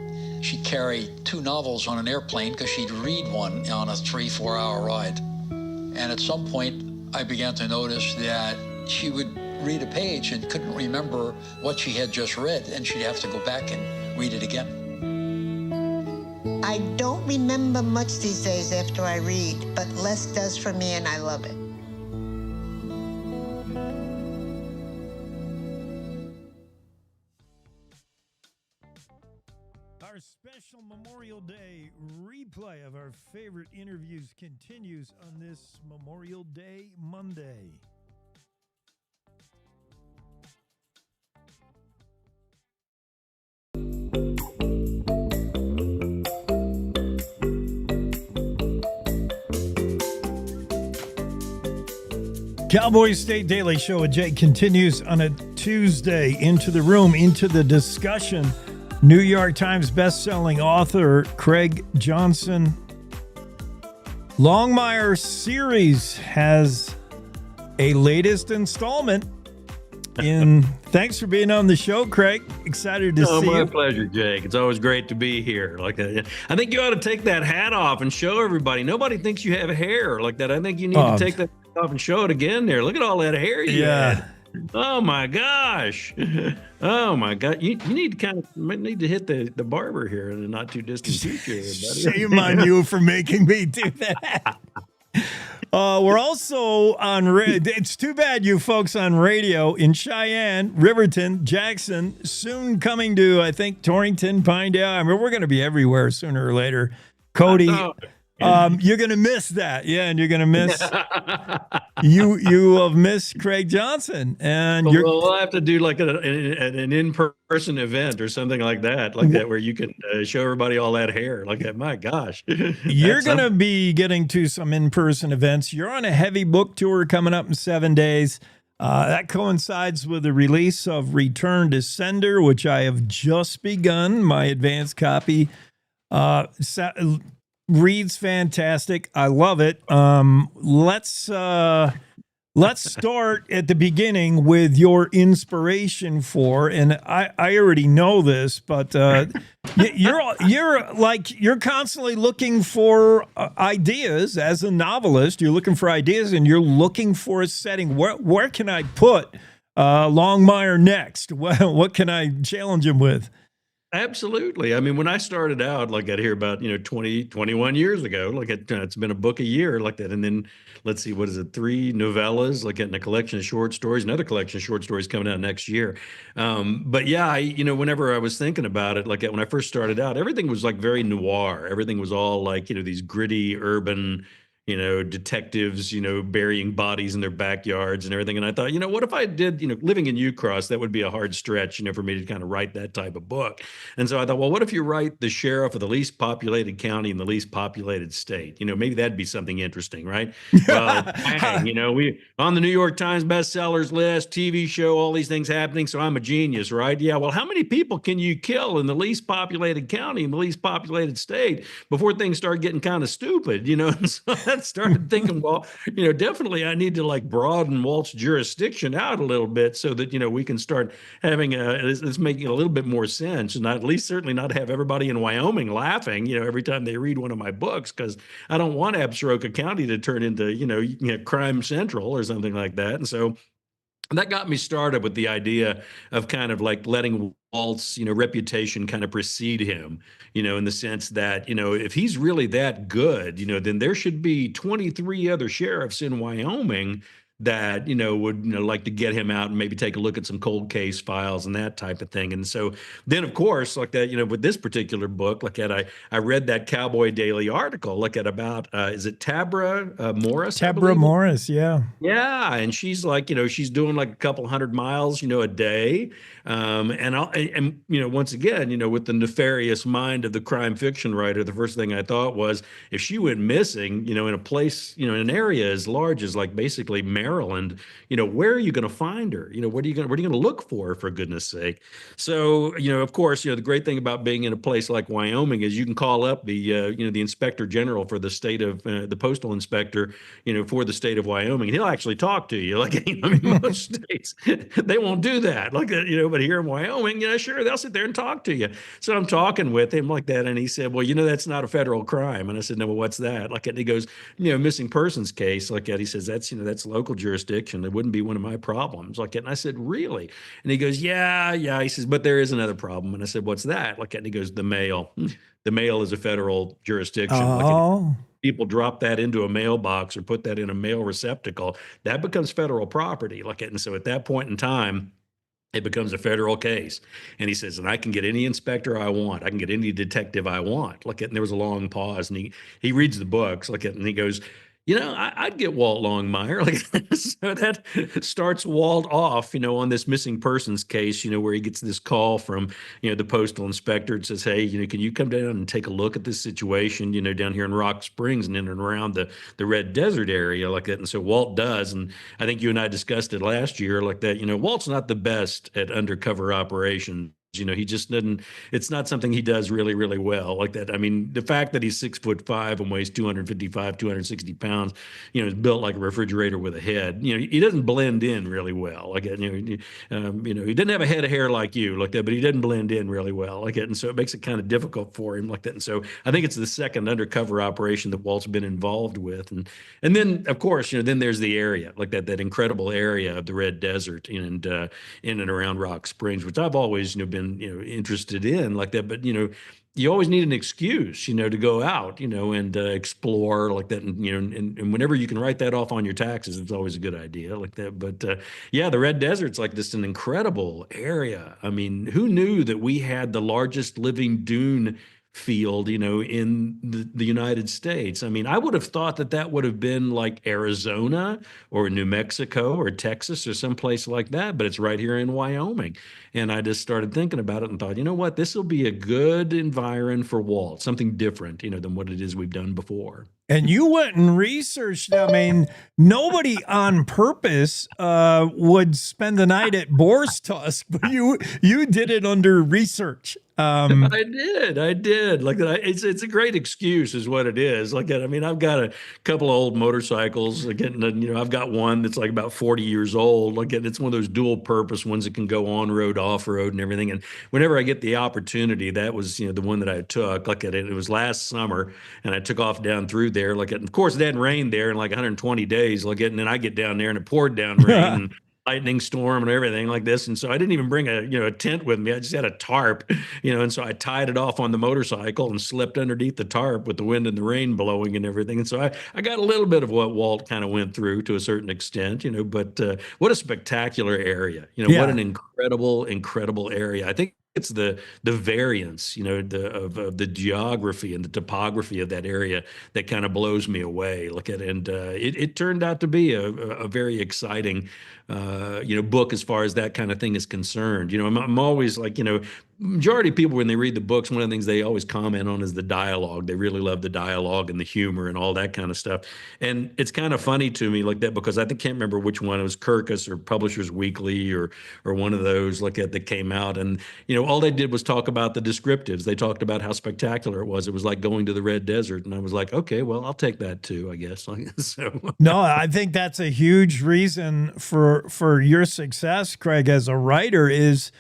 She'd carry 2 novels on an airplane because she'd read one on a 3-4 hour ride. And at some point, I began to notice that she would read a page and couldn't remember what she had just read, and she'd have to go back and read it again.
I don't remember much these days after I read, but less does for me, and I love it.
Our special Memorial Day replay of our favorite interviews continues on this Memorial Day Monday. Cowboy State Daily Show with Jake continues on a Tuesday. Into the room, into the discussion. New York Times bestselling author Craig Johnson. Longmire series has a latest installment. Thanks for being on the show, Craig. Excited to see you.
My pleasure, Jake. It's always great to be here. I think you ought to take that hat off and show everybody. Nobody thinks you have hair like that. I think you need to take that hat off and show it again there. Look at all that hair you had. Oh my gosh. Oh my God. You need to hit the barber here in the not too distant future.
Shame on you for making me do that. We're also on it's too bad you folks on radio in Cheyenne, Riverton, Jackson, soon coming to, I think, Torrington, Pinedale. I mean, we're going to be everywhere sooner or later. Cody, you're going to miss that. Yeah, and you're going to miss you have missed Craig Johnson. And
we'll have to do like an in-person event or something like that, where you can show everybody all that hair. Like that. My gosh.
You're going to be getting to some in-person events. You're on a heavy book tour coming up in 7 days. That coincides with the release of Return to Sender, which I have just begun, my advanced copy. Reads fantastic. I love it. Let's start at the beginning with your inspiration for, and I already know this, but you're constantly looking for ideas as a novelist. You're looking for ideas, and you're looking for a setting. Where can I put Longmire next? What can I challenge him with?
Absolutely. I mean, when I started out, like I'd hear about, 20, 21 years ago, like it's been a book a year like that. And then let's see, what is it? 3 novellas, like getting a collection of short stories, another collection of short stories coming out next year. But yeah, whenever I was thinking about it, like when I first started out, everything was like very noir. Everything was all like, these gritty urban, detectives, burying bodies in their backyards and everything. And I thought, what if I did, living in Ucross, that would be a hard stretch, for me to kind of write that type of book. And so I thought, well, what if you write the sheriff of the least populated county in the least populated state? Maybe that'd be something interesting, right? Well, bang, we on the New York Times bestsellers list, TV show, all these things happening. So I'm a genius, right? Yeah. Well, how many people can you kill in the least populated county in the least populated state before things start getting kind of stupid? And so I started thinking, well, definitely I need to like broaden Walt's jurisdiction out a little bit so that, we can start having it's making a little bit more sense, and not, at least certainly not have everybody in Wyoming laughing, every time they read one of my books, because I don't want Absaroka County to turn into, crime central or something like that. And so that got me started with the idea of kind of like letting Walt's, reputation kind of precede him, in the sense that, if he's really that good, then there should be 23 other sheriffs in Wyoming that, would, like to get him out and maybe take a look at some cold case files and that type of thing. And so then, of course, like that, with this particular book, like that, I read that Cowboy Daily article, like at about, is it Tabra Morris?
Tabra Morris, yeah.
Yeah, and she's like, she's doing like a couple 100 miles, a day. And once again, with the nefarious mind of the crime fiction writer, the first thing I thought was, if she went missing, in a place, in an area as large as like basically Maryland, where are you going to find her? What are you going to look for goodness sake? So, of course, the great thing about being in a place like Wyoming is you can call up the, the inspector general for the state of the postal inspector, for the state of Wyoming, and he'll actually talk to you. Like, I mean, most states, they won't do that. Like, but here in Wyoming, sure, they'll sit there and talk to you. So I'm talking with him like that, and he said, well, that's not a federal crime. And I said, no, well, what's that? Like, and he goes, missing persons case, like that. He says, that's local jurisdiction. It wouldn't be one of my problems. Like that. And I said, really? And he goes, yeah. He says, but there is another problem. And I said, what's that? Like that. And he goes, the mail. The mail is a federal jurisdiction.
Oh.
People drop that into a mailbox or put that in a mail receptacle, that becomes federal property. Like, and so at that point in time, it becomes a federal case. And he says, and I can get any inspector I want. I can get any detective I want. Look at, and there was a long pause, and he reads the books, look at, and he goes, I'd get Walt Longmire. Like, so that starts Walt off, on this missing persons case, where he gets this call from, the postal inspector. It says, hey, can you come down and take a look at this situation, down here in Rock Springs and in and around the Red Desert area like that. And so Walt does. And I think you and I discussed it last year like that, Walt's not the best at undercover operations. He just doesn't, it's not something he does really, really well like that. I mean, the fact that he's 6'5" and weighs 255, 260 pounds, is built like a refrigerator with a head. He doesn't blend in really well like that. He didn't have a head of hair like you like that, but he didn't blend in really well like that. And so it makes it kind of difficult for him like that. And so I think it's the second undercover operation that Walt's been involved with. And then, of course, then there's the area like that incredible area of the Red Desert and in and around Rock Springs, which I've always, been interested in like that. But you always need an excuse to go out and explore like that, and whenever you can write that off on your taxes, it's always a good idea like that. But yeah, the Red Desert's like just an incredible area. I mean, who knew that we had the largest living dune field, in the United States? I mean, I would have thought that would have been like Arizona or New Mexico or Texas or someplace like that, but it's right here in Wyoming. And I just started thinking about it and thought, what, this will be a good environ for Walt, something different, than what it is we've done before.
And you went and researched. I mean, nobody on purpose would spend the night at Boar's Tusk, but you did it under research.
I did. Like that. It's a great excuse, is what it is. Like that. I mean, I've got a couple of old motorcycles. Again, I've got one that's like about 40 years old. Like it's one of those dual purpose ones that can go on road, off road, and everything. And whenever I get the opportunity, that was the one that I took. Like it was last summer, and I took off down through there. Like of course, it hadn't rained there in like 120 days. Like and then I get down there and it poured down rain. lightning storm and everything like this. And so I didn't even bring a tent with me. I just had a tarp, and so I tied it off on the motorcycle and slept underneath the tarp with the wind and the rain blowing and everything. And so I got a little bit of what Walt kind of went through to a certain extent, but what a spectacular area, what an incredible area. I think it's the variance, of the geography and the topography of that area that kind of blows me away. It turned out to be a very exciting, book as far as that kind of thing is concerned. I'm always like, majority of people when they read the books, one of the things they always comment on is the dialogue. They really love the dialogue and the humor and all that kind of stuff. And it's kind of funny to me like that because I can't remember which one it was, Kirkus or Publishers Weekly or one of those that came out. And all they did was talk about the descriptives. They talked about how spectacular it was. It was like going to the Red Desert, and I was like, okay, well, I'll take that too, I guess. So
no, I think that's a huge reason for your success, Craig, as a writer is.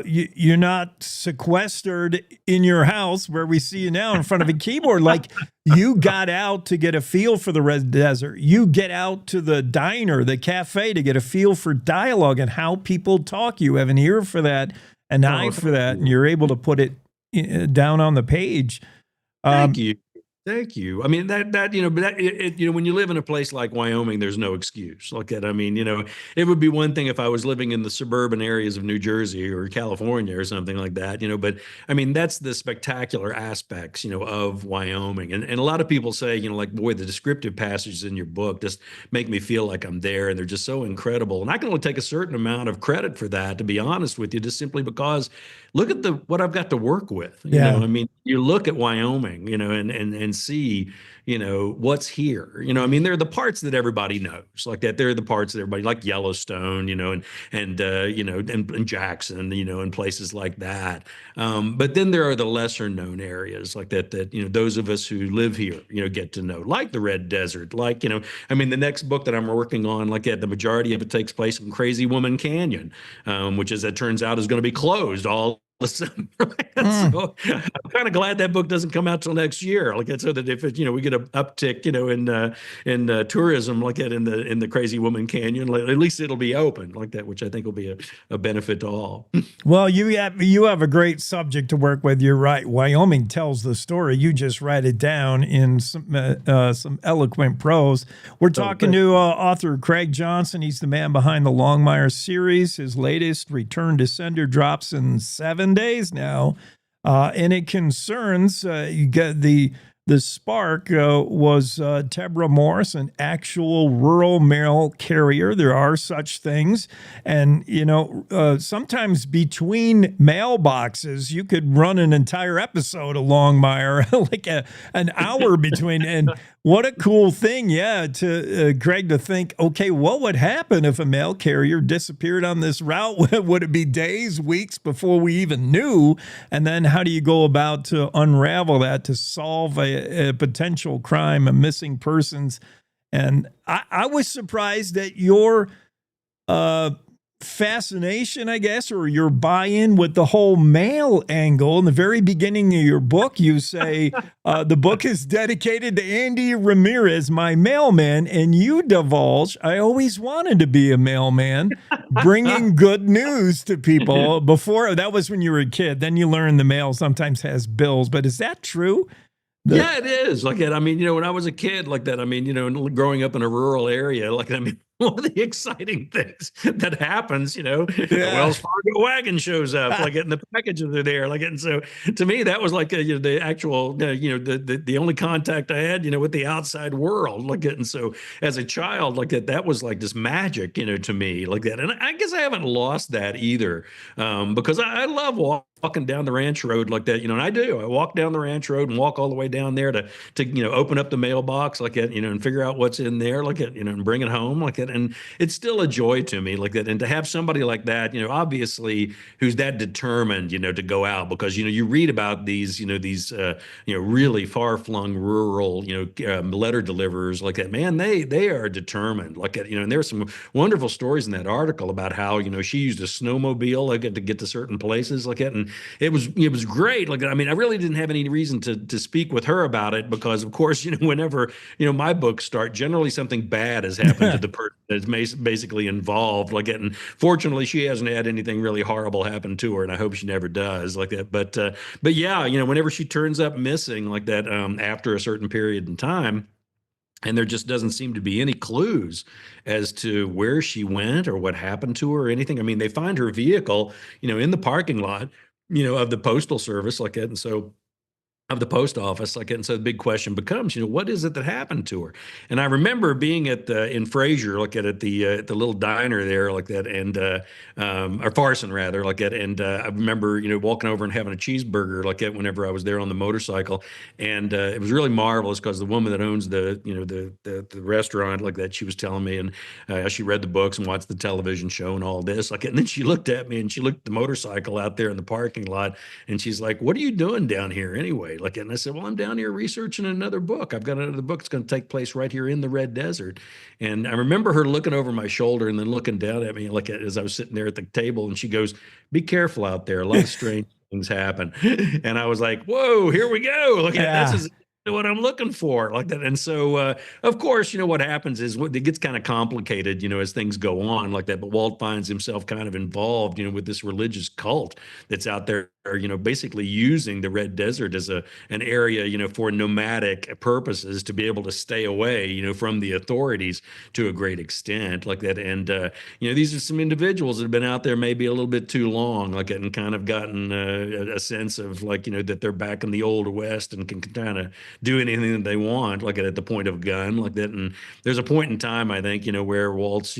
You're not sequestered in your house where we see you now in front of a keyboard. Like you got out to get a feel for the Red Desert. You get out to the diner, the cafe to get a feel for dialogue and how people talk. You have an ear for that, an eye for that, and you're able to put it down on the page.
Thank you. Thank you. I mean, when you live in a place like Wyoming, there's no excuse. Look at, it would be one thing if I was living in the suburban areas of New Jersey or California or something like that, but I mean, that's the spectacular aspects, of Wyoming. And a lot of people say, boy, the descriptive passages in your book just make me feel like I'm there and they're just so incredible. And I can only take a certain amount of credit for that, to be honest with you, just simply because look at what I've got to work with. I mean, you look at Wyoming, and see, what's here. I mean, there are the parts that everybody knows, like that. There are the parts that everybody like Yellowstone, and Jackson, and places like that. But then there are the lesser known areas like that, those of us who live here, get to know, like the Red Desert, like, I mean, the next book that I'm working on, like the majority of it takes place in Crazy Woman Canyon, which as it turns out is going to be closed all summer. So I'm kind of glad that book doesn't come out till next year. So that if we get an uptick, in tourism like that in the Crazy Woman Canyon, at least it'll be open like that, which I think will be a benefit to all.
Well, you have a great subject to work with. You're right. Wyoming tells the story. You just write it down in some eloquent prose. We're talking to author Craig Johnson. He's the man behind the Longmire series. His latest, Return to Sender, drops in 7 days now, and it concerns you get the spark was Tebra Morse, an actual rural mail carrier. There are such things, and sometimes between mailboxes you could run an entire episode of Longmire, like an hour between. And what a cool thing, to Greg, to think, okay, what would happen if a mail carrier disappeared on this route? Would it be days, weeks before we even knew? And then how do you go about to unravel that, to solve a potential crime, a missing persons? And I was surprised at your fascination, I guess, or your buy-in with the whole mail angle. In the very beginning of your book, you say the book is dedicated to Andy Ramirez, my mailman, and you divulge, I always wanted to be a mailman, bringing good news to people. Before, that was when you were a kid. Then you learn the mail sometimes has bills. But is that true?
Yeah, it is like that. I mean, when I was a kid like that, I mean, growing up in a rural area, like, I mean, one of the exciting things that happens, the Wells Fargo wagon shows up, like, and the packages are there, like, and so to me, that was like the actual, the only contact I had, with the outside world, like, and so as a child, like that was like this magic, to me, like that, and I guess I haven't lost that either, because I love walking down the ranch road like that, and I do. I walk down the ranch road and walk all the way down there to open up the mailbox like that, and figure out what's in there like that, and bring it home like that. And it's still a joy to me like that. And to have somebody like that, obviously who's that determined, to go out, because, you read about these, these really far-flung rural, letter deliverers like that, man, they are determined like that, and there's some wonderful stories in that article about how, she used a snowmobile like, to get to certain places like that. And it was great. Like, I mean, I really didn't have any reason to speak with her about it because, of course, whenever, my books start, generally something bad has happened to the person that's basically involved like that. And fortunately, she hasn't had anything really horrible happen to her, and I hope she never does like that. But yeah, whenever she turns up missing like that, after a certain period in time, and there just doesn't seem to be any clues as to where she went or what happened to her or anything. I mean, they find her vehicle, in the parking lot, of the postal service like that. And so of the post office, like, and so the big question becomes, what is it that happened to her? And I remember being in Fraser, like at the little diner there, like that, and or Farson rather, like that, and I remember walking over and having a cheeseburger like that whenever I was there on the motorcycle, and it was really marvelous because the woman that owns the restaurant like that, she was telling me, and she read the books and watched the television show and all this, like, and then she looked at me and she looked at the motorcycle out there in the parking lot, and she's like, "What are you doing down here anyway?" Like, and I said, "Well, I'm down here researching another book. I've got another book that's going to take place right here in the Red Desert." And I remember her looking over my shoulder and then looking down at me, like as I was sitting there at the table, and she goes, "Be careful out there. A lot of strange things happen." And I was like, "Whoa, here we go. Look at this is what I'm looking for," like that. And so, of course, what happens is it gets kind of complicated, as things go on like that. But Walt finds himself kind of involved, with this religious cult that's out there, basically using the Red Desert as an area, for nomadic purposes to be able to stay away, from the authorities to a great extent like that. And, these are some individuals that have been out there maybe a little bit too long, like, and kind of gotten a sense of like, that they're back in the old West and can kind of do anything that they want, like at the point of a gun, like that. And there's a point in time, I think, where Walt's,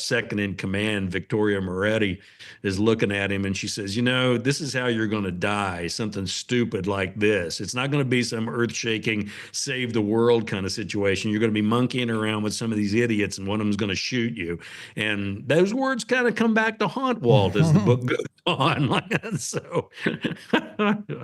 second in command, Victoria Moretti, is looking at him, and she says, "This is how you're going to die. Something stupid like this. It's not going to be some earth-shaking, save the world kind of situation. You're going to be monkeying around with some of these idiots, and one of them's going to shoot you." And those words kind of come back to haunt Walt as the book goes on. Like that. So,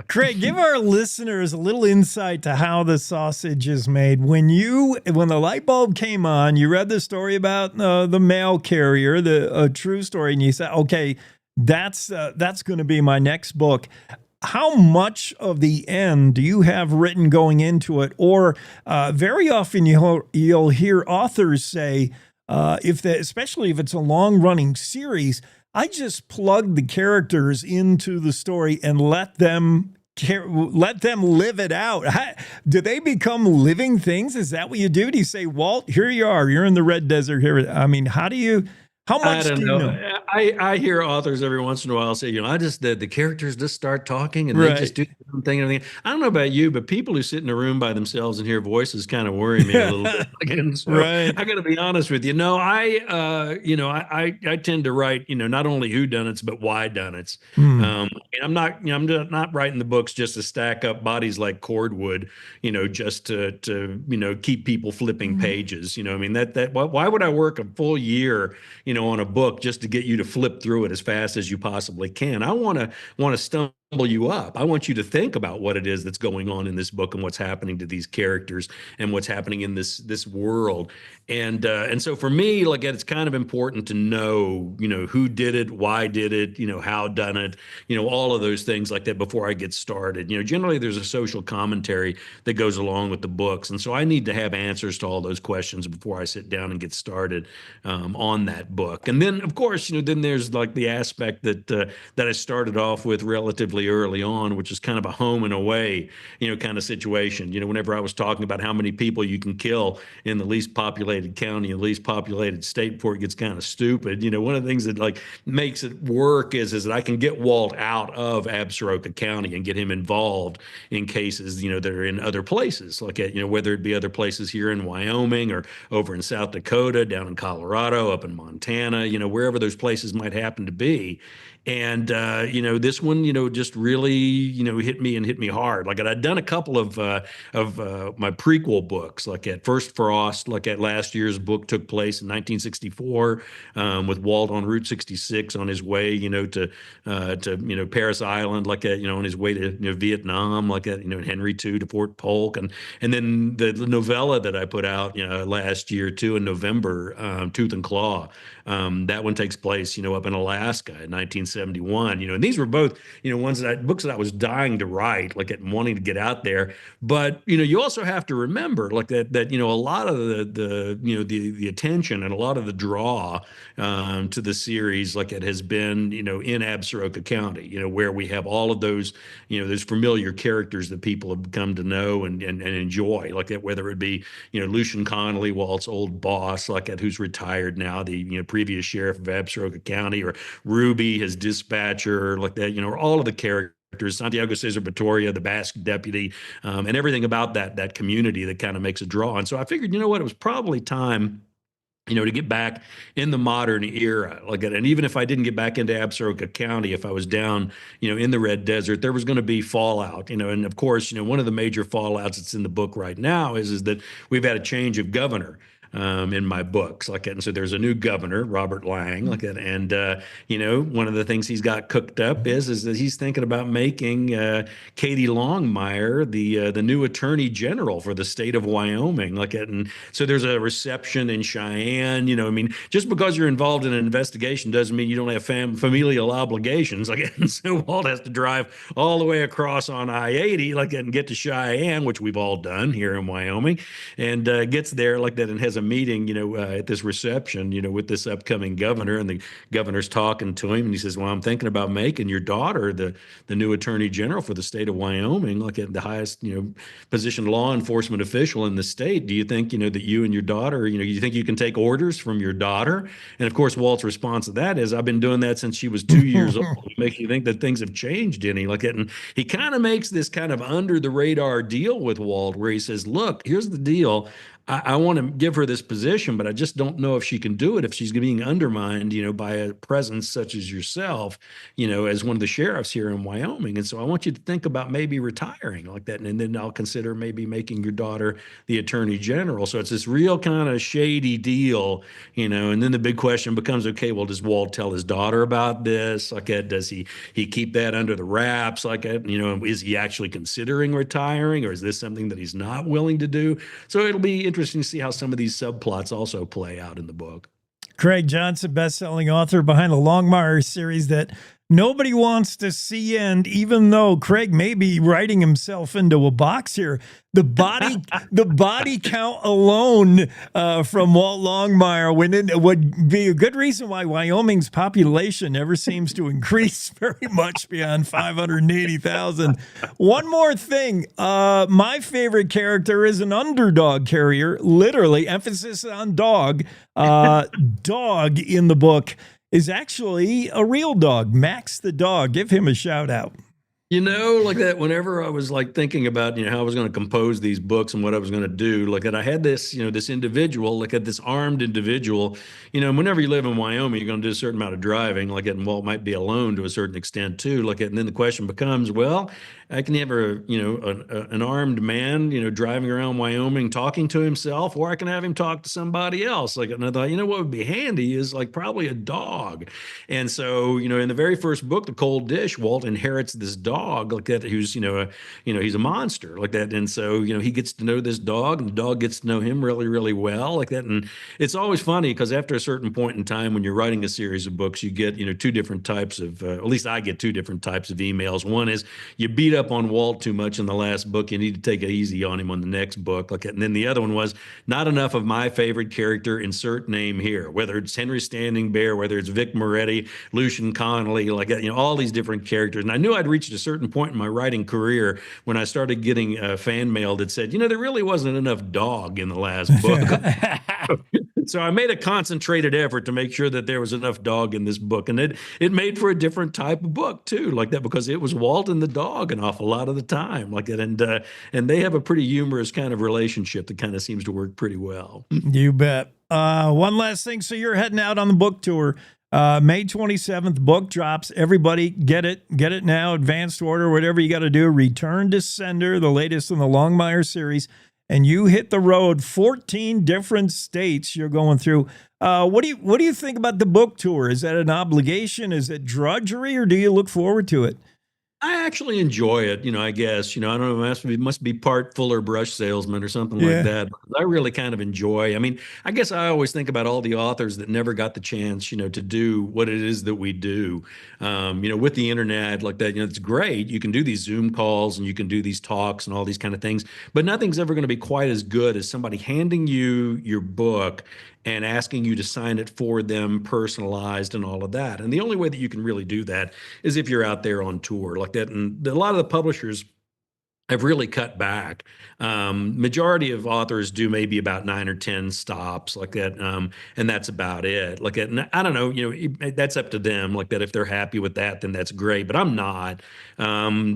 Craig, give our listeners a little insight to how the sausage is made. When the light bulb came on, you read the story about the mail carrier, a true story, and you said, "Okay, that's going to be my next book." How much of the end do you have written going into it? Or very often you'll hear authors say, especially if it's a long running series, I just plug the characters into the story and let them live it out. Do they become living things? Is that what you do? Do you say, "Walt, here you are. You're in the Red Desert here"? I mean, how much
I don't
do you
know.
know?
I hear authors every once in a while say, I just the characters just start talking and they just do their own thing and everything. I don't know about you, but people who sit in a room by themselves and hear voices kind of worry me a little bit. Again, so I got to be honest with you. No, I tend to write, not only whodunits but why dunnits. And I'm not writing the books just to stack up bodies like cordwood, just to keep people flipping pages. I mean why would I work a full year, on a book just to get you to flip through it as fast as you possibly can? I want to stumble you up. I want you to think about what it is that's going on in this book and what's happening to these characters and what's happening in this world. And so for me, like, it's kind of important to know, who did it, why did it, how done it, all of those things like that before I get started. Generally there's a social commentary that goes along with the books. And so I need to have answers to all those questions before I sit down and get started on that book. And then, of course, then there's like the aspect that I started off with relatively early on, which is kind of a home and away, kind of situation. Whenever I was talking about how many people you can kill in the least populated county and least populated state before it gets kind of stupid. One of the things that like makes it work is that I can get Walt out of Absaroka County and get him involved in cases, that are in other places, like whether it be other places here in Wyoming or over in South Dakota, down in Colorado, up in Montana, wherever those places might happen to be. And, this one, just really, hit me hard. Like I'd done a couple of my prequel books, like at First Frost, like at last year's book took place in 1964 with Walt on Route 66 on his way, to Paris Island, like on his way to Vietnam, like Henry II to Fort Polk. And then the novella that I put out, last year too in November, Tooth and Claw. That one takes place, up in Alaska in 1971, and these were both, ones books that I was dying to write, like and wanting to get out there. But you also have to remember, like that a lot of the attention and a lot of the draw to the series, like it has been in Absaroka County, where we have all of those those familiar characters that people have come to know and enjoy, like that, whether it be Lucian Connolly, Walt's old boss, like that, who's retired now, the previous sheriff of Absaroka County, or Ruby, his dispatcher, like that, or all of the characters, Santiago Cesar Batoria, the Basque deputy, and everything about that community that kind of makes a draw. And so I figured, it was probably time to get back in the modern era. Like, and even if I didn't get back into Absaroka County, if I was down, in the Red Desert, there was going to be fallout, and of course, one of the major fallouts that's in the book right now is that we've had a change of governor in my books, like that. And so there's a new governor, Robert Lang, like that. And one of the things he's got cooked up is that he's thinking about making Katie Longmire the new attorney general for the state of Wyoming, like that. And so there's a reception in Cheyenne. I mean, just because you're involved in an investigation doesn't mean you don't have familial obligations, like that. And so Walt has to drive all the way across on I-80, like that, and get to Cheyenne, which we've all done here in Wyoming, and gets there like that and has a meeting, at this reception, with this upcoming governor, and the governor's talking to him, and he says, "Well, I'm thinking about making your daughter the new attorney general for the state of Wyoming, like at the highest, position law enforcement official in the state. Do you think, that you and your daughter, you think you can take orders from your daughter?" And of course, Walt's response to that is, "I've been doing that since she was 2 years old." It makes you think that things have changed any, like that. And he kind of makes this kind of under the radar deal with Walt, where he says, "Look, here's the deal. I want to give her this position, but I just don't know if she can do it if she's being undermined, by a presence such as yourself, as one of the sheriffs here in Wyoming. And so I want you to think about maybe retiring like that. And then I'll consider maybe making your daughter the attorney general." So it's this real kind of shady deal, and then the big question becomes, okay, well, does Walt tell his daughter about this? Like that, does he keep that under the wraps? Like that, is he actually considering retiring, or is this something that he's not willing to do? So it'll be interesting to see how some of these subplots also play out in the book.
Craig Johnson, best-selling author behind the Longmire series that nobody wants to see end, even though Craig may be writing himself into a box here. The body count alone from Walt Longmire would be a good reason why Wyoming's population never seems to increase very much beyond 580,000. One more thing. My favorite character is an underdog carrier, literally, emphasis on dog. Dog in the book is actually a real dog, Max the dog. Give him a shout out.
Like that, whenever I was like thinking about, how I was going to compose these books and what I was going to do, like that, I had this, this individual, like this armed individual, whenever you live in Wyoming, you're going to do a certain amount of driving, like it, and Walt might be alone to a certain extent too, like it. And then the question becomes, well, I can have an armed man, driving around Wyoming talking to himself, or I can have him talk to somebody else. Like, and I thought, what would be handy is like probably a dog. And so, in the very first book, The Cold Dish, Walt inherits this dog like that, who's, he's a monster like that. And so, he gets to know this dog, and the dog gets to know him really, really well like that. And it's always funny because after a certain point in time, when you're writing a series of books, you get, two different types of, at least I get two different types of emails. One is you beat up on Walt too much in the last book. You need to take it easy on him on the next book. Like, and then the other one was not enough of my favorite character, insert name here, whether it's Henry Standing Bear, whether it's Vic Moretti, Lucian Connolly, like, all these different characters. And I knew I'd reached a certain point in my writing career when I started getting fan mail that said, there really wasn't enough dog in the last book. So I made a concentrated effort to make sure that there was enough dog in this book. And it made for a different type of book too, like that, because it was Walt and the dog an awful lot of the time, like that. And they have a pretty humorous kind of relationship that kind of seems to work pretty well.
You bet. One last thing. So you're heading out on the book tour. May 27th, book drops. Everybody get it now. Advanced order, whatever you got to do. Return to Sender, the latest in the Longmire series. And you hit the road, 14 different states you're going through. What do you think about the book tour? Is that an obligation? Is it drudgery, or do you look forward to it?
I actually enjoy it, I guess. I don't know, must be part Fuller Brush salesman or something
Yeah.
like that. I really kind of enjoy. I mean, I guess I always think about all the authors that never got the chance, to do what it is that we do. With the internet like that, it's great. You can do these Zoom calls and you can do these talks and all these kind of things, but nothing's ever going to be quite as good as somebody handing you your book and asking you to sign it for them, personalized and all of that. And the only way that you can really do that is if you're out there on tour like that. And a lot of the publishers have really cut back. Majority of authors do maybe about 9 or 10 stops like that, and that's about it. Like that, and I don't know, that's up to them. Like that, if they're happy with that, then that's great. But I'm not.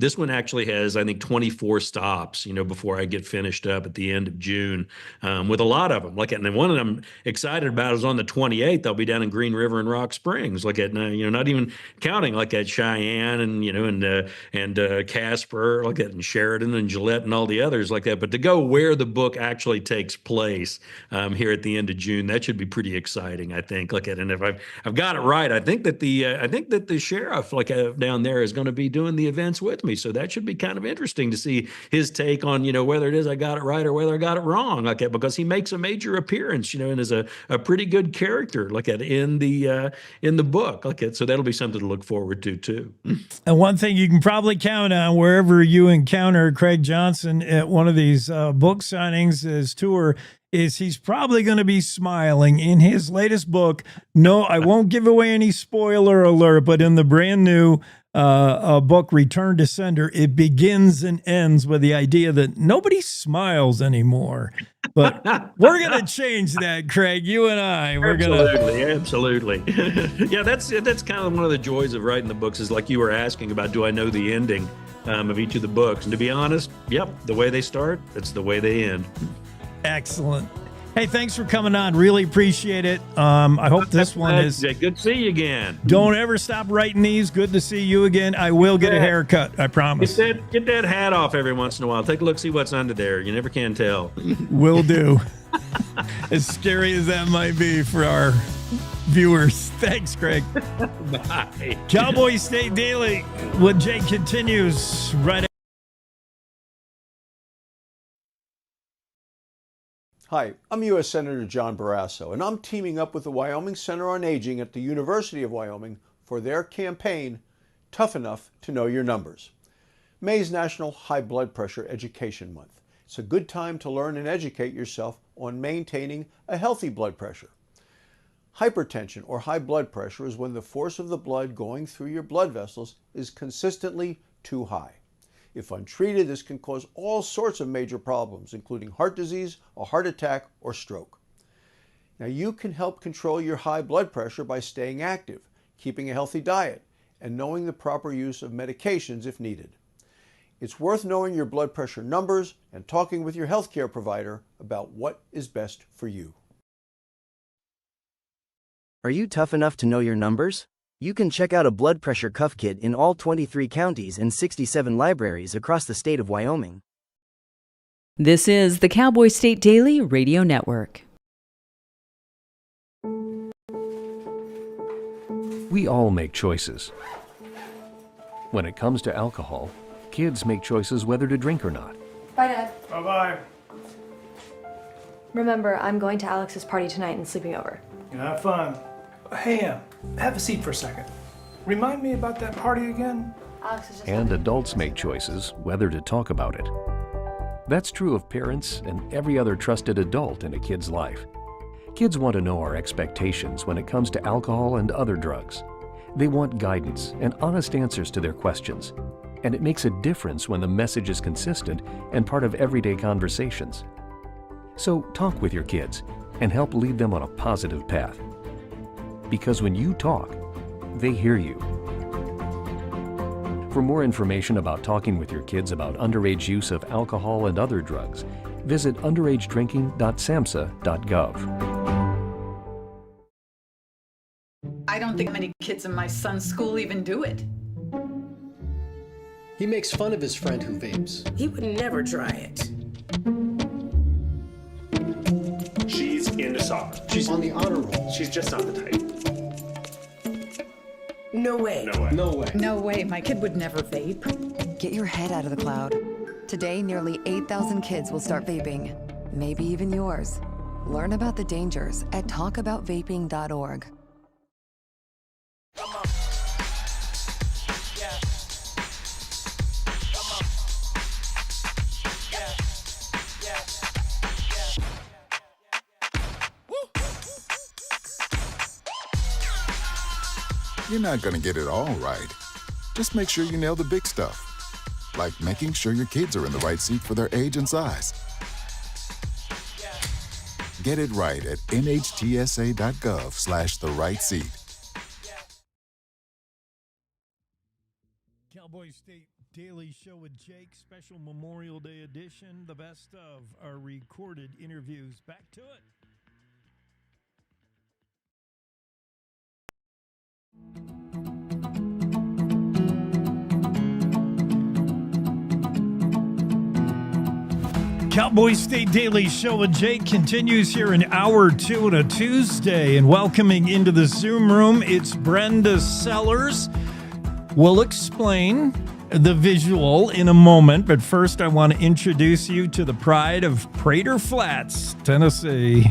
This one actually has, I think, 24 stops. Before I get finished up at the end of June, with a lot of them. Like, and then one of them I'm excited about is on the 28th. I'll be down in Green River and Rock Springs. Like at, not even counting like at Cheyenne and Casper, like that, and Sheridan and Gillette and all the others like that. But to go where the book actually takes place here at the end of June, that should be pretty exciting, I think. Like, and if I've got it right, I think that the sheriff down there is going to be doing the events with me. So that should be kind of interesting to see his take on whether it is I got it right or whether I got it wrong. Like that, because he makes a major appearance, and is a pretty good character like that in the book. Like that, so that'll be something to look forward to too.
And one thing you can probably count on wherever you encounter Craig Johnson at one of these book signings, his tour, is he's probably going to be smiling in his latest book. No, I won't give away any spoiler alert, but in the brand new book, Return to Sender, it begins and ends with the idea that nobody smiles anymore. But we're going to change that, Craig. You and I, we're
Absolutely. Yeah, that's kind of one of the joys of writing the books is like you were asking about, do I know the ending of each of the books? And to be honest, yep, the way they start, that's the way they end.
Excellent. Hey, thanks for coming on. Really appreciate it. I hope this one is
good to see you again.
Don't ever stop writing these. Good to see you again. I will get a haircut. I promise.
Get that hat off every once in a while. Take a look, see what's under there. You never can tell.
Will do. As scary as that might be for our viewers. Thanks, Craig.
Bye.
Cowboy State Daily with Jake continues right.
Hi, I'm U.S. Senator John Barrasso, and I'm teaming up with the Wyoming Center on Aging at the University of Wyoming for their campaign, Tough Enough to Know Your Numbers. May is National High Blood Pressure Education Month. It's a good time to learn and educate yourself on maintaining a healthy blood pressure. Hypertension or high blood pressure is when the force of the blood going through your blood vessels is consistently too high. If untreated, this can cause all sorts of major problems, including heart disease, a heart attack, or stroke. Now, you can help control your high blood pressure by staying active, keeping a healthy diet, and knowing the proper use of medications if needed. It's worth knowing your blood pressure numbers and talking with your healthcare provider about what is best for you.
Are you tough enough to know your numbers? You can check out a blood pressure cuff kit in all 23 counties and 67 libraries across the state of Wyoming.
This is the Cowboy State Daily Radio Network.
We all make choices. When it comes to alcohol, kids make choices whether to drink or not.
Bye, Dad.
Bye-bye.
Remember, I'm going to Alex's party tonight and sleeping over.
Have fun. Hey, have a seat for a second. Remind me about that party again?
Alex is just
And adults make choices whether to talk about it. That's true of parents and every other trusted adult in a kid's life. Kids want to know our expectations when it comes to alcohol and other drugs. They want guidance and honest answers to their questions. And it makes a difference when the message is consistent and part of everyday conversations. So talk with your kids and help lead them on a positive path. Because when you talk, they hear you. For more information about talking with your kids about underage use of alcohol and other drugs, visit underagedrinking.samhsa.gov.
I don't think many kids in my son's school even do it.
He makes fun of his friend who vapes.
He would never try it.
She's into soccer.
She's on the honor roll.
She's just not the type.
No way.
No way. No way.
No way. My kid would never vape.
Get your head out of the cloud. Today, nearly 8,000 kids will start vaping. Maybe even yours. Learn about the dangers at talkaboutvaping.org.
You're not going to get it all right. Just make sure you nail the big stuff, like making sure your kids are in the right seat for their age and size. Get it right at nhtsa.gov/the right seat.
Cowboy State Daily Show with Jake, special Memorial Day edition, the best of our recorded interviews. Back to it. Cowboy State Daily Show with Jake continues here in hour 2 on a Tuesday. And welcoming into the Zoom room, it's Brenda Sellers. We'll explain the visual in a moment, but first I want to introduce you to the pride of Prater Flats, Tennessee.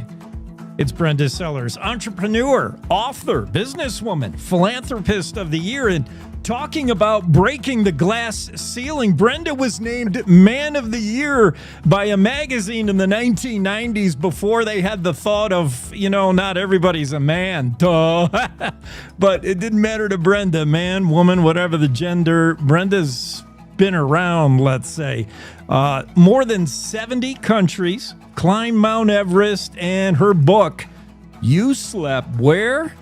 It's Brenda Sellers, entrepreneur, author, businesswoman, philanthropist of the year, and talking about breaking the glass ceiling. Brenda was named Man of the Year by a magazine in the 1990s before they had the thought of, not everybody's a man. Duh. But it didn't matter to Brenda, man, woman, whatever the gender. Brenda's been around, let's say. More than 70 countries, climbed Mount Everest, and her book, You Slept Where?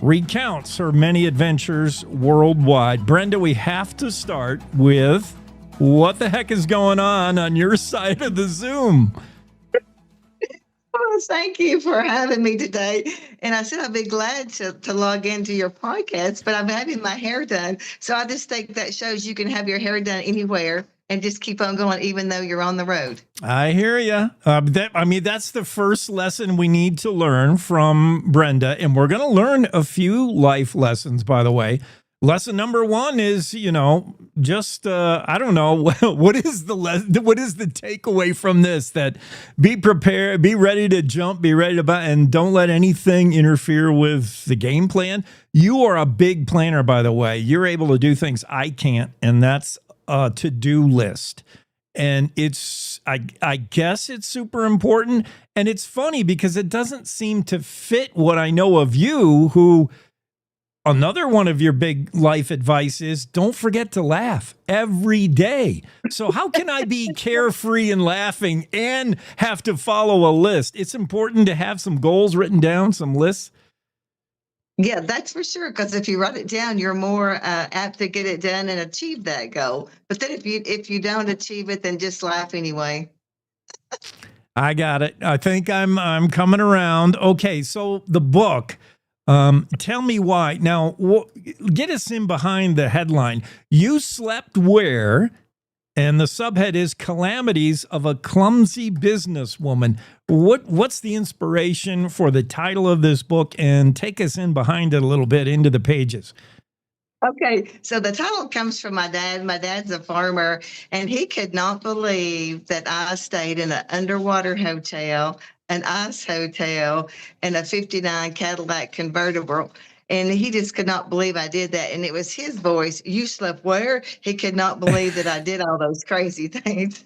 Recounts her many adventures worldwide. Brenda, we have to start with what the heck is going on your side of the Zoom?
Well, thank you for having me today. And I said I'd be glad to log into your podcast, but I'm having my hair done. So I just think that shows you can have your hair done anywhere and just keep on going, even though you're on the road.
I hear you. That's the first lesson we need to learn from Brenda. And we're going to learn a few life lessons, by the way. Lesson number 1 is, I don't know, what is the takeaway from this? That be prepared, be ready to jump, be ready to and don't let anything interfere with the game plan. You are a big planner, by the way. You're able to do things I can't, and that's a to-do list. And I guess it's super important. And it's funny because it doesn't seem to fit what I know of you, who another one of your big life advice is don't forget to laugh every day. So how can I be carefree and laughing and have to follow a list? It's important to have some goals written down, some lists.
Yeah, that's for sure. Because if you write it down, you're more apt to get it done and achieve that goal. But then if you don't achieve it, then just laugh anyway.
I got it. I think I'm coming around. Okay, so the book. Tell me why. Now, get us in behind the headline. You Slept Where? And the subhead is Calamities of a Clumsy Businesswoman. What's the inspiration for the title of this book? And take us in behind it a little bit into the pages.
Okay, so the title comes from my dad. My dad's a farmer, and he could not believe that I stayed in an underwater hotel, an ice hotel, and a 59 Cadillac convertible. And he just could not believe I did that. And it was his voice, You Slept Where? He could not believe that I did all those crazy things.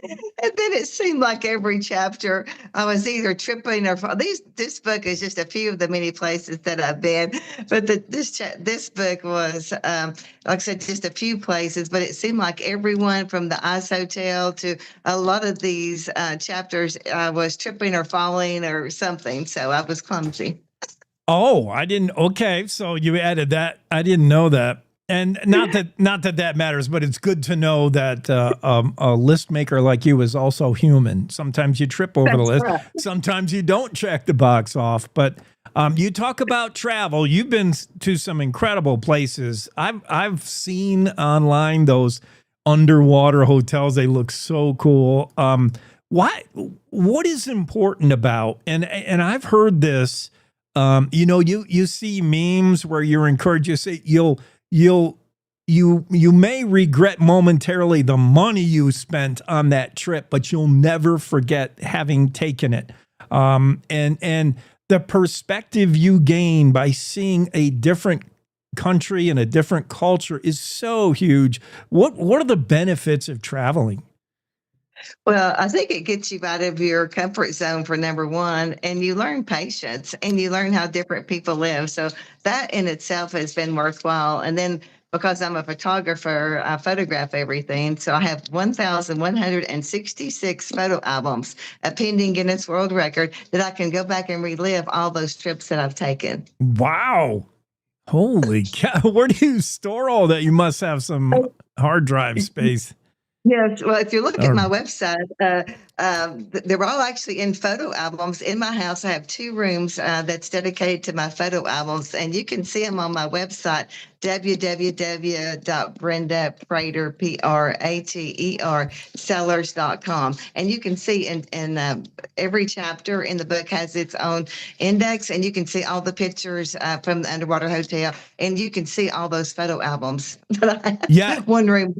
And then it seemed like every chapter I was either tripping or this book is just a few of the many places that I've been, but this book was like I said, just a few places. But it seemed like everyone from the ice hotel to a lot of these chapters, I was tripping or falling or something. So I was clumsy.
Oh, I didn't. Okay, so you added that. I didn't know that. And not that matters, but it's good to know that a list maker like you is also human. Sometimes you trip over the list. Right. Sometimes you don't check the box off. But you talk about travel. You've been to some incredible places. I've seen online those underwater hotels. They look so cool. What is important about, and I've heard this You see memes where you're encouraged. You say you may regret momentarily the money you spent on that trip, but you'll never forget having taken it. And the perspective you gain by seeing a different country and a different culture is so huge. What are the benefits of traveling?
Well, I think it gets you out of your comfort zone for number one, and you learn patience and you learn how different people live. So that in itself has been worthwhile. And then because I'm a photographer, I photograph everything. So I have 1,166 photo albums, a pending Guinness World Record that I can go back and relive all those trips that I've taken.
Wow. Holy cow. Where do you store all that? You must have some hard drive space.
Yes, well, if you look at my website, they're all actually in photo albums. In my house, I have 2 rooms that's dedicated to my photo albums, and you can see them on my website, www.brendaprater, and you can see in every chapter in the book has its own index, and you can see all the pictures from the underwater hotel, and you can see all those photo albums that I have.
Yeah.
One room.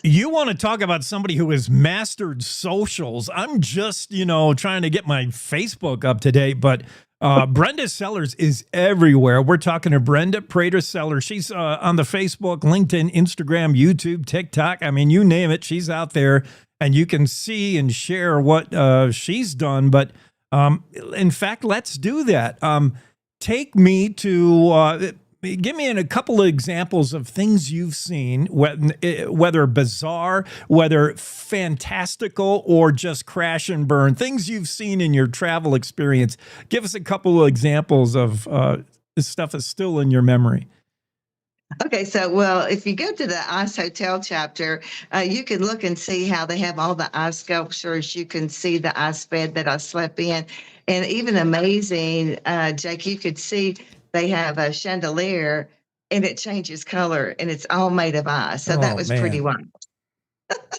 You want to talk about somebody who has mastered socials. I'm just, trying to get my Facebook up to date, but Brenda Sellers is everywhere. We're talking to Brenda Prater Sellers. She's on the Facebook, LinkedIn, Instagram, YouTube, TikTok. I mean, you name it, she's out there, and you can see and share what she's done. But in fact, let's do that. Take me to... Give me a couple of examples of things you've seen, whether bizarre, whether fantastical, or just crash and burn, things you've seen in your travel experience. Give us a couple of examples of this stuff that's still in your memory.
Okay, so, well, if you go to the Ice Hotel chapter, you can look and see how they have all the ice sculptures. You can see the ice bed that I slept in. And even amazing, Jake, you could see they have a chandelier and it changes color and it's all made of ice. So that was pretty wild.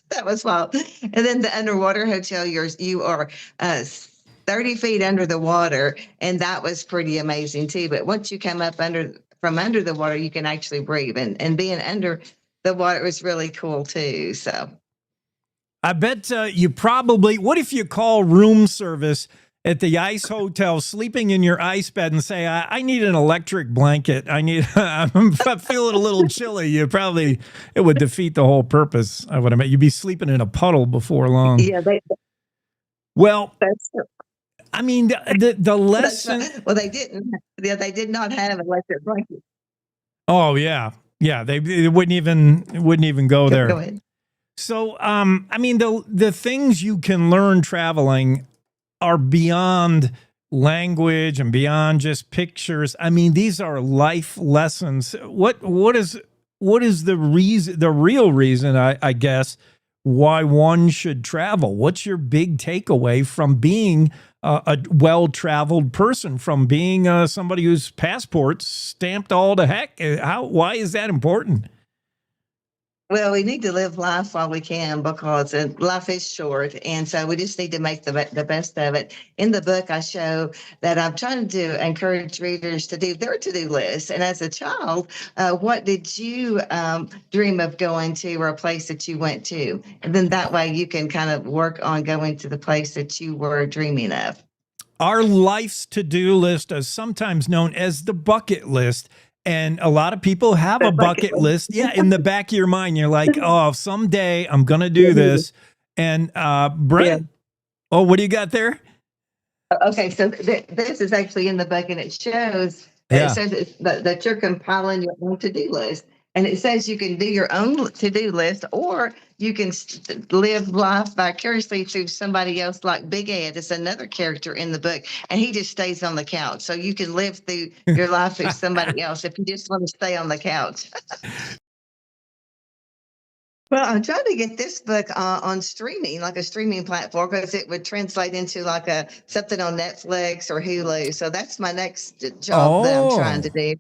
That was wild. And then the underwater hotel, you are 30 feet under the water, and that was pretty amazing too. But once you come up from under the water, you can actually breathe, and being under the water was really cool too. So
I bet you probably, what if you call room service at the ice hotel, sleeping in your ice bed, and say, I need an electric blanket. I'm feeling a little chilly. It would defeat the whole purpose. I would imagine you'd be sleeping in a puddle before long.
Yeah.
I mean, the lesson.
Well, they didn't. Yeah, they did not have electric blankets.
Oh yeah. They wouldn't even go there.
Go ahead.
So, I mean, the things you can learn traveling are beyond language and beyond just pictures. I mean, these are life lessons. What is the reason, the real reason, I guess, why one should travel? What's your big takeaway from being a well-traveled person, from being somebody whose passport's stamped all to heck? Why is that important?
Well, we need to live life while we can, because life is short, and so we just need to make the best of it. In the book, I show that I'm trying to encourage readers to do their to-do list. And as a child, what did you dream of going to, or a place that you went to? And then that way you can kind of work on going to the place that you were dreaming of.
Our life's to-do list is sometimes known as the bucket list. And a lot of people have a bucket list. Yeah, in the back of your mind, you're like, oh, someday I'm going to do this. And Brent, oh, what do you got there?
Okay, so this is actually in the book, and it shows, it says that you're compiling your own to-do list. And it says you can do your own to-do list, or you can live life vicariously through somebody else, like Big Ed is another character in the book, and he just stays on the couch. So you can live through your life through somebody else if you just want to stay on the couch. Well, I'm trying to get this book on streaming, like a streaming platform, because it would translate into like something on Netflix or Hulu. So that's my next job that I'm trying to do.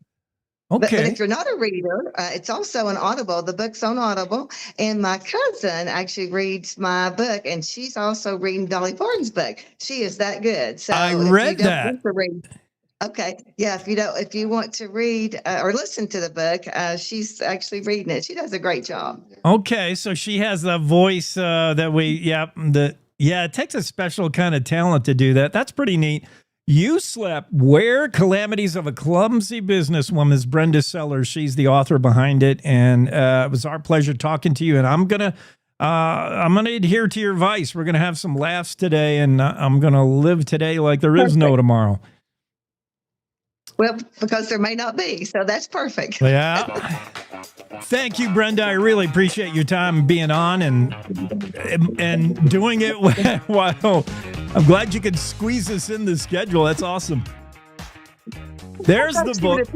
Okay.
But if you're not a reader, it's also on Audible. The book's on Audible. And my cousin actually reads my book, and she's also reading Dolly Parton's book. She is that good. So
I read that.
Okay. Yeah. If you want to read or listen to the book, she's actually reading it. She does a great job.
Okay, so she has the voice it takes a special kind of talent to do that. That's pretty neat. You Slept Where Calamities of a Clumsy Businesswoman is Brenda Sellers. She's the author behind it, and it was our pleasure talking to you. And I'm gonna adhere to your advice. We're gonna have some laughs today, and I'm gonna live today like there is no tomorrow.
Well, because there may not be, so that's perfect.
Yeah. Thank you, Brenda. I really appreciate your time being on and doing it while I'm glad you could squeeze this in the schedule. That's awesome. There's the book.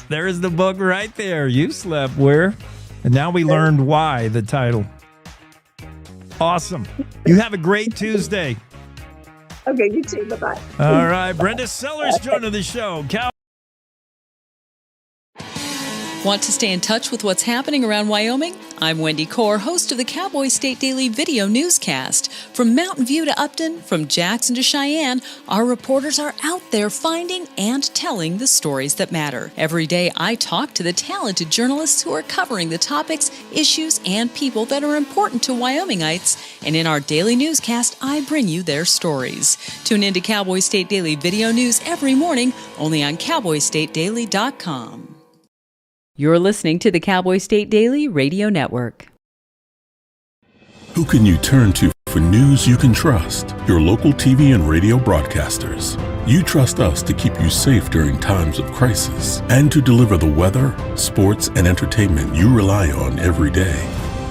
There is the book right there. You Slept Where? And now we learned why, the title. Awesome. You have a great Tuesday.
Okay, you too. Bye-bye.
All right. Brenda Sellers joining the show.
Want to stay in touch with what's happening around Wyoming? I'm Wendy Core, host of the Cowboy State Daily video newscast. From Mountain View to Upton, from Jackson to Cheyenne, our reporters are out there finding and telling the stories that matter. Every day, I talk to the talented journalists who are covering the topics, issues, and people that are important to Wyomingites. And in our daily newscast, I bring you their stories. Tune in to Cowboy State Daily video news every morning, only on CowboyStateDaily.com. You're listening to the Cowboy State Daily Radio Network.
Who can you turn to for news you can trust? Your local TV and radio broadcasters. You trust us to keep you safe during times of crisis and to deliver the weather, sports, and entertainment you rely on every day.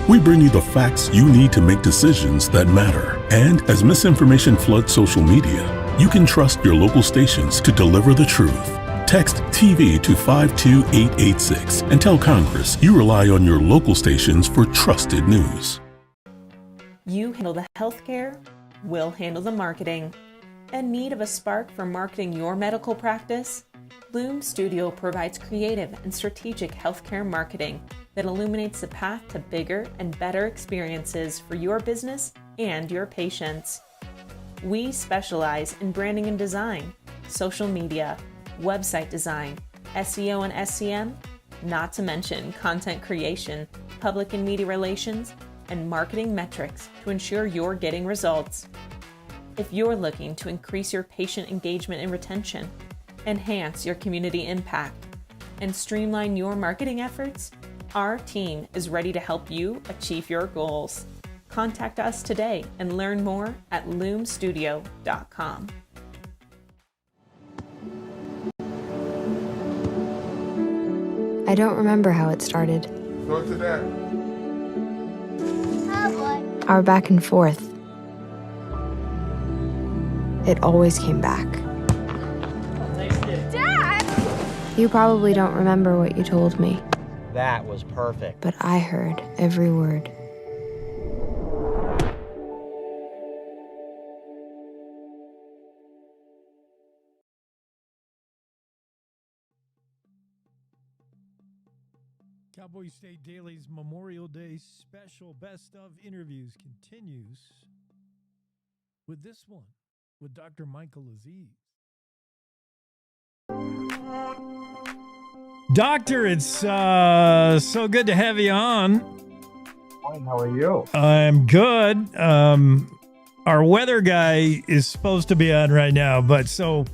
We bring you the facts you need to make decisions that matter. And as misinformation floods social media, you can trust your local stations to deliver the truth. Text TV to 52886 and tell Congress you rely on your local stations for trusted news.
You handle the healthcare, we'll handle the marketing. In need of a spark for marketing your medical practice? Loom Studio provides creative and strategic healthcare marketing that illuminates the path to bigger and better experiences for your business and your patients. We specialize in branding and design, social media, website design, SEO and SEM, not to mention content creation, public and media relations, and marketing metrics to ensure you're getting results. If you're looking to increase your patient engagement and retention, enhance your community impact, and streamline your marketing efforts, our team is ready to help you achieve your goals. Contact us today and learn more at loomstudio.com.
I don't remember how it started.
Go to that.
Our back and forth. It always came back.
Dad!
You probably don't remember what you told me,
That was perfect.
but I heard every word.
Cowboy State Daily's Memorial Day special best of interviews continues with this one with Dr. Michael Aziz. Doctor, it's so good to have you on.
Fine, how are you?
I'm good. Our weather guy is supposed to be on right now, but so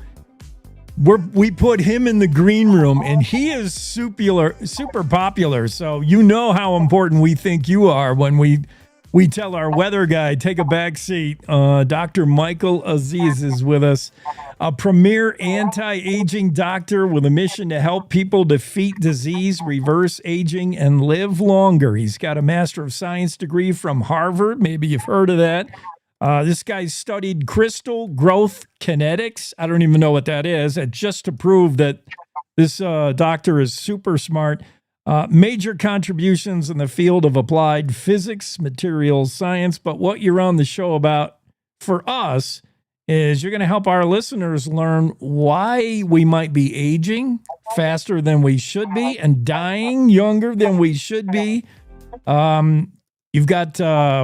we put him in the green room, and he is super popular. So you know how important we think you are when we tell our weather guy, take a back seat. Dr. Michael Aziz is with us, a premier anti-aging doctor with a mission to help people defeat disease, reverse aging, and live longer. He's got a Master of Science degree from Harvard. Maybe you've heard of that. This guy studied crystal growth kinetics. I don't even know what that is. And just to prove that this doctor is super smart. Major contributions in the field of applied physics, materials science. But what you're on the show about for us is you're going to help our listeners learn why we might be aging faster than we should be and dying younger than we should be. You've got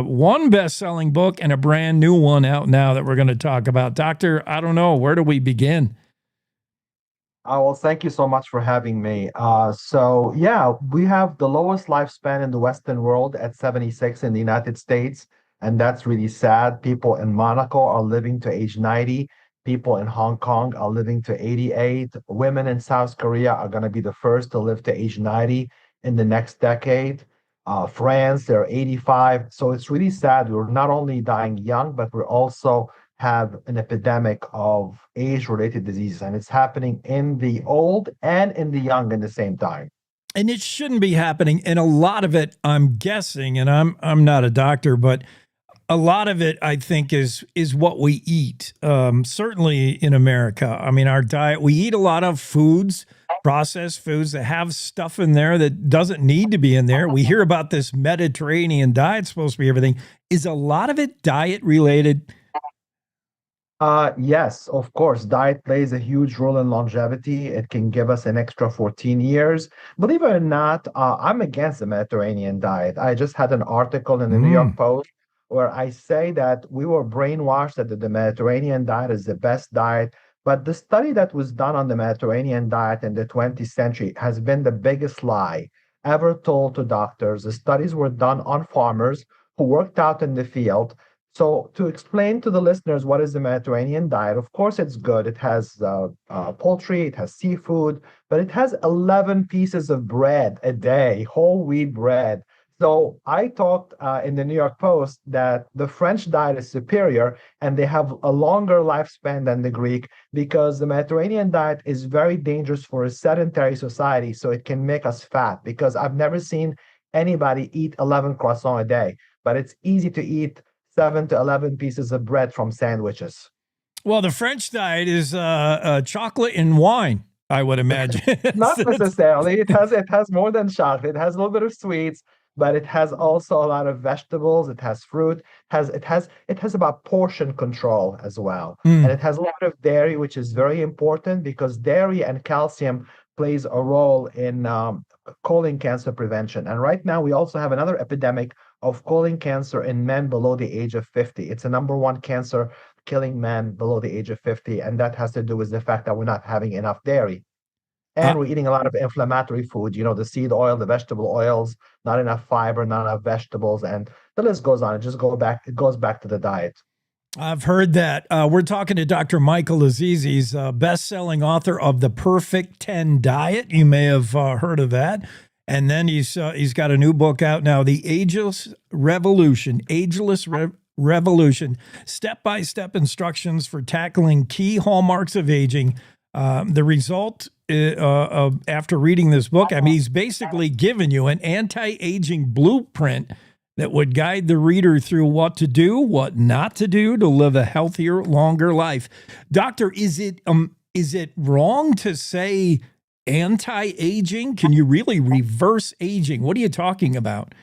one best-selling book and a brand new one out now that we're going to talk about. Doctor, I don't know. Where do we begin?
Well, thank you so much for having me. So, yeah, we have the lowest lifespan in the Western world at 76 in the United States, and that's really sad. People in Monaco are living to age 90. People in Hong Kong are living to 88. Women in South Korea are going to be the first to live to age 90 in the next decade. France, they're 85. So it's really sad. We're not only dying young, but we're also have an epidemic of age-related diseases, and it's happening in the old and in the young at the same time.
And it shouldn't be happening. And a lot of it, I'm guessing, and I'm not a doctor, but a lot of it, I think, is what we eat. Certainly in America. I mean, our diet, we eat a lot of foods, processed foods that have stuff in there that doesn't need to be in there. We hear about this Mediterranean diet supposed to be everything. Is a lot of it diet related?
Yes, of course. Diet plays a huge role in longevity. It can give us an extra 14 years. Believe it or not, I'm against the Mediterranean diet. I just had an article in the New York Post where I say that we were brainwashed that the Mediterranean diet is the best diet. But the study that was done on the Mediterranean diet in the 20th century has been the biggest lie ever told to doctors. The studies were done on farmers who worked out in the field. So, to explain to the listeners what is the Mediterranean diet, of course, it's good. It has poultry, it has seafood, but it has 11 pieces of bread a day, whole wheat bread. So, I talked in the New York Post that the French diet is superior and they have a longer lifespan than the Greek because the Mediterranean diet is very dangerous for a sedentary society. So, it can make us fat because I've never seen anybody eat 11 croissants a day, but it's easy to eat 7 to 11 pieces of bread from sandwiches.
Well, the French diet is chocolate and wine, I would imagine.
Not necessarily. It has more than chocolate. It has a little bit of sweets, but it has also a lot of vegetables. It has fruit. It has about portion control as well, and it has a lot of dairy, which is very important because dairy and calcium plays a role in colon cancer prevention. And right now, we also have another epidemic of colon cancer in men below the age of 50. It's the number one cancer killing men below the age of 50. And that has to do with the fact that we're not having enough dairy. And we're eating a lot of inflammatory food, the seed oil, the vegetable oils, not enough fiber, not enough vegetables. And the list goes on. It goes back to the diet.
I've heard that. We're talking to Dr. Michael Aziz. He's a best-selling author of The Perfect 10 Diet. You may have heard of that. And then he's got a new book out now, The Ageless Revolution, Revolution, step-by-step instructions for tackling key hallmarks of aging. The result after reading this book, I mean, he's basically given you an anti-aging blueprint that would guide the reader through what to do, what not to do to live a healthier, longer life. Doctor, is it wrong to say anti-aging? Can you really reverse aging? What are you talking about?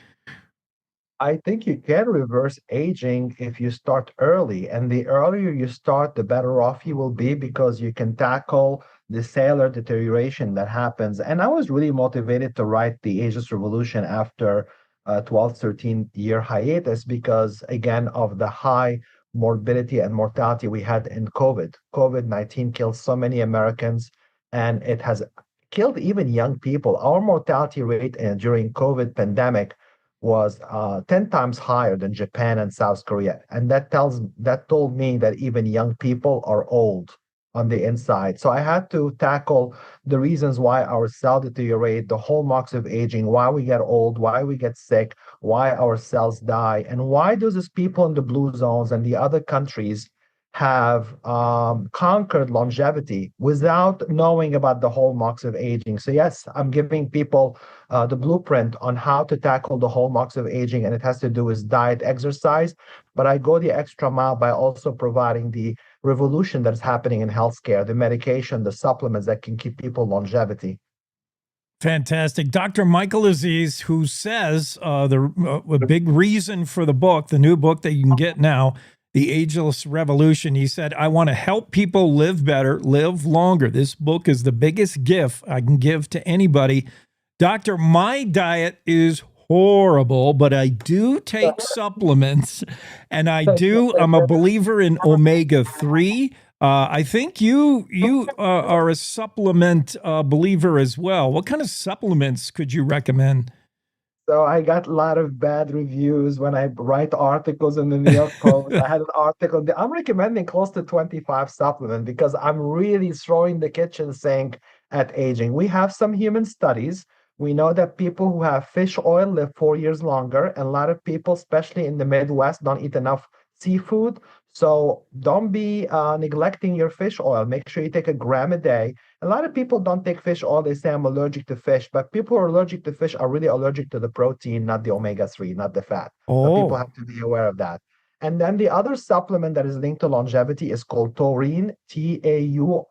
I think you can reverse aging if you start early. And the earlier you start, the better off you will be because you can tackle the cellular deterioration that happens. And I was really motivated to write The Ageless Revolution after a 12, 13-year hiatus because, again, of the high morbidity and mortality we had in COVID. COVID-19 killed so many Americans, and it has killed even young people. Our mortality rate during COVID pandemic was 10 times higher than Japan and South Korea. And that told me that even young people are old on the inside. So I had to tackle the reasons why our cells deteriorate, the hallmarks of aging, why we get old, why we get sick, why our cells die, and why do these people in the blue zones and the other countries have conquered longevity without knowing about the hallmarks of aging. So yes, I'm giving people the blueprint on how to tackle the hallmarks of aging, and it has to do with diet, exercise. But I go the extra mile by also providing the revolution that is happening in healthcare, the medication, the supplements that can keep people longevity.
Fantastic. Dr. Michael Aziz, who says the big reason for the book, the new book that you can get now, The Ageless Revolution, he said, I want to help people live better, live longer. This book is the biggest gift I can give to anybody. Doctor, my diet is horrible, but I do take supplements, and I'm a believer in omega-3. I think you are a supplement believer as well. What kind of supplements could you recommend?
So I got a lot of bad reviews when I write articles in the New York Post. I had an article. I'm recommending close to 25 supplements because I'm really throwing the kitchen sink at aging. We have some human studies. We know that people who have fish oil live 4 years longer, and a lot of people, especially in the Midwest, don't eat enough seafood. So don't be neglecting your fish oil. Make sure you take a gram a day. A lot of people don't take fish oil. They say I'm allergic to fish, but people who are allergic to fish are really allergic to the protein, not the omega-3, not the fat. So people
Oh,
have to be aware of that. And then the other supplement that is linked to longevity is called taurine, Taurine.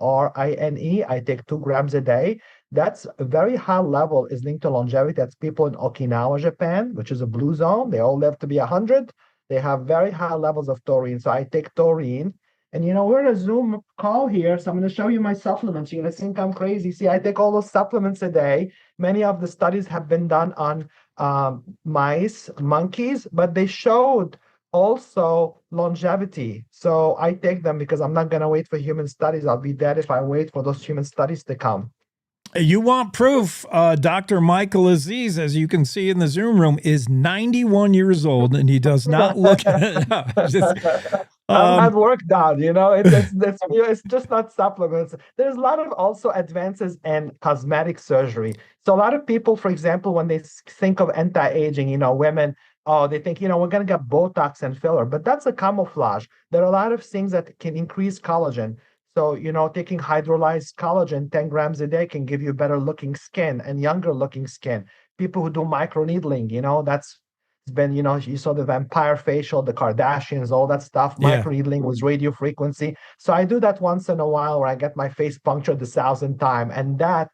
I take 2 grams a day. That's a very high level is linked to longevity. That's people in Okinawa, Japan, which is a blue zone. They all live to be 100. They have very high levels of taurine. So I take taurine. And we're in a Zoom call here, so I'm going to show you my supplements. You're going to think I'm crazy. See, I take all those supplements a day. Many of the studies have been done on mice, monkeys, but they showed also longevity. So I take them because I'm not going to wait for human studies. I'll be dead if I wait for those human studies to come.
You want proof? Dr. Michael Aziz, as you can see in the Zoom room, is 91 years old, and he does not look. Just,
I've had work done, it's just not supplements. There's a lot of also advances in cosmetic surgery. So a lot of people, for example, when they think of anti-aging, women, oh, they think, we're going to get Botox and filler, but that's a camouflage. There are a lot of things that can increase collagen. So, taking hydrolyzed collagen 10 grams a day can give you better looking skin and younger looking skin. People who do microneedling, that's it's been, you saw the vampire facial, the Kardashians, all that stuff.
Yeah.
Microneedling with radio frequency. So I do that once in a while where I get my face punctured 1,000 times, and that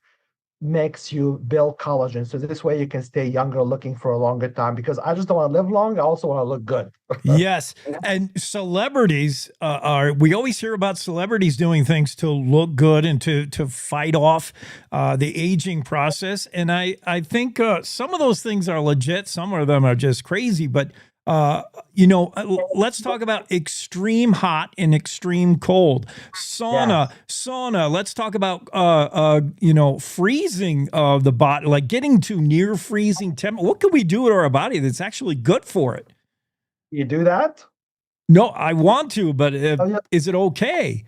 makes you build collagen. So this way you can stay younger looking for a longer time because I just don't want to live long. I also want to look good.
Yes. And celebrities we always hear about celebrities doing things to look good and to fight off the aging process. And I think some of those things are legit. Some of them are just crazy. But, let's talk about extreme hot and extreme cold. Sauna. Let's talk about, freezing of the body, like getting to near freezing temperature. What can we do to our body that's actually good for it?
You do that?
No, I want to, but
yeah.
is it okay?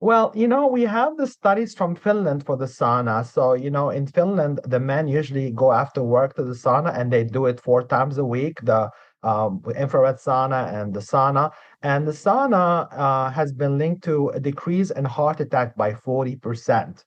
Well, we have the studies from Finland for the sauna. So, in Finland, the men usually go after work to the sauna and they do it 4 times a week, the infrared sauna and the sauna. And the sauna has been linked to a decrease in heart attack by 40%.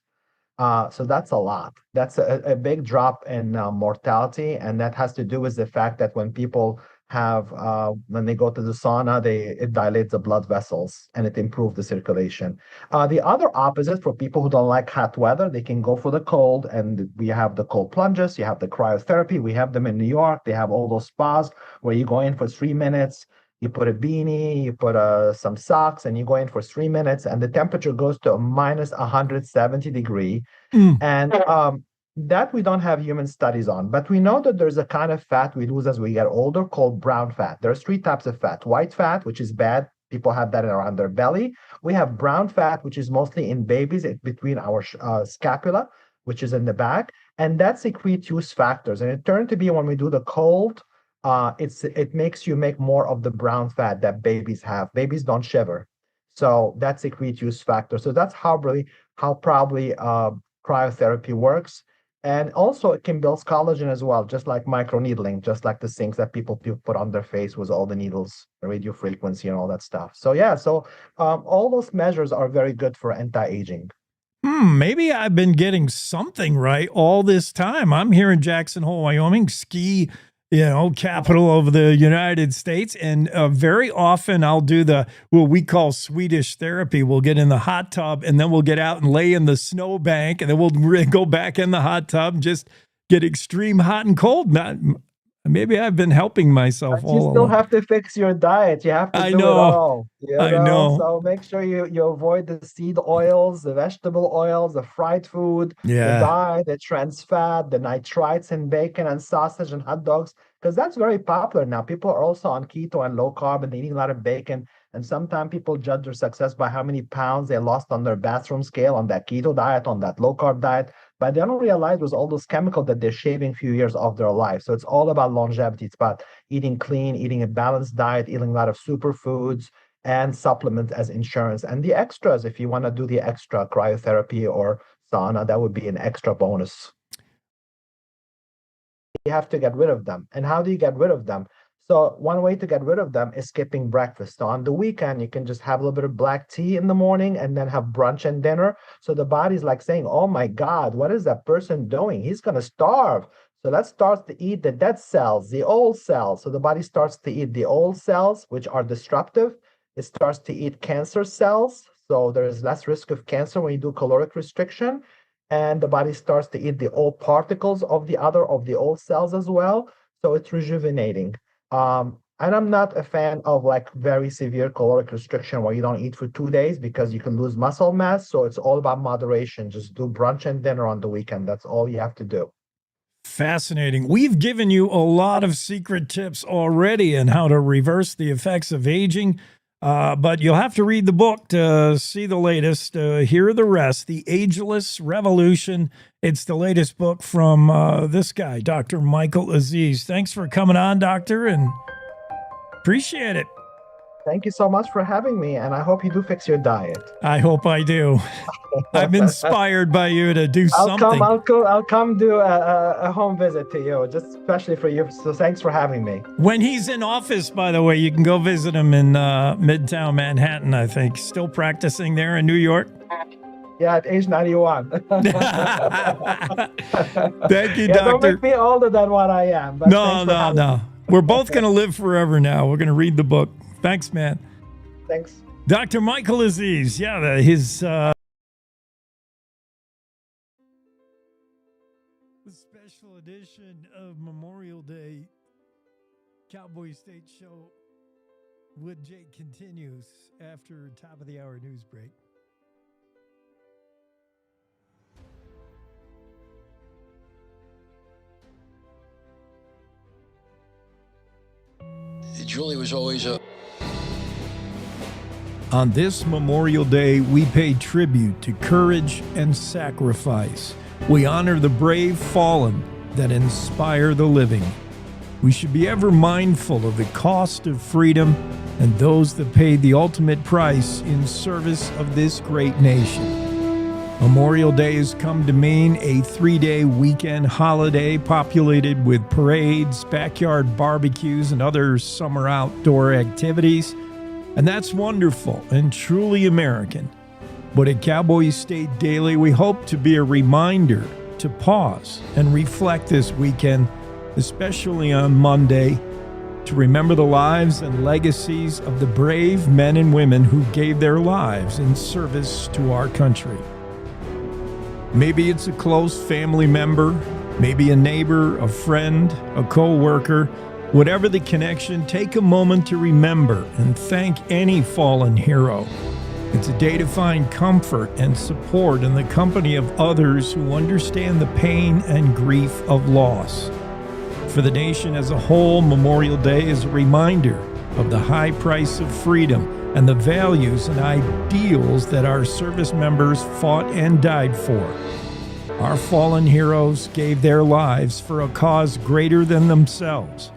So that's a lot. That's a big drop in mortality. And that has to do with the fact that when people when they go to the sauna, it dilates the blood vessels and it improves the circulation. The other opposite for people who don't like hot weather, they can go for the cold. And we have the cold plunges, you have the cryotherapy. We have them in New York. They have all those spas where you go in for 3 minutes. You put a beanie, you put some socks, and you go in for 3 minutes, and the temperature goes to a minus 170 degree. And that we don't have human studies on, but we know that there's a kind of fat we lose as we get older called brown fat. There's 3 types of fat: white fat, which is bad. People have that around their belly. We have brown fat, which is mostly in babies, between our scapula, which is in the back, and that secretes use factors. And it turned to be when we do the cold, it makes you make more of the brown fat that babies have. Babies don't shiver, so that secretes use factor. So that's how probably cryotherapy works. And also it can build collagen as well, just like microneedling, just like the things that people put on their face with all the needles, the radio frequency and all that stuff. So all those measures are very good for anti-aging.
Maybe I've been getting something right all this time. I'm here in Jackson Hole, Wyoming, ski, capital of the United States. And very often I'll do what we call Swedish therapy. We'll get in the hot tub and then we'll get out and lay in the snowbank and then we'll go back in the hot tub and just get extreme hot and cold. Maybe I've been helping myself all along.
You still have to fix your diet. You have to do it all.
I know.
So make sure you avoid the seed oils, the vegetable oils, the fried food, the dye, the trans fat, the nitrites in bacon and sausage and hot dogs, because that's very popular now. People are also on keto and low carb and they eat a lot of bacon. And sometimes people judge their success by how many pounds they lost on their bathroom scale, on that keto diet, on that low carb diet. But they don't realize there's all those chemicals that they're shaving a few years of their life. So it's all about longevity. It's about eating clean, eating a balanced diet, eating a lot of superfoods, and supplements as insurance. And the extras, if you want to do the extra cryotherapy or sauna, that would be an extra bonus. You have to get rid of them. And how do you get rid of them? So one way to get rid of them is skipping breakfast. So on the weekend, you can just have a little bit of black tea in the morning and then have brunch and dinner. So the body's like saying, oh my God, what is that person doing? He's going to starve. So let's start to eat the dead cells, the old cells. So the body starts to eat the old cells, which are destructive. It starts to eat cancer cells. So there is less risk of cancer when you do caloric restriction. And the body starts to eat the old particles of the old cells as well. So it's rejuvenating. And I'm not a fan of like very severe caloric restriction where you don't eat for 2 days because you can lose muscle mass. So it's all about moderation. Just do brunch and dinner on the weekend. That's all you have to do.
Fascinating. We've given you a lot of secret tips already on how to reverse the effects of aging. But you'll have to read the book to see the latest. Hear the rest. The Ageless Revolution. It's the latest book from this guy, Dr. Michael Aziz. Thanks for coming on, Doctor, and appreciate it.
Thank you so much for having me, and I hope you do fix your diet.
I hope I do. I'm inspired by you to do something.
I'll come do a home visit to you, just especially for you. So thanks for having me.
When he's in office, by the way, you can go visit him in Midtown Manhattan, I think. Still practicing there in New York?
Yeah, at age 91.
Thank you, Doctor.
Don't make me older than what I am. But
No. We're both going to live forever now. We're going to read the book. Thanks, man.
Thanks.
Dr. Michael Aziz. Yeah, his special edition of Memorial Day Cowboy State Show with Jake continues after top of the hour news break.
Julie was always a...
On this Memorial Day, we pay tribute to courage and sacrifice. We honor the brave fallen that inspire the living. We should be ever mindful of the cost of freedom and those that paid the ultimate price in service of this great nation. Memorial Day has come to mean a 3-day weekend holiday populated with parades, backyard barbecues, and other summer outdoor activities. And that's wonderful and truly American. But at Cowboy State Daily, we hope to be a reminder to pause and reflect this weekend, especially on Monday, to remember the lives and legacies of the brave men and women who gave their lives in service to our country. Maybe it's a close family member, maybe a neighbor, a friend, a co-worker. Whatever the connection, take a moment to remember and thank any fallen hero. It's a day to find comfort and support in the company of others who understand the pain and grief of loss. For the nation as a whole, Memorial Day is a reminder of the high price of freedom and the values and ideals that our service members fought and died for. Our fallen heroes gave their lives for a cause greater than themselves.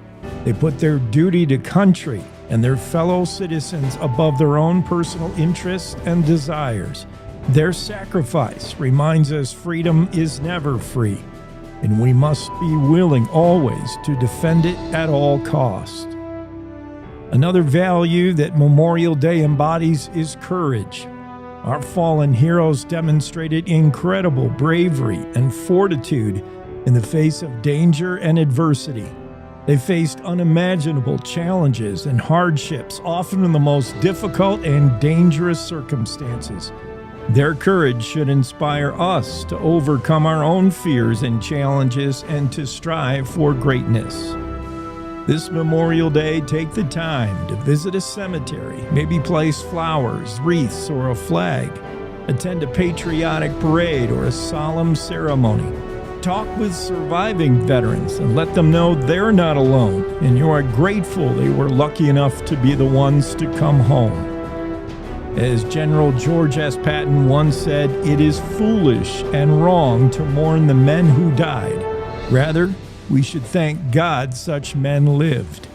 They put their duty to country and their fellow citizens above their own personal interests and desires. Their sacrifice reminds us freedom is never free, and we must be willing always to defend it at all costs. Another value that Memorial Day embodies is courage. Our fallen heroes demonstrated incredible bravery and fortitude in the face of danger and adversity. They faced unimaginable challenges and hardships, often in the most difficult and dangerous circumstances. Their courage should inspire us to overcome our own fears and challenges and to strive for greatness. This Memorial Day, take the time to visit a cemetery, maybe place flowers, wreaths, or a flag. Attend a patriotic parade or a solemn ceremony. Talk with surviving veterans and let them know they're not alone and you are grateful they were lucky enough to be the ones to come home. As General George S. Patton once said, it is foolish and wrong to mourn the men who died. Rather, we should thank God such men lived.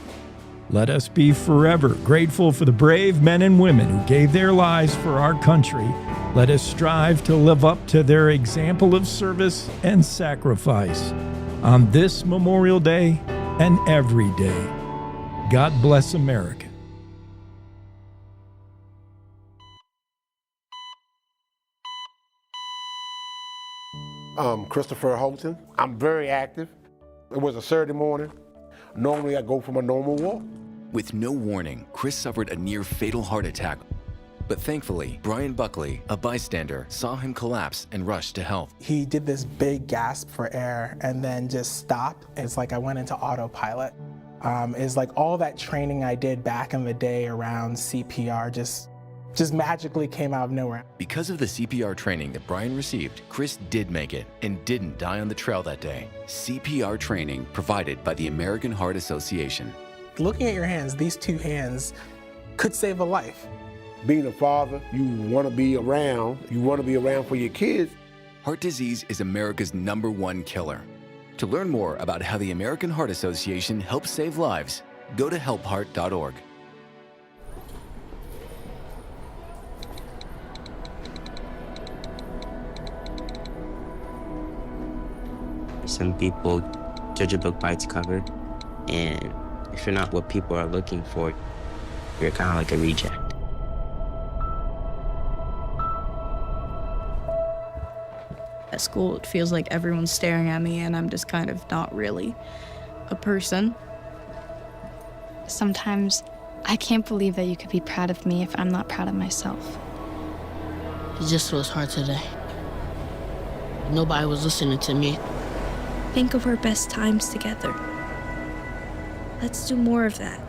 Let us be forever grateful for the brave men and women who gave their lives for our country. Let us strive to live up to their example of service and sacrifice on this Memorial Day and every day. God bless America.
Christopher Holton. I'm very active. It was a Saturday morning. Normally I go for my normal walk.
With no warning, Chris suffered a near-fatal heart attack. But thankfully, Brian Buckley, a bystander, saw him collapse and rushed to help.
He did this big gasp for air and then just stopped. It's like I went into autopilot. It's like all that training I did back in the day around CPR just magically came out of nowhere.
Because of the CPR training that Brian received, Chris did make it and didn't die on the trail that day. CPR training provided by the American Heart Association.
Looking at your hands, these two hands could save a life.
Being a father, you want to be around. You want to be around for your kids.
Heart disease is America's #1 killer. To learn more about how the American Heart Association helps save lives, go to helpheart.org.
Some people judge a book by its cover, and if you're not what people are looking for, you're kind of like a reject.
At school, it feels like everyone's staring at me, and I'm just kind of not really a person.
Sometimes I can't believe that you could be proud of me if I'm not proud of myself.
It just was hard today. Nobody was listening to me.
Think of our best times together. Let's do more of that.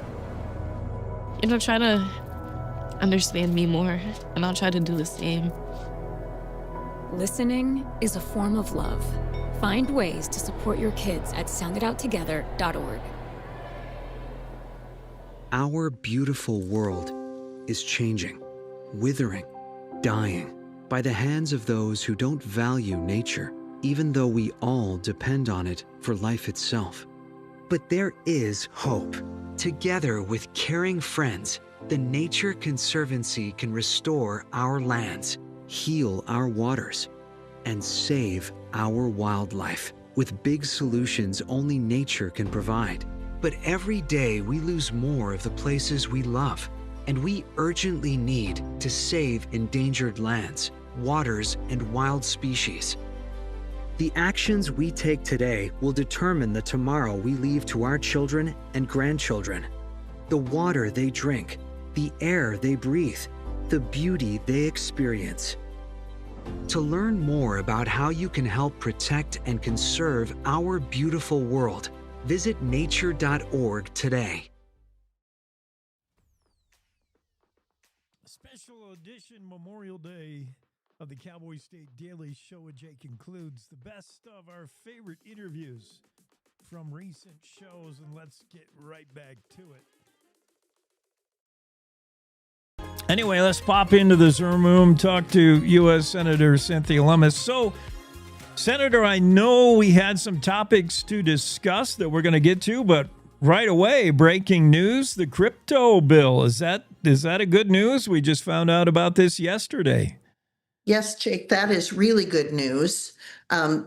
Try to understand me more, and I'll try to do the same.
Listening is a form of love. Find ways to support your kids at sounditouttogether.org.
Our beautiful world is changing, withering, dying by the hands of those who don't value nature, even though we all depend on it for life itself. But there is hope. Together with caring friends, the Nature Conservancy can restore our lands, heal our waters, and save our wildlife with big solutions only nature can provide. But every day we lose more of the places we love, and we urgently need to save endangered lands, waters, and wild species. The actions we take today will determine the tomorrow we leave to our children and grandchildren. The water they drink, the air they breathe, the beauty they experience. To learn more about how you can help protect and conserve our beautiful world, visit nature.org today.
A special edition Memorial Day of the Cowboy State Daily Show with Jay concludes the best of our favorite interviews from recent shows, and let's get right back to it. Anyway, let's pop into the Zoom room, talk to U.S. Senator Cynthia Lummis. So, Senator, I know we had some topics to discuss that we're going to get to, but right away, breaking news, the crypto bill. Is that a good news? We just found out about this yesterday.
Yes, Jake, that is really good news.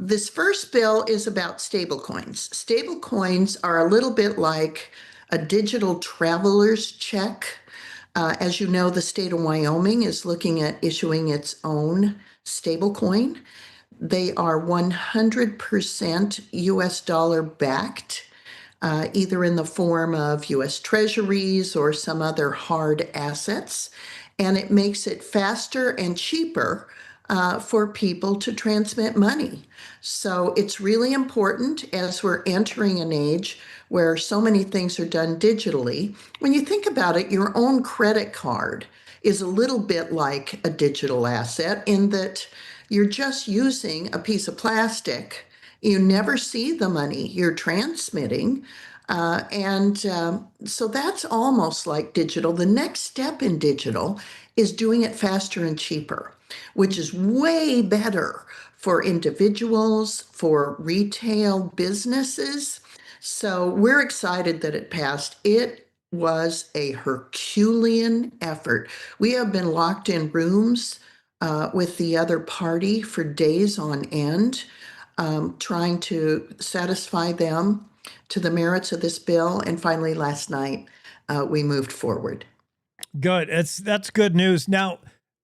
This first bill is about stablecoins. Stablecoins are a little bit like a digital traveler's check. As you know, the state of Wyoming is looking at issuing its own stablecoin. They are 100% US dollar backed, either in the form of US treasuries or some other hard assets. And it makes it faster and cheaper for people to transmit money. So it's really important as we're entering an age where so many things are done digitally. When you think about it, your own credit card is a little bit like a digital asset in that you're just using a piece of plastic
You never see the money you're transmitting. So that's almost like digital. The next step in digital is doing it faster and cheaper, which is way better for individuals, for retail businesses. So we're excited that it passed. It was a Herculean effort. We have been locked in rooms with the other party for days on end, trying to satisfy them to the merits of this bill. And finally, last night, we moved forward.
Good. That's good news. Now,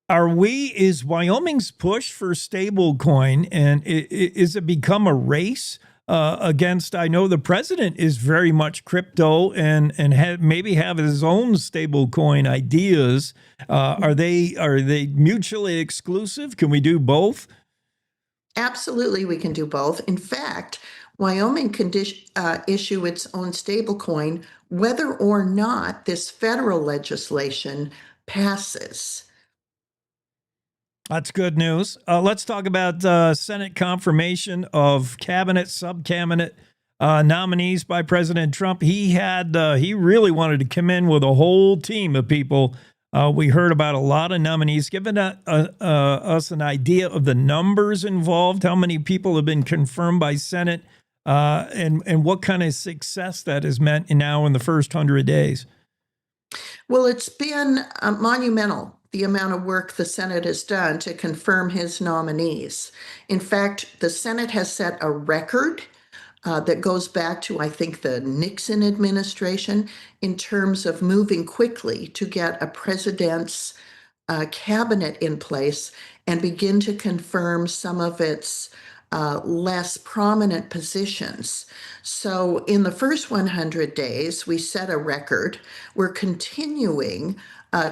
is Wyoming's push for stablecoin, and is it become a race against? I know the president is very much crypto and maybe have his own stablecoin ideas. Are they mutually exclusive? Can we do both?
Absolutely, we can do both. In fact, Wyoming can issue its own stablecoin whether or not this federal legislation passes.
That's good news. Let's talk about Senate confirmation of cabinet, sub-cabinet nominees by President Trump. He really wanted to come in with a whole team of people. We heard about a lot of nominees, giving us an idea of the numbers involved, how many people have been confirmed by Senate, and what kind of success that has meant now in the first 100 days.
Well, it's been monumental, the amount of work the Senate has done to confirm his nominees. In fact, the Senate has set a record that goes back to, I think, the Nixon administration in terms of moving quickly to get a president's cabinet in place and begin to confirm some of its less prominent positions. So in the first 100 days, we set a record. We're continuing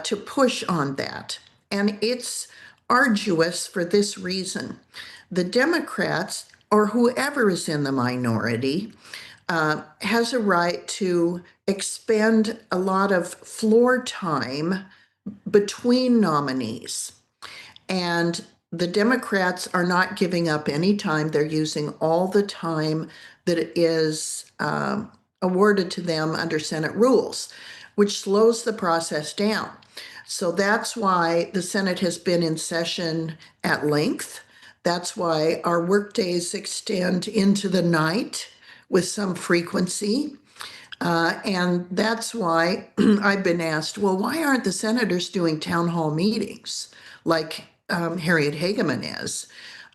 to push on that. And it's arduous for this reason. The Democrats, or whoever is in the minority, has a right to expend a lot of floor time between nominees. And the Democrats are not giving up any time. They're using all the time that is awarded to them under Senate rules, which slows the process down. So that's why the Senate has been in session at length. That's why our workdays extend into the night with some frequency. And that's why I've been asked, well, why aren't the senators doing town hall meetings like Harriet Hageman is?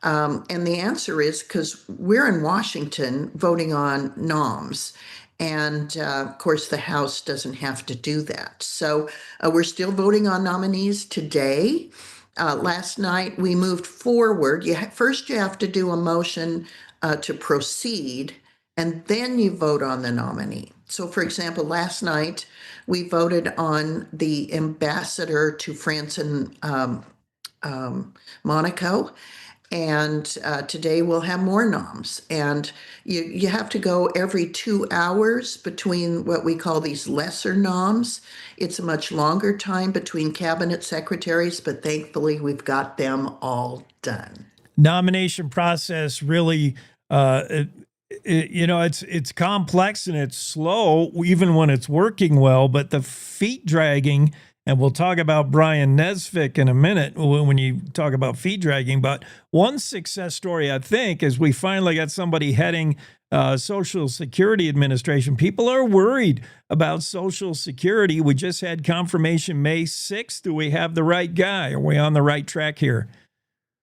And the answer is because we're in Washington voting on noms. And of course, the House doesn't have to do that. So we're still voting on nominees today. Last night, we moved forward. First, you have to do a motion to proceed, and then you vote on the nominee. So, for example, last night, we voted on the ambassador to France and Monaco. And today we'll have more noms. And you have to go every 2 hours between what we call these lesser noms. It's a much longer time between cabinet secretaries, but thankfully we've got them all done.
Nomination process really, it's complex and it's slow, even when it's working well, but the feet dragging. And we'll talk about Brian Nesvik in a minute when you talk about feet dragging. But one success story, I think, is we finally got somebody heading Social Security Administration. People are worried about Social Security. We just had confirmation May 6th. Do we have the right guy? Are we on the right track here?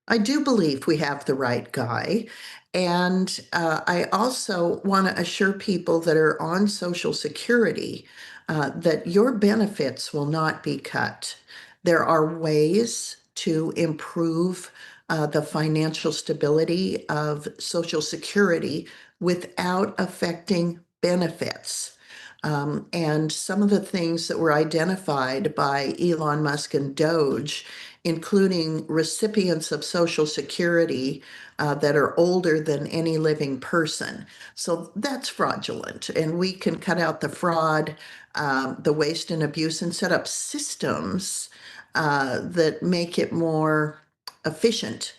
I do believe we have the right guy. And I also want to assure people that are on Social Security that your benefits will not be cut. There are ways to improve the financial stability of Social Security without affecting benefits. And some of the things that were identified by Elon Musk and Doge, including recipients of Social Security that are older than any living person. So that's fraudulent. And we can cut out the fraud, the waste and abuse, and set up systems that make it more efficient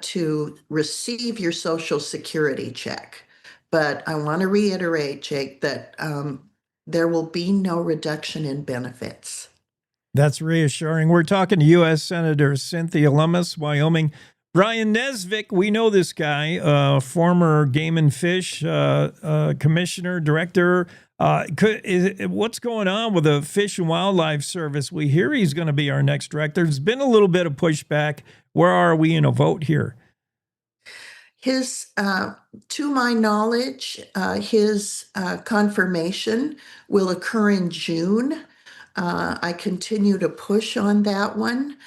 to receive your Social Security check. But I want to reiterate, Jake, that there will be no reduction in benefits.
That's reassuring. We're talking to U.S. Senator Cynthia Lummis, Wyoming. Brian Nesvik, we know this guy, former Game and Fish commissioner, director. What's going on with the Fish and Wildlife Service? We hear he's going to be our next director. There's been a little bit of pushback. Where are we in a vote here?
His, to my knowledge, his confirmation will occur in June. I continue to push on that one.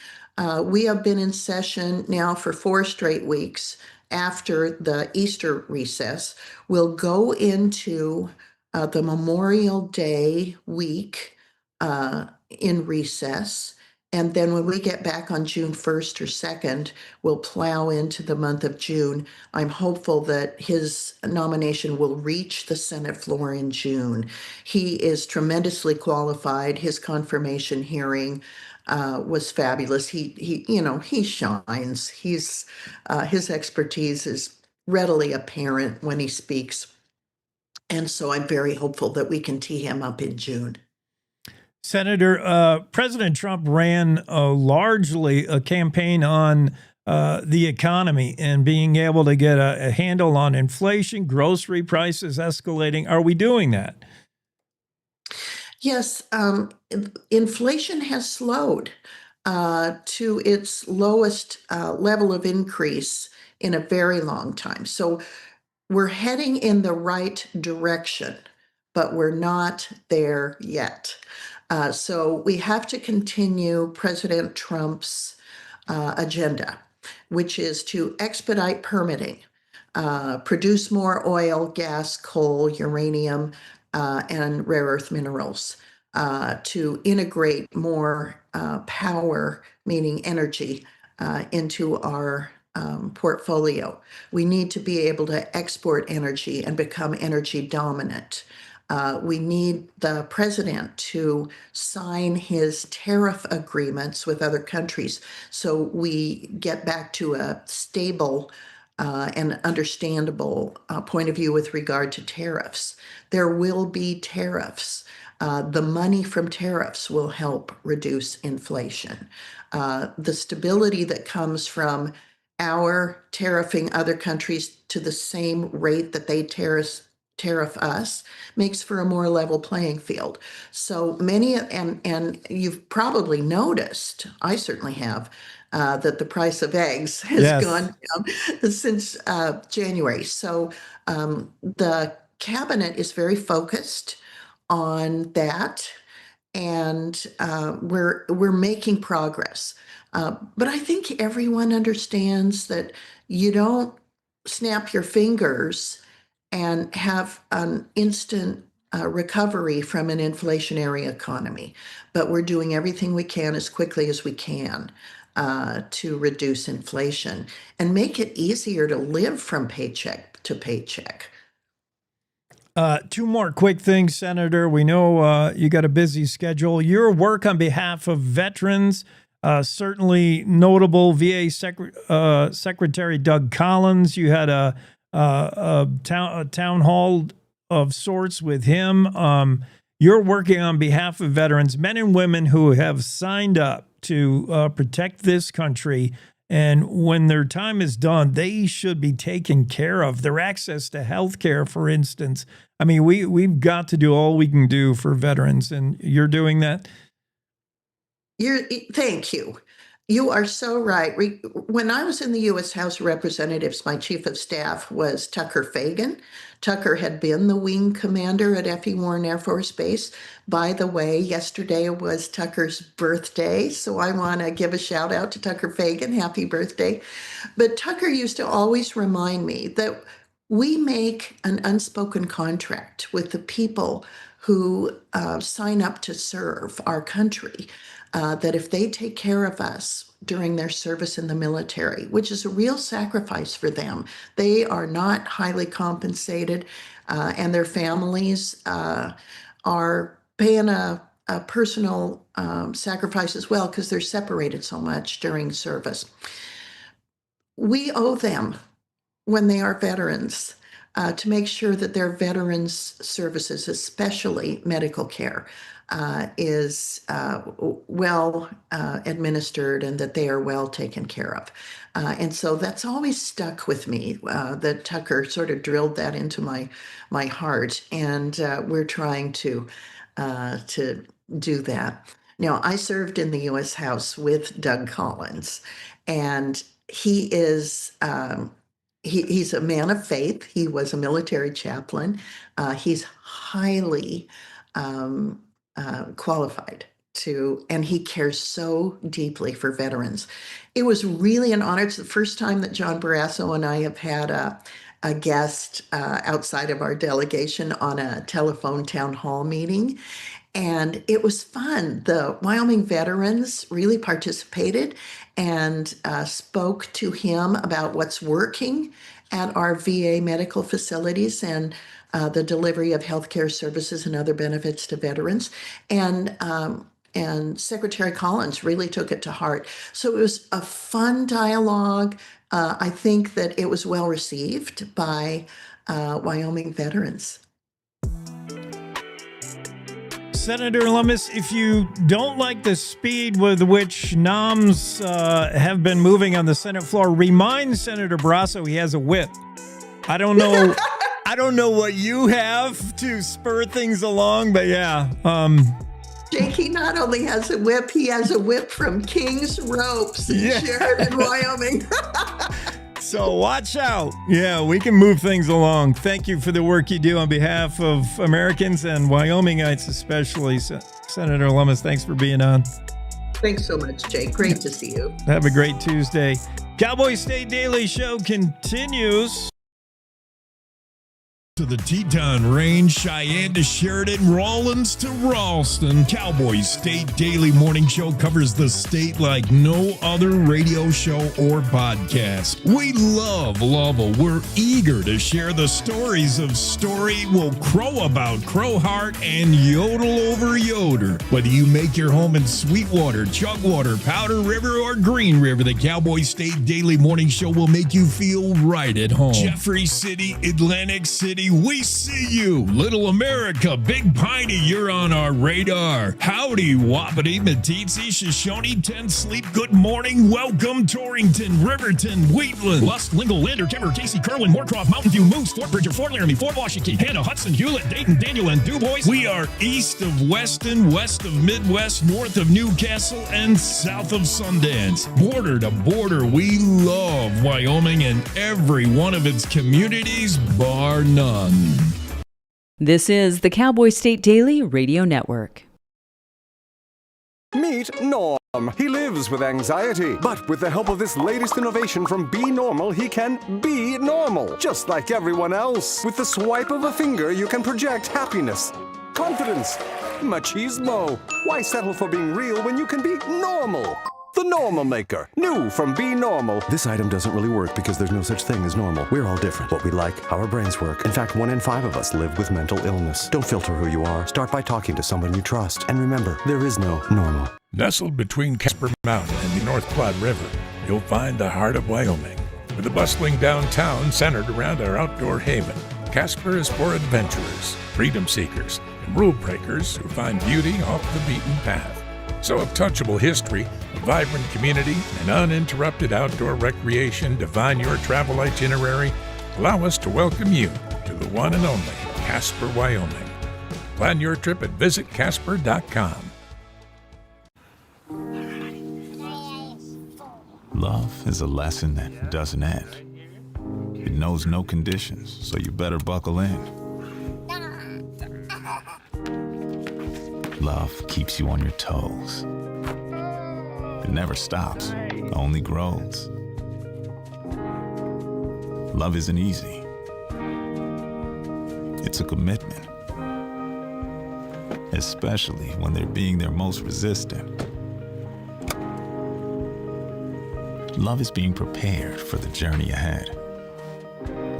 We have been in session now for 4 straight weeks after the Easter recess. We'll go into the Memorial Day week in recess. And then when we get back on June 1st or 2nd, we'll plow into the month of June. I'm hopeful that his nomination will reach the Senate floor in June. He is tremendously qualified. His confirmation hearing was fabulous. He shines. His expertise is readily apparent when he speaks. And so I'm very hopeful that we can tee him up in June.
Senator, President Trump ran largely a campaign on the economy and being able to get a handle on inflation, grocery prices escalating. Are we doing that?
Yes, inflation has slowed to its lowest level of increase in a very long time. So we're heading in the right direction, but we're not there yet. So we have to continue President Trump's agenda, which is to expedite permitting, produce more oil, gas, coal, uranium, and rare earth minerals, to integrate more power, meaning energy, into our portfolio. We need to be able to export energy and become energy dominant. We need the president to sign his tariff agreements with other countries so we get back to a stable and understandable point of view with regard to tariffs. There will be tariffs. The money from tariffs will help reduce inflation. The stability that comes from our tariffing other countries to the same rate that they tariff us makes for a more level playing field. So many, and you've probably noticed, I certainly have, that the price of eggs has gone down since January. So the cabinet is very focused on that, and we're making progress. But I think everyone understands that you don't snap your fingers and have an instant recovery from an inflationary economy. But we're doing everything we can as quickly as we can to reduce inflation and make it easier to live from paycheck to paycheck.
2 more quick things, Senator. We know you got a busy schedule. Your work on behalf of veterans, certainly notable. VA Secretary Doug Collins, you had a town hall of sorts with him. You're working on behalf of veterans, men and women who have signed up to protect this country. And when their time is done, they should be taken care of. Their access to health care, for instance. I mean, we've got to do all we can do for veterans, and you're doing that.
Thank you. You are so right. When I was in the U.S. House of Representatives, my chief of staff was Tucker Fagan. Tucker had been the wing commander at F.E. Warren Air Force Base. By the way, yesterday was Tucker's birthday, so I want to give a shout out to Tucker Fagan. Happy birthday. But Tucker used to always remind me that we make an unspoken contract with the people who sign up to serve our country. That if they take care of us during their service in the military, which is a real sacrifice for them, they are not highly compensated, and their families are paying a personal sacrifice as well because they're separated so much during service. we owe them when they are veterans to make sure that their veterans services, especially medical care, is well administered and that they are well taken care of. And so that's always stuck with me, that Tucker sort of drilled that into my heart. And we're trying to do that. Now, I served in the U.S. House with Doug Collins, and he is he's a man of faith. He was a military chaplain. He's highly qualified and he cares so deeply for veterans. It was really an honor. It's the first time that John Barrasso and I have had a guest outside of our delegation on a telephone town hall meeting. And it was fun. The Wyoming veterans really participated and spoke to him about what's working at our VA medical facilities and the delivery of healthcare services and other benefits to veterans. And Secretary Collins really took it to heart. So it was a fun dialogue. I think that it was well received by Wyoming veterans.
Senator Lummis, if you don't like the speed with which noms have been moving on the Senate floor, remind Senator Barrasso he has a whip. I don't know. I don't know what you have to spur things along, but yeah.
Jake, he not only has a whip, he has a whip from King's Ropes in Sheridan, Wyoming.
So watch out. Yeah, we can move things along. Thank you for the work you do on behalf of Americans and Wyomingites especially. Senator Lummis, thanks for being on.
Thanks so much, Jake. Great to see you.
Have a great Tuesday. Cowboy State Daily Show continues.
To the Teton Range, Cheyenne to Sheridan, Rawlins to Ralston. Cowboy State Daily Morning Show covers the state like no other radio show or podcast. We love Lovell. We're eager to share the stories of Story, Will Crow About Crowheart, and Yodel Over Yoder. Whether you make your home in Sweetwater, Chugwater, Powder River, or Green River, the Cowboy State Daily Morning Show will make you feel right at home. Jeffrey City, Atlantic City, we see you. Little America, Big Piney, you're on our radar. Howdy, Wapiti, Meeteetse, Shoshone, Tent Sleep, good morning. Welcome, Torrington, Riverton, Wheatland, Lusk, Lingle, Lander, Timber, Casey, Kerwin, Moorcroft, Mountain View, Moose, Fort Bridger, Fort Laramie, Fort Washington, Hannah, Hudson, Hewlett, Dayton, Daniel, and DuBois. We are east of Weston, west of Midwest, north of Newcastle, and south of Sundance. Border to border, we love Wyoming and every one of its communities, bar none.
This is the Cowboy State Daily Radio Network.
Meet Norm. He lives with anxiety, but with the help of this latest innovation from Be Normal, he can be normal, just like everyone else. With the swipe of a finger, you can project happiness, confidence, machismo. Why settle for being real when you can be normal? The Normal Maker. New from Be Normal. This item doesn't really work because there's no such thing as normal. We're all different. What we like, how our brains work. In fact, 1 in 5 of us live with mental illness. Don't filter who you are. Start by talking to someone you trust. And remember, there is no normal.
Nestled between Casper Mountain and the North Platte River, you'll find the heart of Wyoming. With a bustling downtown centered around our outdoor haven, Casper is for adventurers, freedom seekers, and rule breakers who find beauty off the beaten path. So if touchable history, a vibrant community, and uninterrupted outdoor recreation define your travel itinerary, allow us to welcome you to the one and only Casper, Wyoming. Plan your trip at visitcasper.com.
Love is a lesson that doesn't end. It knows no conditions, so you better buckle in. Love keeps you on your toes. It never stops, only grows. Love isn't easy. It's a commitment, especially when they're being their most resistant. Love is being prepared for the journey ahead.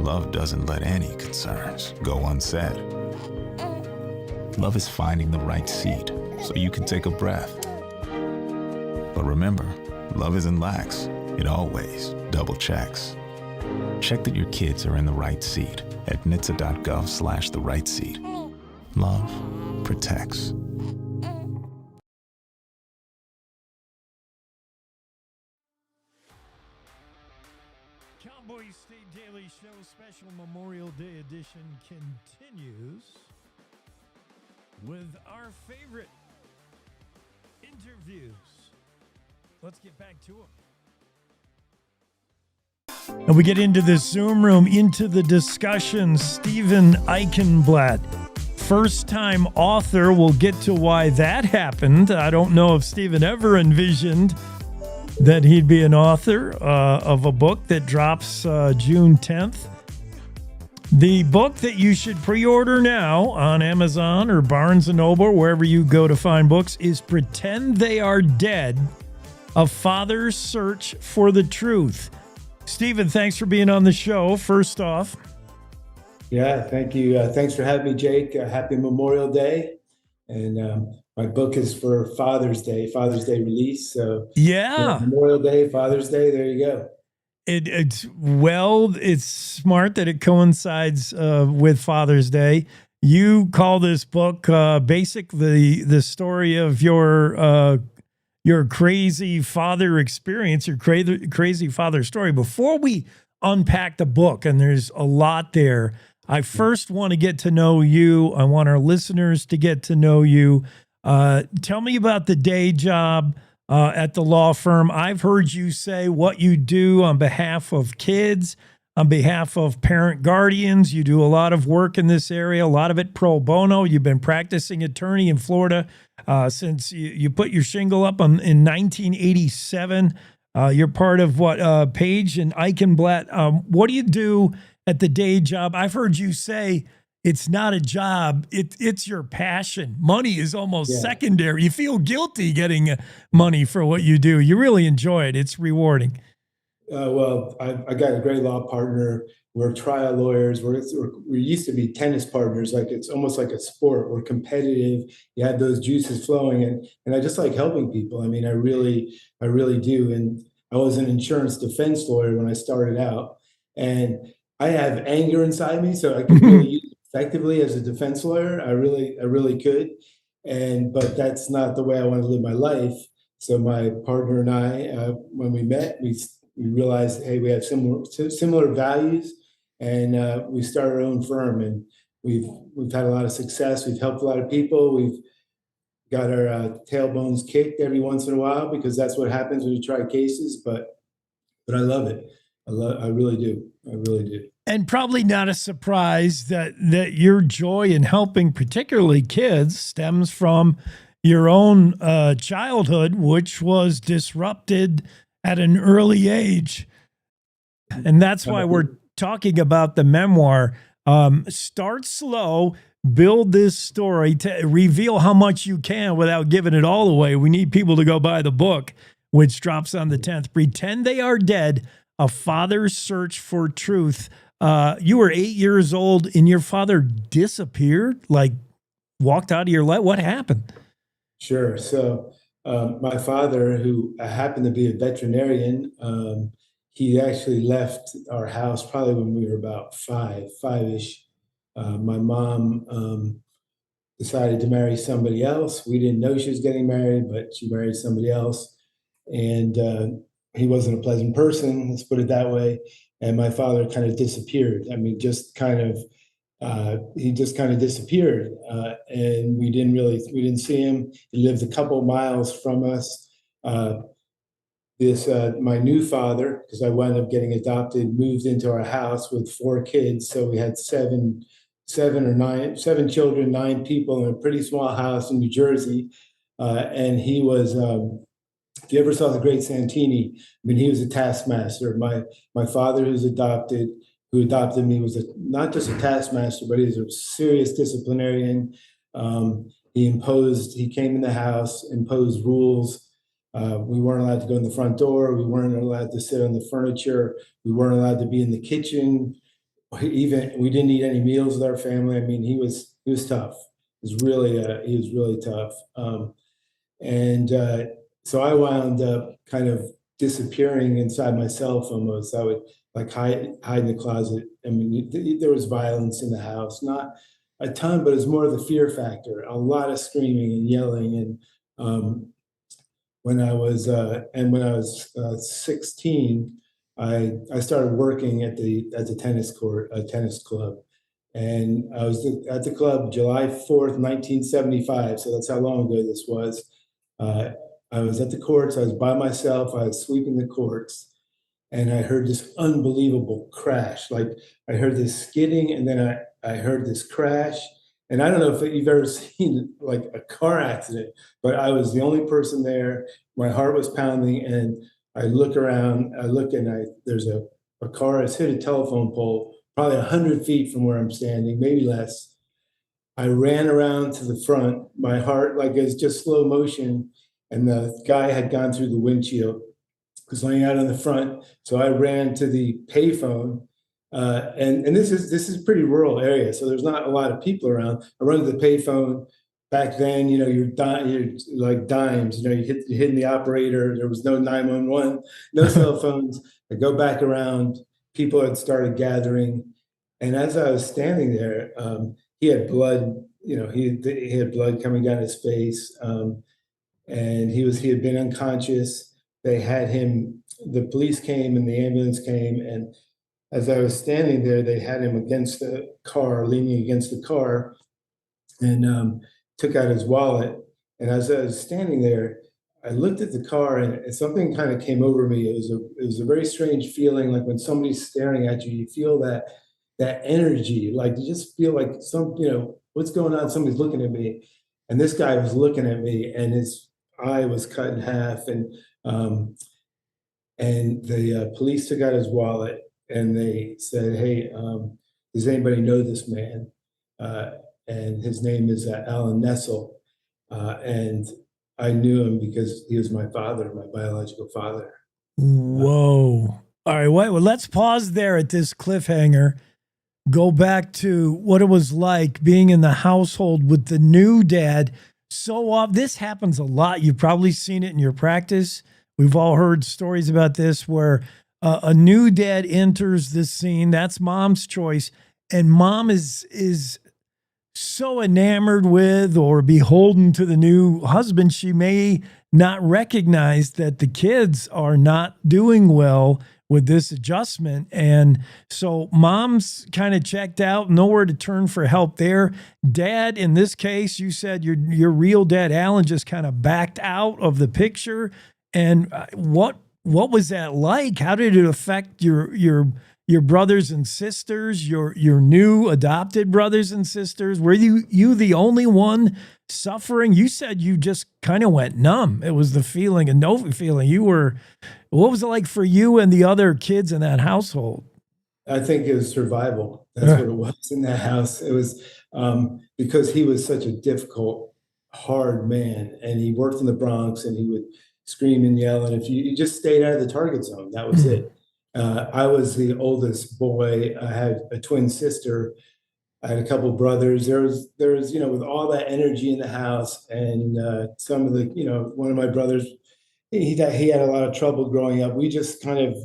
Love doesn't let any concerns go unsaid. Love is finding the right seat so you can take a breath. But remember, love isn't lax. It always double checks. Check that your kids are in the right seat at nhtsa.gov/the right seat. Love protects.
Cowboy State Daily Show special Memorial Day edition continues with our favorite interviews. Let's get back to them. And we get into the Zoom room, into the discussion. Stephen Eichenblatt, first-time author. We'll get to why that happened. I don't know if Stephen ever envisioned that he'd be an author of a book that drops June 10th. The book that you should pre-order now on Amazon or Barnes & Noble, wherever you go to find books, is Pretend They Are Dead, A Father's Search for the Truth. Stephen, thanks for being on the show, first off.
Yeah, thank you. Thanks for having me, Jake. Happy Memorial Day. And my book is for Father's Day release. So
yeah,
Memorial Day, Father's Day, there you go.
It's smart that it coincides with Father's Day. You call this book basically the story of your crazy father experience, your crazy father story. Before we unpack the book, and there's a lot there, I first want to get to know you. I want our listeners to get to know you. Tell me about the day job at the law firm. I've heard you say what you do on behalf of kids, on behalf of parent guardians. You do a lot of work in this area, a lot of it pro bono. You've been practicing attorney in Florida since you put your shingle up in 1987. You're part of what, Page and Eichenblatt. What do you do at the day job? I've heard you say it's not a job. It's your passion. Money is almost secondary. You feel guilty getting money for what you do. You really enjoy it. It's rewarding.
Well, I got a great law partner. We're trial lawyers. We used to be tennis partners. Like it's almost like a sport. We're competitive. You have those juices flowing, and I just like helping people. I mean, I really do. And I was an insurance defense lawyer when I started out, and I have anger inside me, so I could really use it effectively as a defense lawyer. I really could, but that's not the way I want to live my life. So my partner and I, when we met, we realized, hey, we have similar values, and we started our own firm, and we've had a lot of success. We've helped a lot of people. We've got our tailbones kicked every once in a while because that's what happens when you try cases. But I love it. I really do. I really do.
And probably not a surprise that your joy in helping particularly kids stems from your own childhood, which was disrupted at an early age. And that's why we're talking about the memoir. Start slow, build this story, to reveal how much you can without giving it all away. We need people to go buy the book, which drops on the 10th. Pretend They Are Dead, A Father's Search for Truth. You were 8 years old and your father disappeared, like walked out of your life. What happened?
Sure. So my father, who happened to be a veterinarian, he actually left our house probably when we were about five-ish. My mom decided to marry somebody else. We didn't know she was getting married, but she married somebody else. And he wasn't a pleasant person, let's put it that way. And my father kind of disappeared. I mean, he just kind of disappeared. And we didn't see him. He lived a couple miles from us. My new father, because I wound up getting adopted, moved into our house with 4 kids. So we had seven children, 9 people in a pretty small house in New Jersey. And he was, if you ever saw The Great Santini, I mean, he was a taskmaster. My father, who adopted me, was not just a taskmaster, but he was a serious disciplinarian. He came in the house, imposed rules. We weren't allowed to go in the front door. We weren't allowed to sit on the furniture. We weren't allowed to be in the kitchen. Even we didn't eat any meals with our family. I mean, he was tough. He was really tough. So I wound up kind of disappearing inside myself almost. I would like hide in the closet. I mean, there was violence in the house, not a ton, but it's more of the fear factor. A lot of screaming and yelling. And when I was 16, I started working at the tennis court, a tennis club, and I was at the club July 4th, 1975. So that's how long ago this was. I was at the courts. I was by myself. I was sweeping the courts, and I heard this unbelievable crash. Like I heard this skidding, and then I heard this crash. And I don't know if you've ever seen like a car accident, but I was the only person there. My heart was pounding, and I look around. I look, and there's a car has hit a telephone pole, probably 100 feet from where I'm standing, maybe less. I ran around to the front. My heart, like it's just slow motion, and the guy had gone through the windshield, was laying out in the front. So I ran to the payphone, and this is pretty rural area, so there's not a lot of people around. I run to the payphone. Back then, you're like dimes. You're hitting the operator. There was no 911, no cell phones. I go back around. People had started gathering, and as I was standing there, he had blood. He had blood coming down his face, and he had been unconscious. They had him. The police came and the ambulance came, and as I was standing there, they had him against the car, leaning against the car, and took out his wallet. And as I was standing there, I looked at the car, and something kind of came over me. It was a very strange feeling, like when somebody's staring at you, you feel that energy, like you just feel like what's going on? Somebody's looking at me, and this guy was looking at me, and his eye was cut in half, and the police took out his wallet, and they said, "Hey, does anybody know this man?" And his name is Alan Nessel, and I knew him because he was my father, my biological father.
Whoa! All right, wait. Well, let's pause there at this cliffhanger. Go back to what it was like being in the household with the new dad. So this happens a lot. You've probably seen it in your practice. We've all heard stories about this where a new dad enters the scene. That's mom's choice, and mom is so enamored with or beholden to the new husband, she may not recognize that the kids are not doing well with this adjustment. And so mom's kind of checked out, nowhere to turn for help there. Dad, in this case, you said your real dad, Alan, just kind of backed out of the picture. And what was that like? How did it affect your brothers and sisters, your new adopted brothers and sisters? Were you the only one suffering? You said you just kind of went numb. It was the feeling, a no feeling. What was it like for you and the other kids in that household?
I think it was survival. That's what it was in that house. It was because he was such a difficult, hard man, and he worked in the Bronx, and he would scream and yell. And if you just stayed out of the target zone, that was it. I was the oldest boy. I had a twin sister. I had a couple brothers. There was, with all that energy in the house, and some of the, one of my brothers, he had a lot of trouble growing up. We just kind of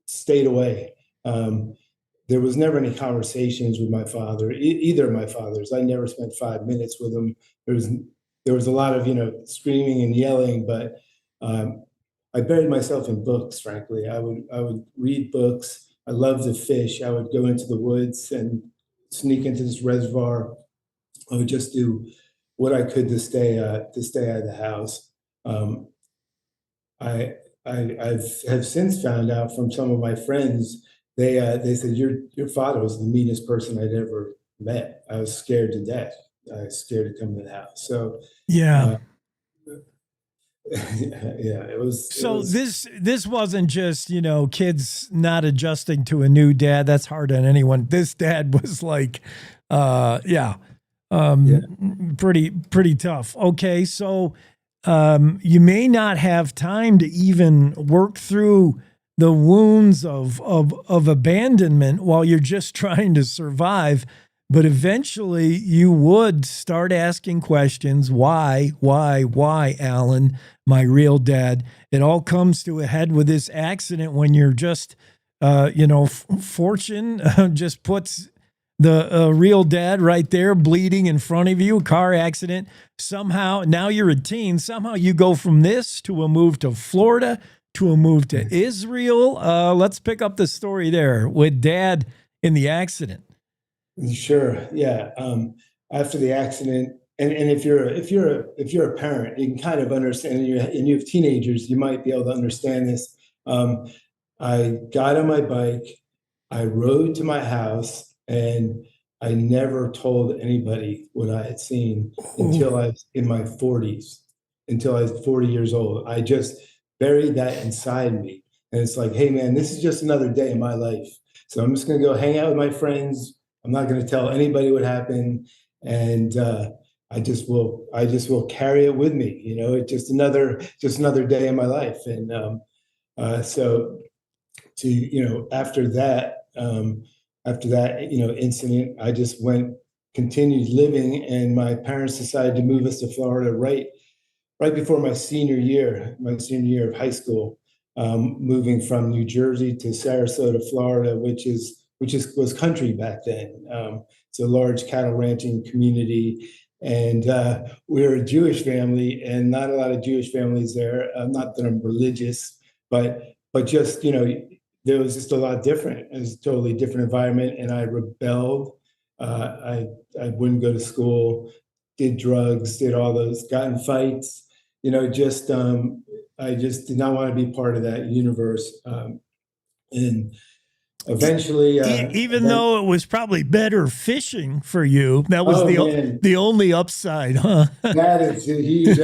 stayed away. There was never any conversations with my father, either of my fathers. I never spent 5 minutes with him. There was a lot of, screaming and yelling, but I buried myself in books, frankly. I would read books. I loved to fish. I would go into the woods and sneak into this reservoir. I would just do what I could to stay out of the house. I have since found out from some of my friends, they said your father was the meanest person I'd ever met. I was scared to death. I was scared to come to the house. So
yeah.
Yeah, it was.
So this wasn't just, kids not adjusting to a new dad. That's hard on anyone. This dad was like, pretty tough. Okay, so you may not have time to even work through the wounds of abandonment while you're just trying to survive. But eventually you would start asking questions. Why, Alan, my real dad? It all comes to a head with this accident when you're just, fortune just puts the real dad right there bleeding in front of you, a car accident. Somehow, now you're a teen. Somehow you go from this to a move to Florida, to a move to Israel. Let's pick up the story there with dad in the accident.
Sure. Yeah. After the accident, and if you're a parent, you can kind of understand, and you have teenagers, you might be able to understand this. I got on my bike, I rode to my house, and I never told anybody what I had seen until I was in my 40s, until I was 40 years old. I just buried that inside me. And it's like, hey man, this is just another day in my life. So I'm just gonna go hang out with my friends. I'm not going to tell anybody what happened, and I just will carry it with me. It's just another day in my life. And so after that incident, I just continued living, and my parents decided to move us to Florida right before my senior year of high school, moving from New Jersey to Sarasota, Florida, which was country back then. It's a large cattle ranching community, and we're a Jewish family, and not a lot of Jewish families there. Not that I'm religious, but just there was just a lot different. It was a totally different environment, and I rebelled. I wouldn't go to school, did drugs, did all those, got in fights. I just did not want to be part of that universe. And eventually,
even though it was probably better fishing for you, that was the only upside, huh?
That is a huge,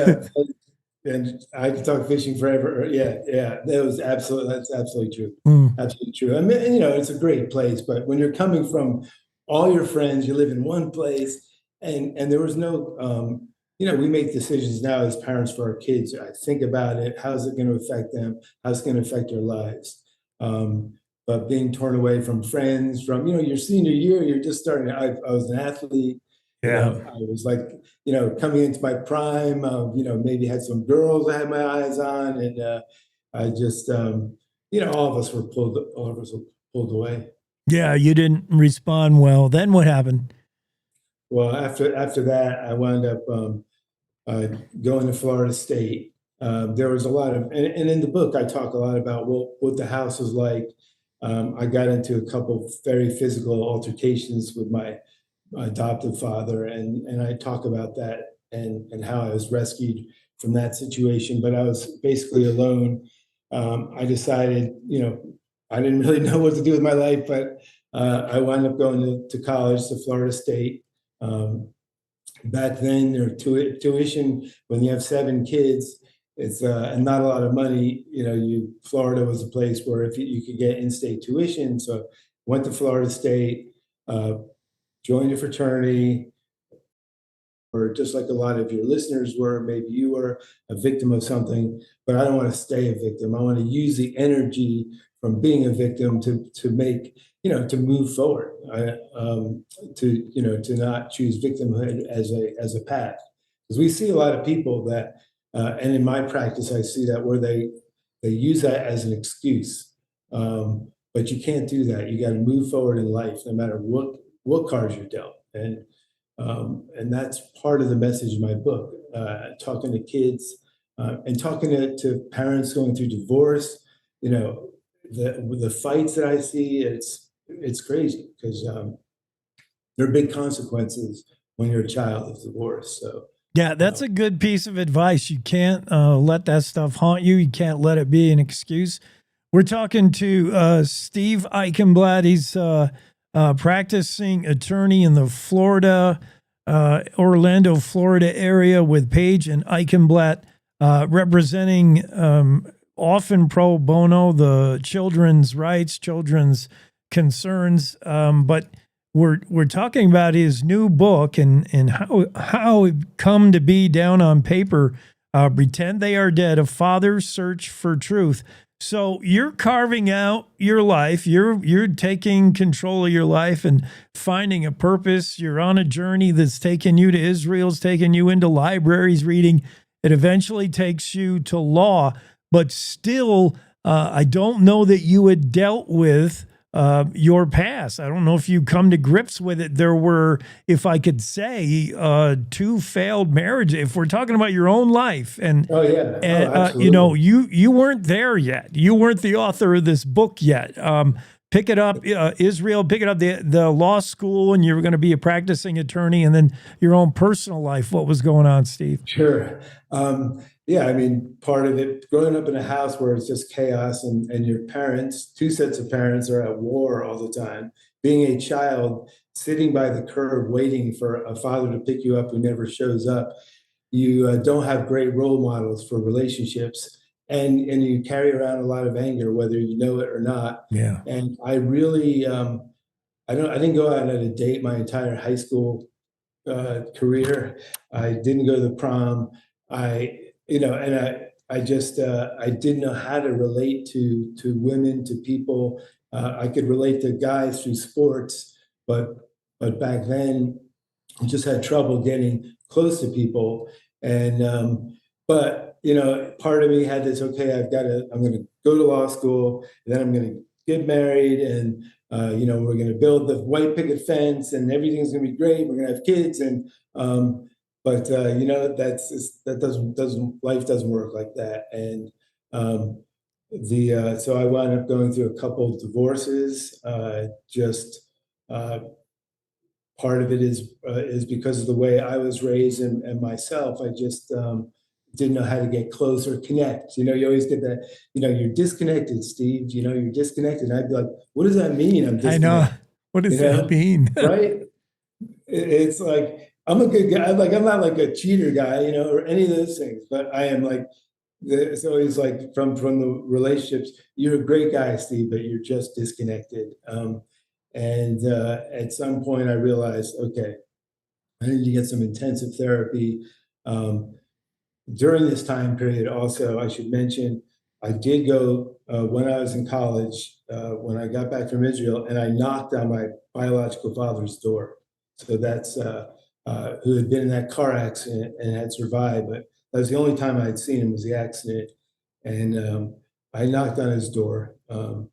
and I could talk fishing forever. Yeah, that's absolutely true. Absolutely true. I mean, it's a great place, but when you're coming from all your friends, you live in one place, and there was no, we make decisions now as parents for our kids. I think about it. How's it going to affect them? How's it going to affect their lives? But being torn away from friends, from your senior year, you're just starting. I was an athlete.
Yeah,
I was like, coming into my prime. Maybe had some girls I had my eyes on, and I just, all of us were pulled away.
Yeah, you didn't respond well. Then what happened?
Well, after that, I wound up going to Florida State. There was a lot of, and in the book, I talk a lot about what the house was like. I got into a couple very physical altercations with my adoptive father, and I talk about that and how I was rescued from that situation. But I was basically alone. I decided, I didn't really know what to do with my life, but I wound up going to college, to Florida State. Back then, their tuition, when you have 7 kids, it's and not a lot of money. Florida was a place where if you could get in-state tuition. So went to Florida State, joined a fraternity, or just like a lot of your listeners were, maybe you were a victim of something, but I don't want to stay a victim. I want to use the energy from being a victim to make, to move forward, to not choose victimhood as a path. Because we see a lot of people that, and in my practice, I see that where they use that as an excuse. But you can't do that. You got to move forward in life, no matter what cards you're dealt. And that's part of the message of my book, talking to kids and talking to parents going through divorce. The fights that I see, it's crazy, because there are big consequences when you're a child of divorce. So
yeah, that's a good piece of advice. You can't let that stuff haunt you. You can't let it be an excuse. We're talking to Steve Eichenblatt. He's practicing attorney in the Orlando, Florida area with Page and Eichenblatt, representing often pro bono, the children's rights, children's concerns. But we're talking about his new book and how it come to be down on paper. Pretend They Are Dead, A Father's Search for Truth. So you're carving out your life. You're taking control of your life and finding a purpose. You're on a journey that's taken you to Israel, it's taken you into libraries reading. It eventually takes you to law, but still, I don't know that you had dealt with your past. I don't know if you come to grips with it. There were, if I could say, 2 failed marriages. If we're talking about your own life, and
absolutely.
you know, you weren't there yet. You weren't the author of this book yet. Pick it up, Israel. Pick it up, the law school, and you were going to be a practicing attorney, and then your own personal life. What was going on, Steve?
Sure. Yeah, I mean, part of it, growing up in a house where it's just chaos and your parents, 2 sets of parents, are at war all the time. Being a child, sitting by the curb, waiting for a father to pick you up who never shows up, you don't have great role models for relationships, and you carry around a lot of anger, whether you know it or not.
Yeah.
And I really, I didn't go out on a date my entire high school career. I didn't go to the prom. I just I didn't know how to relate to women, to people. I could relate to guys through sports, but back then I just had trouble getting close to people. And but part of me had this, okay, I'm going to go to law school, and then I'm going to get married, and we're going to build the white picket fence, and everything's going to be great. We're going to have kids, and that doesn't life doesn't work like that. And so I wound up going through a couple of divorces. Just part of it is because of the way I was raised and myself. I just didn't know how to get close or connect. You always get that, you're disconnected, Steve. You're disconnected. And I'd be like, what does that mean? I'm disconnected.
I know. What does that mean?
Right? It's like, I'm a good guy. Like, I'm not like a cheater guy, or any of those things, but I am like, it's always like from the relationships, you're a great guy, Steve, but you're just disconnected. And at some point I realized, okay, I need to get some intensive therapy. During this time period, also, I should mention, I did go when I was in college, when I got back from Israel, and I knocked on my biological father's door. So that's who had been in that car accident and had survived. But that was the only time I had seen him, was the accident. And I knocked on his door of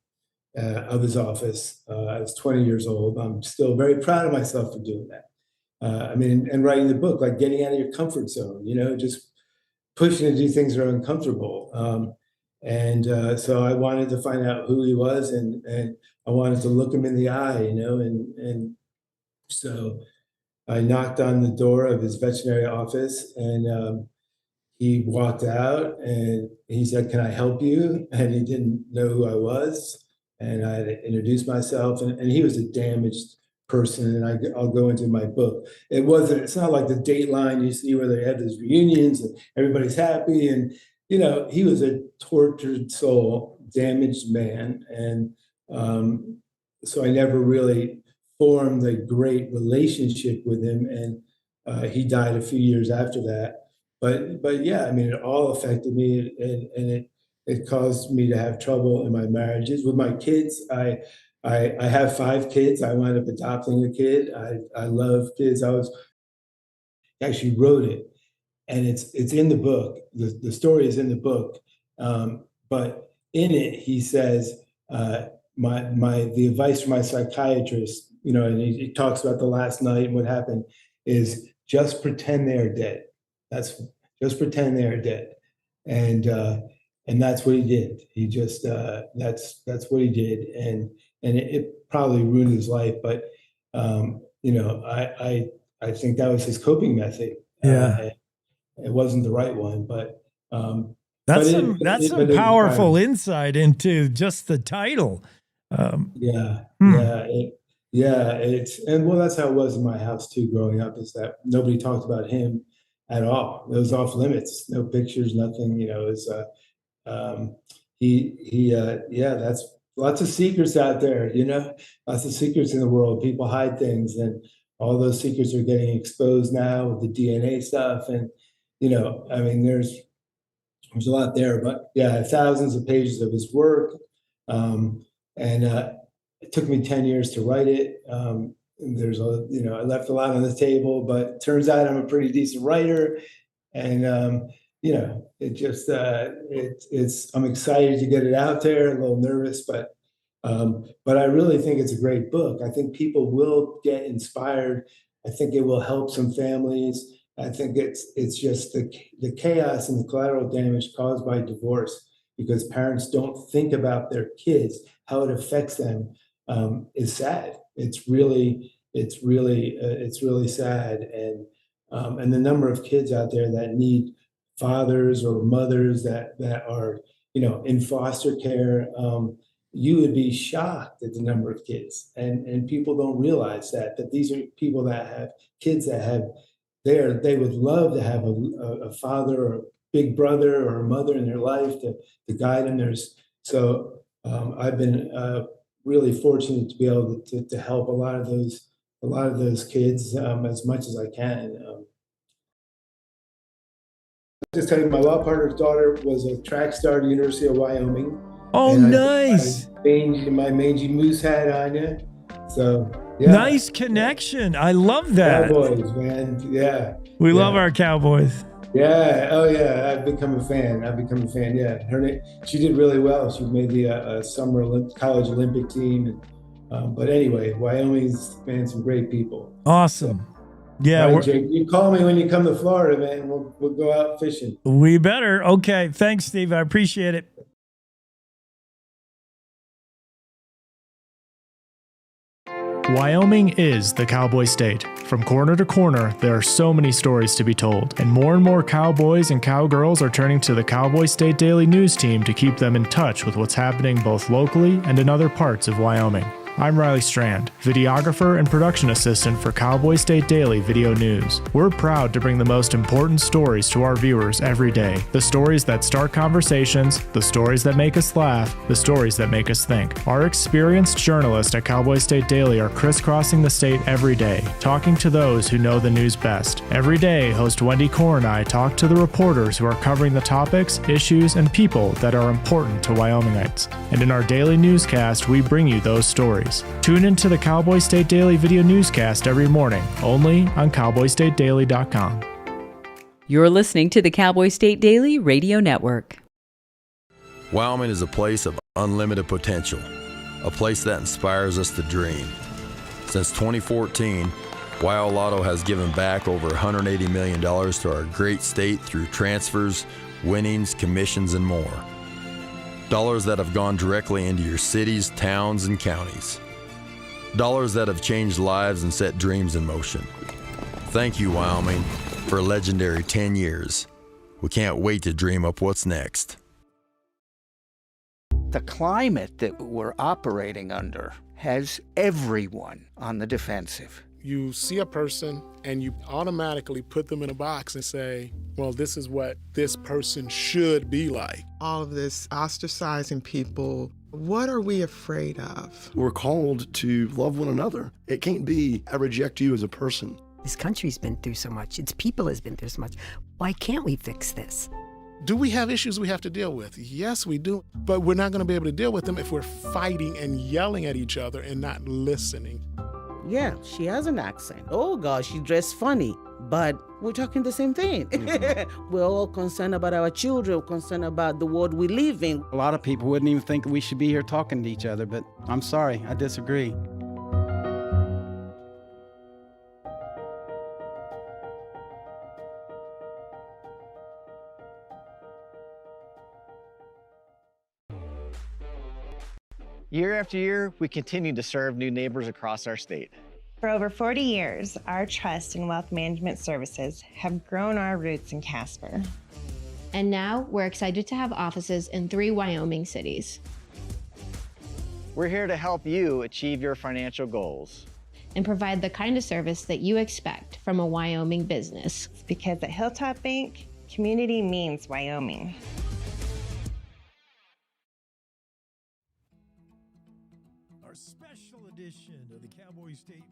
his office. I was 20 years old. I'm still very proud of myself for doing that. And writing the book, like getting out of your comfort zone, just pushing to do things that are uncomfortable. So I wanted to find out who he was, and I wanted to look him in the eye, and so I knocked on the door of his veterinary office, and he walked out and he said, "Can I help you?" And he didn't know who I was. And I had introduced myself, and he was a damaged person. And I'll go into my book. It's not like the Dateline you see where they have these reunions and everybody's happy. And, he was a tortured soul, damaged man. And so I never really formed a great relationship with him. And he died a few years after that. But yeah, it all affected me, and it caused me to have trouble in my marriages. With my kids, I have 5 kids. I wound up adopting a kid. I love kids. I actually wrote it, and it's in the book. The story is in the book, but in it he says, the advice from my psychiatrist, and he talks about the last night and what happened, is just pretend they are dead. Just pretend they are dead. And that's what he did. He just that's what he did, and it probably ruined his life. But I think that was his coping method.
Yeah,
it wasn't the right one, but
that's some powerful insight into just the title.
Yeah. It's that's how it was in my house too. Growing up, is that nobody talked about him at all. It was off limits. No pictures, nothing. It was that's lots of secrets out there. Lots of secrets in the world. People hide things, and all those secrets are getting exposed now with the DNA stuff. And there's there's a lot there, but yeah, thousands of pages of his work. And it took me 10 years to write it. And there's I left a lot on the table, but it turns out I'm a pretty decent writer. And, it just, I'm excited to get it out there, a little nervous, but I really think it's a great book. I think people will get inspired. I think it will help some families. I think it's just the chaos and the collateral damage caused by divorce because parents don't think about their kids, how it affects them, is sad. It's really sad, and the number of kids out there that need fathers or mothers that are in foster care. You would be shocked at the number of kids, and people don't realize that these are people that have kids that have they would love to have a father or a big brother or a mother in their life to guide them. I've been really fortunate to be able to help a lot of those kids as much as I can. Just tell you, my law partner's daughter was a track star at the University of Wyoming.
Oh,
and
nice!
My mangy moose hat on you. So yeah.
Nice connection. I love that.
Cowboys, man. Yeah.
We love our Cowboys.
Yeah. Oh, yeah. I've become a fan. Yeah. Her name. She did really well. She made the summer college Olympic team. But anyway, Wyoming's some great people.
Awesome. Yeah.
Right, Jake, you call me when you come to Florida, man. We'll go out fishing.
We better. Okay. Thanks, Steve. I appreciate it. Wyoming is the cowboy state. From corner to corner, there are so many stories to be told, and more cowboys and cowgirls are turning to the Cowboy State Daily News team to keep them in touch with what's happening both locally and in other parts of Wyoming. I'm Riley Strand, videographer and production assistant for Cowboy State Daily Video News. We're proud to bring the most important stories to our viewers every day. The stories that start conversations, the stories that make us laugh, the stories that make us think. Our experienced journalists at Cowboy State Daily are crisscrossing the state every day, talking to those who know the news best. Every day, host Wendy Core and I talk to the reporters who are covering the topics, issues, and people that are important to Wyomingites. And in our daily newscast, we bring you those stories. Tune into the Cowboy State Daily video newscast every morning, only on cowboystatedaily.com.
You're listening to the Cowboy State Daily Radio Network.
Wyoming is a place of unlimited potential, a place that inspires us to dream. Since 2014, Wyo Lotto has given back over $180 million to our great state through transfers, winnings, commissions, and more. Dollars that have gone directly into your cities, towns, and counties. Dollars that have changed lives and set dreams in motion. Thank you, Wyoming, for a legendary 10 years. We can't wait to dream up what's next.
The climate that we're operating under has everyone on the defensive.
You see a person and you automatically put them in a box and say, well, this is what this person should be like.
All of this ostracizing people, what are we afraid of?
We're called to love one another. It can't be, I reject you as a person.
This country's been through so much. Its people has been through so much. Why can't we fix this?
Do we have issues we have to deal with? Yes, we do. But we're not going to be able to deal with them if we're fighting and yelling at each other and not listening.
Yeah, she has an accent. Oh gosh, she dressed funny, but we're talking the same thing. Mm-hmm. We're all concerned about our children, concerned about the world we live in.
A lot of people wouldn't even think we should be here talking to each other, but I'm sorry, I disagree.
Year after year, we continue to serve new neighbors across our state.
For over 40 years, our trust in wealth management services have grown our roots in Casper.
And now we're excited to have offices in 3 Wyoming cities.
We're here to help you achieve your financial goals
and provide the kind of service that you expect from a Wyoming business.
Because at Hilltop Bank, community means Wyoming.
Our special edition of the Cowboy State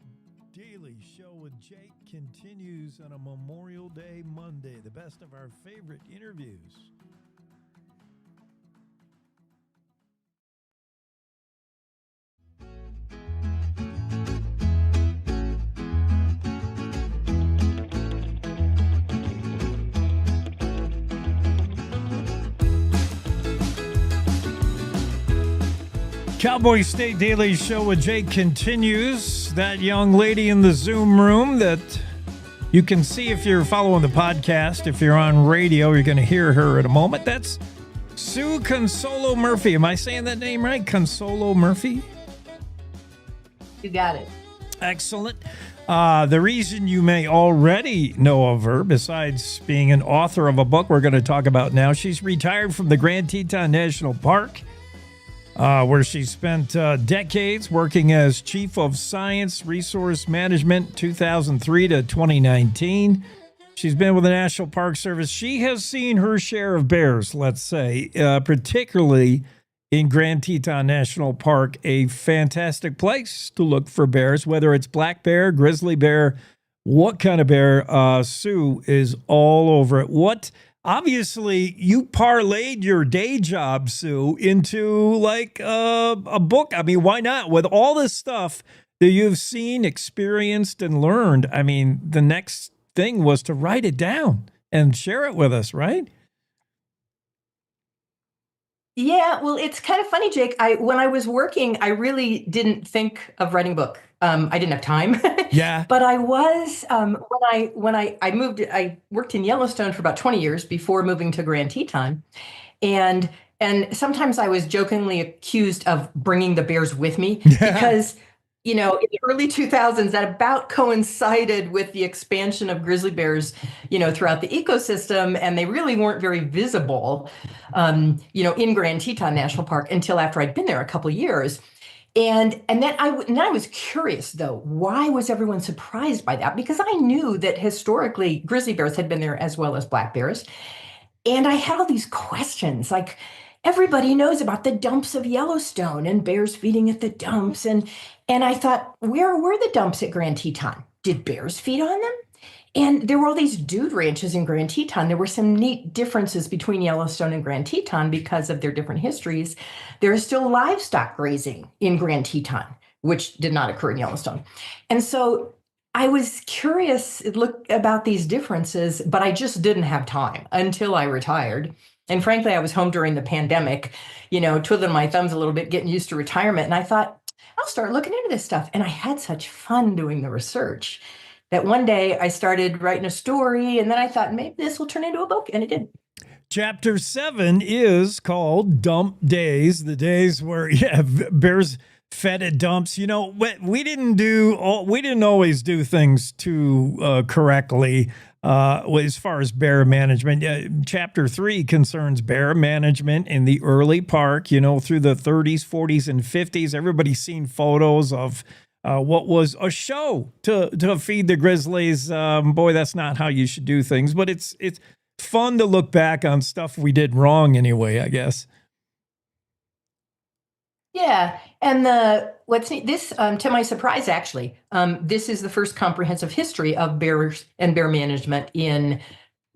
Daily Show with Jake continues on a Memorial Day Monday, the best of our favorite interviews. Cowboy State Daily Show with Jake continues. That young lady in the Zoom room that you can see if you're following the podcast. If you're on radio, you're going to hear her in a moment. That's Sue Consolo Murphy. Am I saying that name right? Consolo Murphy?
You got it.
Excellent. The reason you may already know of her, besides being an author of a book we're going to talk about now, she's retired from the Grand Teton National Park, where she spent decades working as Chief of Science Resource Management, 2003 to 2019. She's been with the National Park Service. She has seen her share of bears, let's say, particularly in Grand Teton National Park, a fantastic place to look for bears, whether it's black bear, grizzly bear, what kind of bear. Sue is all over it. Obviously, you parlayed your day job, Sue, into like a book. I mean, why not? With all this stuff that you've seen, experienced, and learned, I mean, the next thing was to write it down and share it with us, right?
Yeah, well, it's kind of funny, Jake. When I was working, I really didn't think of writing a book. I didn't have time.
Yeah.
But I was when I moved. I worked in Yellowstone for about 20 years before moving to Grand Teton, and sometimes I was jokingly accused of bringing the bears with me because, in the early 2000s, that about coincided with the expansion of grizzly bears, throughout the ecosystem, and they really weren't very visible, in Grand Teton National Park until after I'd been there a couple of years. And then I was curious, though, why was everyone surprised by that? Because I knew that historically grizzly bears had been there as well as black bears. And I had all these questions, like everybody knows about the dumps of Yellowstone and bears feeding at the dumps. And I thought, where were the dumps at Grand Teton? Did bears feed on them? And there were all these dude ranches in Grand Teton. There were some neat differences between Yellowstone and Grand Teton because of their different histories. There is still livestock grazing in Grand Teton, which did not occur in Yellowstone. And so I was curious about these differences, but I just didn't have time until I retired. And frankly, I was home during the pandemic, twiddling my thumbs a little bit, getting used to retirement. And I thought, I'll start looking into this stuff. And I had such fun doing the research that one day I started writing a story, and then I thought maybe this will turn into a book, and it did.
Chapter 7 is called Dump Days, the days where bears fed at dumps. We didn't always do things too correctly as far as bear management. Chapter 3 concerns bear management in the early park, through the 30s, 40s, and 50s. Everybody's seen photos of what was a show to feed the grizzlies. Boy, that's not how you should do things, but it's fun to look back on stuff we did wrong anyway, I guess.
Yeah, and what's neat, this, to my surprise, actually, this is the first comprehensive history of bears and bear management in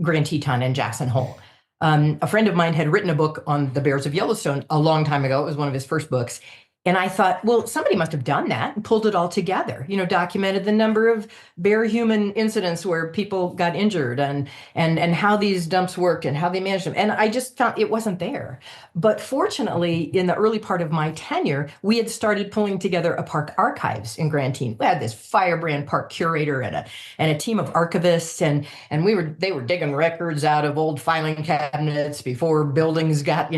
Grand Teton and Jackson Hole. A friend of mine had written a book on the bears of Yellowstone a long time ago. It was one of his first books. And I thought, well, somebody must have done that and pulled it all together, documented the number of bear-human incidents where people got injured and how these dumps worked and how they managed them. And I just found it wasn't there. But fortunately, in the early part of my tenure, we had started pulling together a park archives in Grand Teton. We had this firebrand park curator and a team of archivists, and they were digging records out of old filing cabinets before buildings got,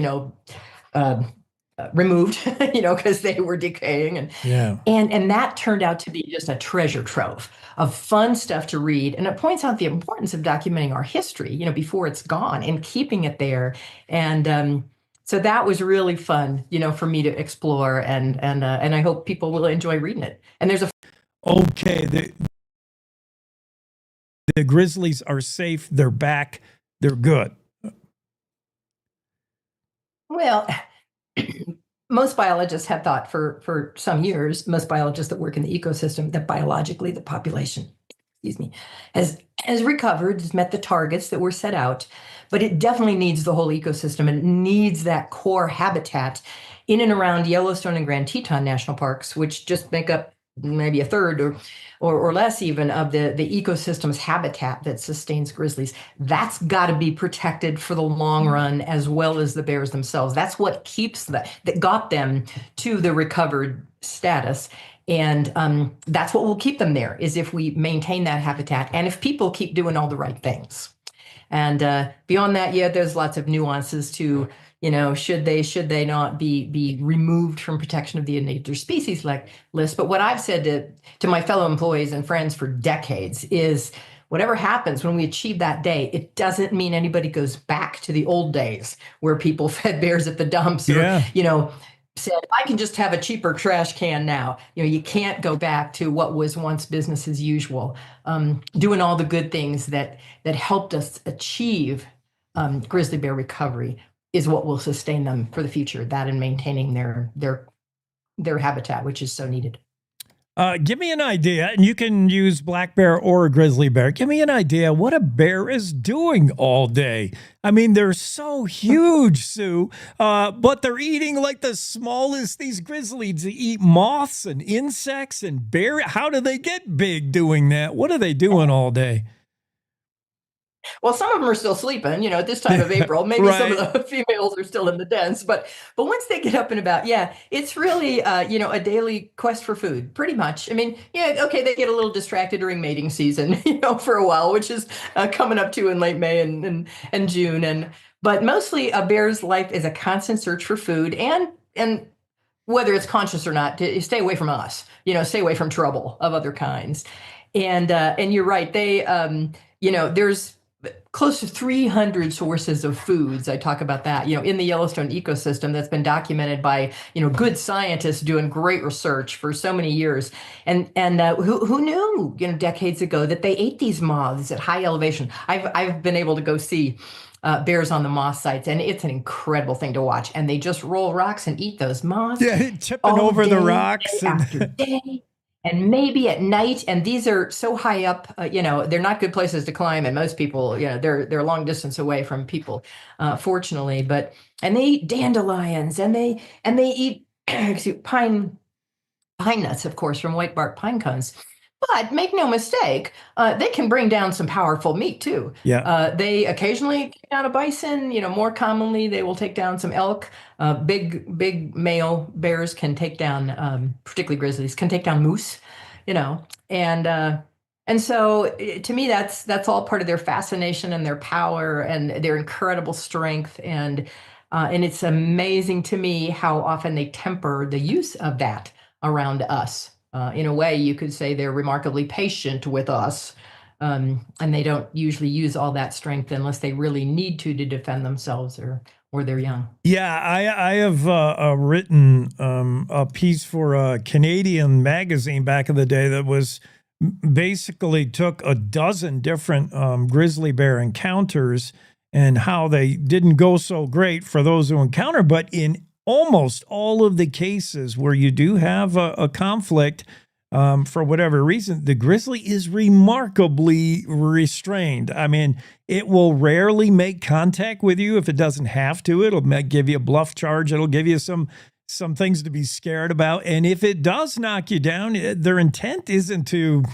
removed, because they were decaying. And that turned out to be just a treasure trove of fun stuff to read. And it points out the importance of documenting our history, before it's gone and keeping it there. And so that was really fun, for me to explore. And I hope people will enjoy reading it. And there's
okay. The grizzlies are safe. They're back. They're good.
Well, most biologists have thought for some years, most biologists that work in the ecosystem, that biologically the population, has recovered, has met the targets that were set out, but it definitely needs the whole ecosystem, and it needs that core habitat in and around Yellowstone and Grand Teton National Parks, which just make up maybe a third or less even of the ecosystem's habitat that sustains grizzlies. That's got to be protected for the long run, as well as the bears themselves. That's what keeps that got them to the recovered status. And that's what will keep them there, is if we maintain that habitat and if people keep doing all the right things. And beyond that, yeah, there's lots of nuances to, should they not be removed from protection of the endangered species list. But what I've said to my fellow employees and friends for decades is, whatever happens when we achieve that day, it doesn't mean anybody goes back to the old days where people fed bears at the dumps or, said, I can just have a cheaper trash can now. You can't go back to what was once business as usual. Doing all the good things that helped us achieve grizzly bear recovery is what will sustain them for the future. That and maintaining their habitat, which is so needed.
Give me an idea, and you can use black bear or a grizzly bear. Give me an idea what a bear is doing all day. I mean, they're so huge, Sue, but they're eating like the smallest. These grizzlies eat moths and insects and bear. How do they get big doing that? What are they doing all day?
Well, some of them are still sleeping, at this time of April. Maybe
Right.
some of the females are still in the dens, but once they get up and about, it's really, a daily quest for food, pretty much. I mean, okay, they get a little distracted during mating season, for a while, which is coming up to in late May and June. But mostly a bear's life is a constant search for food and whether it's conscious or not, to stay away from us, stay away from trouble of other kinds. And you're right. They, there's close to 300 sources of foods. I talk about that, in the Yellowstone ecosystem that's been documented by, good scientists doing great research for so many years. And who knew, decades ago that they ate these moths at high elevation. I've been able to go see bears on the moth sites, and it's an incredible thing to watch. And they just roll rocks and eat those moths.
Yeah, tipping over the rocks
day after day. And maybe at night, and these are so high up, they're not good places to climb. And most people, they're a long distance away from people, fortunately. And they eat dandelions, and they eat pine nuts, of course, from white bark pine cones. But make no mistake, they can bring down some powerful meat too.
Yeah.
They occasionally take down a bison. More commonly they will take down some elk. Big male bears can take down, particularly grizzlies, can take down moose. And so to me, that's all part of their fascination and their power and their incredible strength. And it's amazing to me how often they temper the use of that around us. In a way, you could say they're remarkably patient with us, and they don't usually use all that strength unless they really need to defend themselves or they're young.
Yeah, I have written a piece for a Canadian magazine back in the day that was basically took a dozen different grizzly bear encounters and how they didn't go so great for those who encounter, but in almost all of the cases where you do have a conflict, for whatever reason, the grizzly is remarkably restrained. I mean, it will rarely make contact with you if it doesn't have to. It'll give you a bluff charge. It'll give you some things to be scared about. And if it does knock you down, their intent isn't to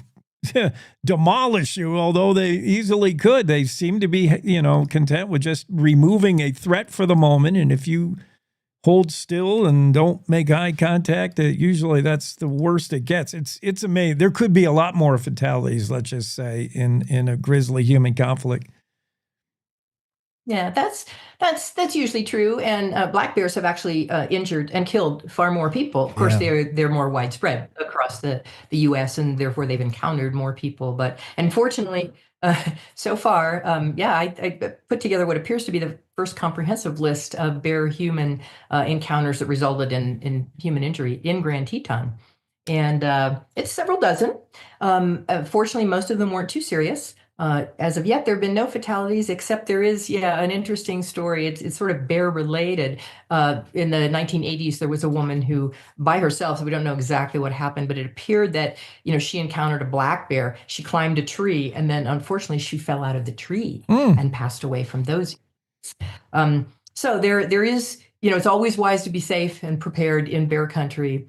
demolish you, although they easily could. They seem to be, content with just removing a threat for the moment. And if you hold still and don't make eye contact, usually that's the worst it gets. It's amazing. There could be a lot more fatalities, let's just say, in a grizzly human conflict.
Yeah, that's usually true. And black bears have actually injured and killed far more people. Of course, they're more widespread across the U.S. and therefore they've encountered more people. But unfortunately, so far, I put together what appears to be the first comprehensive list of bear-human encounters that resulted in human injury in Grand Teton. And it's several dozen. Fortunately, most of them weren't too serious. As of yet, there have been no fatalities, except there is, an interesting story. It's sort of bear related. In the 1980s, there was a woman who, by herself, so we don't know exactly what happened, but it appeared that, she encountered a black bear. She climbed a tree, and then unfortunately, she fell out of the tree and passed away from those. So there is, it's always wise to be safe and prepared in bear country.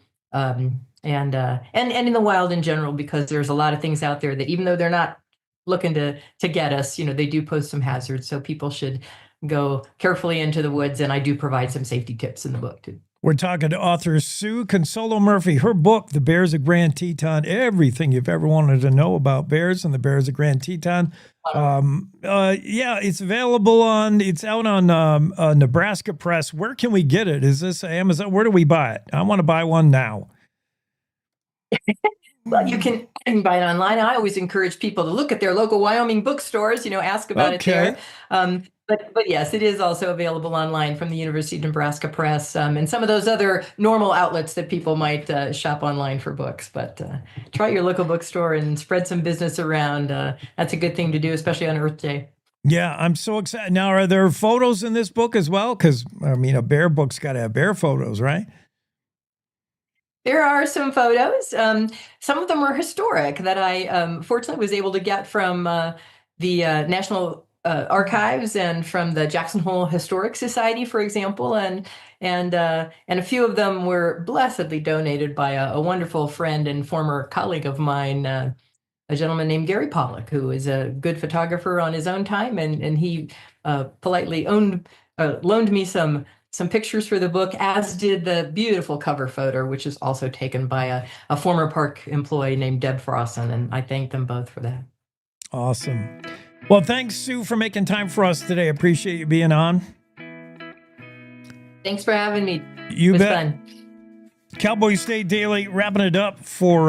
and in the wild in general, because there's a lot of things out there that, even though they're not looking to get us, they do pose some hazards. So people should go carefully into the woods, and I do provide some safety tips in the book too.
We're talking to author Sue Consolo Murphy. Her book, The Bears of Grand Teton, everything you've ever wanted to know about bears and the Bears of Grand Teton. It's available it's out on Nebraska Press. Where can we get it? Is this Amazon? Where do we buy it? I want to buy one now.
Well, you can buy it online. I always encourage people to look at their local Wyoming bookstores, ask about it there. But yes, it is also available online from the University of Nebraska Press, and some of those other normal outlets that people might shop online for books. But try your local bookstore and spread some business around. That's a good thing to do, especially on Earth Day.
Yeah, I'm so excited. Now, are there photos in this book as well? Because, a bear book's got to have bear photos, right?
There are some photos. Some of them are historic that I fortunately was able to get from the National Archives and from the Jackson Hole Historic Society, for example, and a few of them were blessedly donated by a wonderful friend and former colleague of mine, a gentleman named Gary Pollock, who is a good photographer on his own time, and he politely loaned me some pictures for the book, as did the beautiful cover photo, which is also taken by a former park employee named Deb Frosson, and I thank them both for that.
Awesome. Well, thanks, Sue, for making time for us today. Appreciate you being on.
Thanks for having me.
You bet.
It was fun.
Cowboy State Daily, wrapping it up for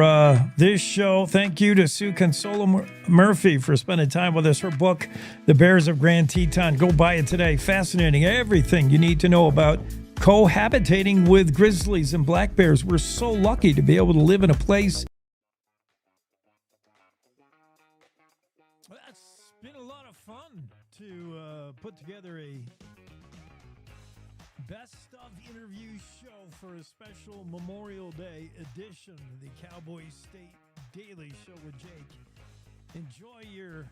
this show. Thank you to Sue Consolo Murphy for spending time with us. Her book, The Bears of Grand Teton. Go buy it today. Fascinating. Everything you need to know about cohabitating with grizzlies and black bears. We're so lucky to be able to live in a place. That's been a lot of fun to put together a best of interview show for a special Memorial Day edition of the Cowboy State Daily Show with Jake. Enjoy your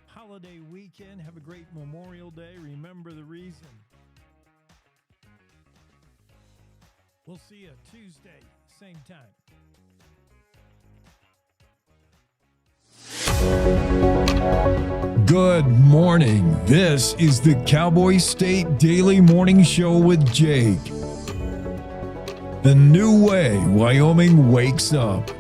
holiday weekend. Have a great Memorial Day. Remember the reason. We'll see you Tuesday, same time.
Good morning. This is the Cowboy State Daily Morning Show with Jake. The new way Wyoming wakes up.